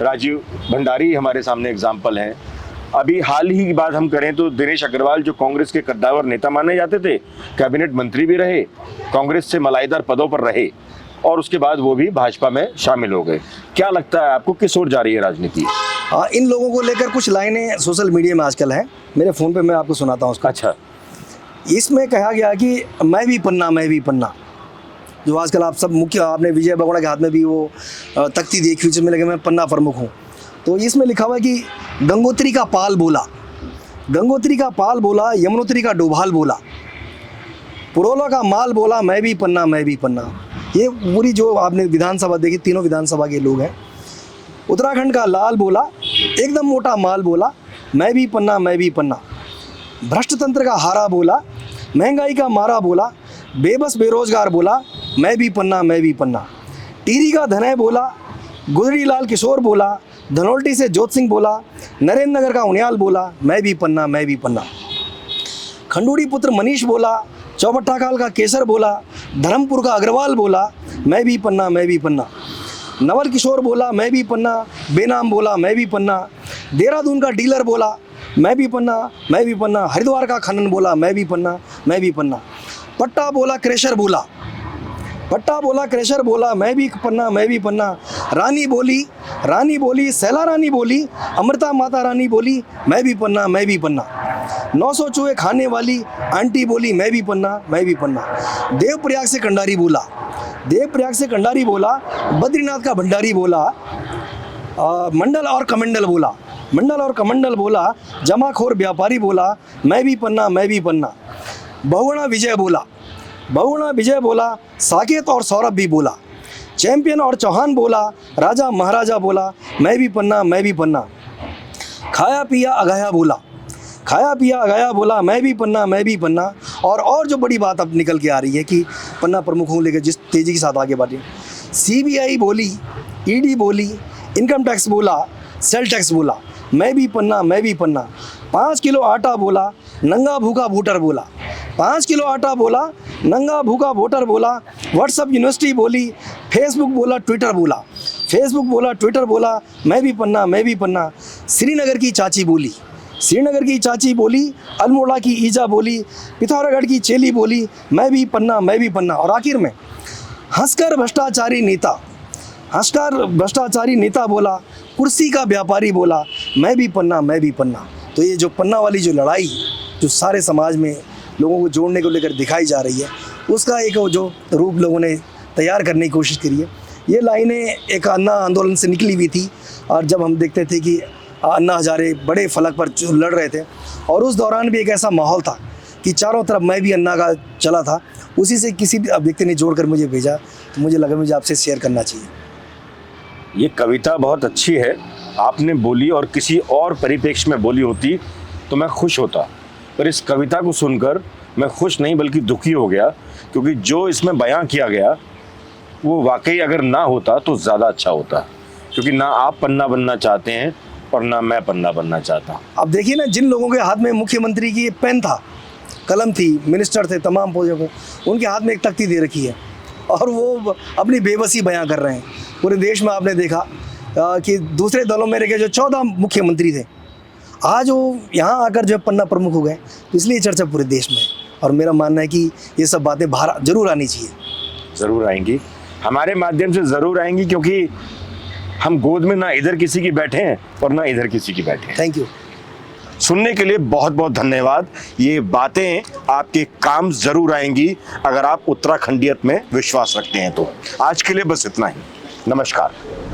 [SPEAKER 1] राजीव भंडारी हमारे सामने एग्जाम्पल हैं। अभी हाल ही की बात हम करें तो दिनेश अग्रवाल जो कांग्रेस के कद्दावर नेता माने जाते थे, कैबिनेट मंत्री भी रहे, कांग्रेस से मलाईदार पदों पर रहे और उसके बाद वो भी भाजपा में शामिल हो गए। क्या लगता है आपको किस ओर जा रही है राजनीति?
[SPEAKER 2] इन लोगों को लेकर कुछ लाइनें सोशल मीडिया में आजकल हैं, मेरे फ़ोन पे मैं आपको सुनाता हूँ उसका।
[SPEAKER 1] अच्छा।
[SPEAKER 2] इसमें कहा गया कि मैं भी पन्ना, जो आजकल आप सब मुख्य, आपने विजय बगोड़ा के हाथ में भी वो तख्ती देखी हुई, जिसमें लगे मैं पन्ना प्रमुख हूँ। तो इसमें लिखा हुआ है कि गंगोत्री का पाल बोला, यमुनोत्री का डोभाल बोला, पुरोला का माल बोला, मैं भी पन्ना। ये पूरी जो आपने विधानसभा देखी, तीनों विधानसभा के लोग हैं। उत्तराखंड का लाल बोला, एकदम मोटा माल बोला, मैं भी पन्ना। भ्रष्ट तंत्र का हारा बोला, महंगाई का मारा बोला, बेबस बेरोजगार बोला, मैं भी पन्ना। टीरी का धनय बोला, गुजरी लाल किशोर बोला, धनोल्टी से जोत सिंह बोला, नरेंद्र नगर का उनियाल बोला, मैं भी पन्ना। खंडूड़ी पुत्र मनीष बोला, चौबट्टाखाल का केसर बोला, धर्मपुर का अग्रवाल बोला, मैं भी पन्ना। नवल किशोर बोला, मैं भी पन्ना। बेनाम बोला, मैं भी पन्ना। देहरादून का डीलर बोला, मैं भी पन्ना। हरिद्वार का खनन बोला, मैं भी पन्ना। पट्टा बोला, क्रेशर बोला, मैं भी पन्ना। रानी बोली, सैला रानी बोली, अमृता माता रानी बोली, मैं भी पन्ना। 900 चूहे खाने वाली आंटी बोली, मैं भी पन्ना। देवप्रयाग से कंडारी बोला, बद्रीनाथ का भंडारी बोला, मंडल और कमंडल बोला, जमाखोर व्यापारी बोला, मैं भी पन्ना। बहुगुणा विजय बोला, बहुगुणा विजय बोला, साकेत और सौरभ भी बोला, चैंपियन और चौहान बोला, राजा महाराजा बोला, मैं भी पन्ना मैं भी पन्ना, खाया पिया अगाया बोला, खाया पिया अगाया बोला, मैं भी पन्ना। और जो बड़ी बात अब निकल के आ रही है कि पन्ना प्रमुखों लेकर जिस तेज़ी के साथ आगे बढ़े, CBI बोली, ED बोली, इनकम टैक्स बोला, सेल टैक्स बोला, मैं भी पन्ना। 5 किलो आटा बोला, नंगा भूखा वोटर बोला, 5 किलो आटा बोला, नंगा भूखा वोटर बोला, व्हाट्सअप यूनिवर्सिटी बोली, फेसबुक बोला, ट्विटर बोला, मैं भी पन्ना। श्रीनगर की चाची बोली, अल्मोड़ा की ईजा बोली, पिथौरागढ़ की चेली बोली, मैं भी पन्ना। और आखिर में हंसकर भ्रष्टाचारी नेता बोला, कुर्सी का व्यापारी बोला, मैं भी पन्ना। तो ये जो पन्ना वाली जो लड़ाई जो सारे समाज में लोगों को जोड़ने को लेकर दिखाई जा रही है, उसका एक जो रूप लोगों ने तैयार करने की कोशिश करी है। ये लाइनें एक अन्ना आंदोलन से निकली हुई थी, और जब हम देखते थे कि अन्ना हजारे बड़े फलक पर जो लड़ रहे थे, और उस दौरान भी एक ऐसा माहौल था कि चारों तरफ मैं भी अन्ना का चला था, उसी से किसी व्यक्ति ने जोड़कर मुझे भेजा, तो मुझे लगा मुझे आपसे शेयर करना चाहिए।
[SPEAKER 1] ये कविता बहुत अच्छी है, आपने बोली, और किसी और परिप्रेक्ष्य में बोली होती तो मैं खुश होता, पर इस कविता को सुनकर मैं खुश नहीं बल्कि दुखी हो गया, क्योंकि जो इसमें बयां किया गया वो वाकई अगर ना होता तो ज़्यादा अच्छा होता, क्योंकि ना आप पन्ना बनना चाहते हैं और ना मैं पन्ना बनना चाहता।
[SPEAKER 2] अब देखिए ना, जिन लोगों के हाथ में मुख्यमंत्री की पेन था, कलम थी, मिनिस्टर थे, तमाम पौधों को, उनके हाथ में एक तख्ती दे रखी है, और वो अपनी बेबसी बयां कर रहे हैं। पूरे देश में आपने देखा कि दूसरे दलों में रखे जो 14 मुख्यमंत्री थे, आज वो यहाँ आकर जो है पन्ना प्रमुख हो गए, तो इसलिए चर्चा पूरे देश में है। और मेरा मानना है कि ये सब बातें बाहर जरूर आनी चाहिए।
[SPEAKER 1] ज़रूर आएंगी, हमारे माध्यम से ज़रूर आएंगी, क्योंकि हम गोद में ना इधर किसी की बैठे हैं और ना इधर किसी की बैठे हैं।
[SPEAKER 2] Thank you.
[SPEAKER 1] सुनने के लिए बहुत बहुत धन्यवाद। ये बातें आपके काम ज़रूर आएंगी अगर आप उत्तराखंडियत में विश्वास रखते हैं तो। आज के लिए बस इतना ही। नमस्कार।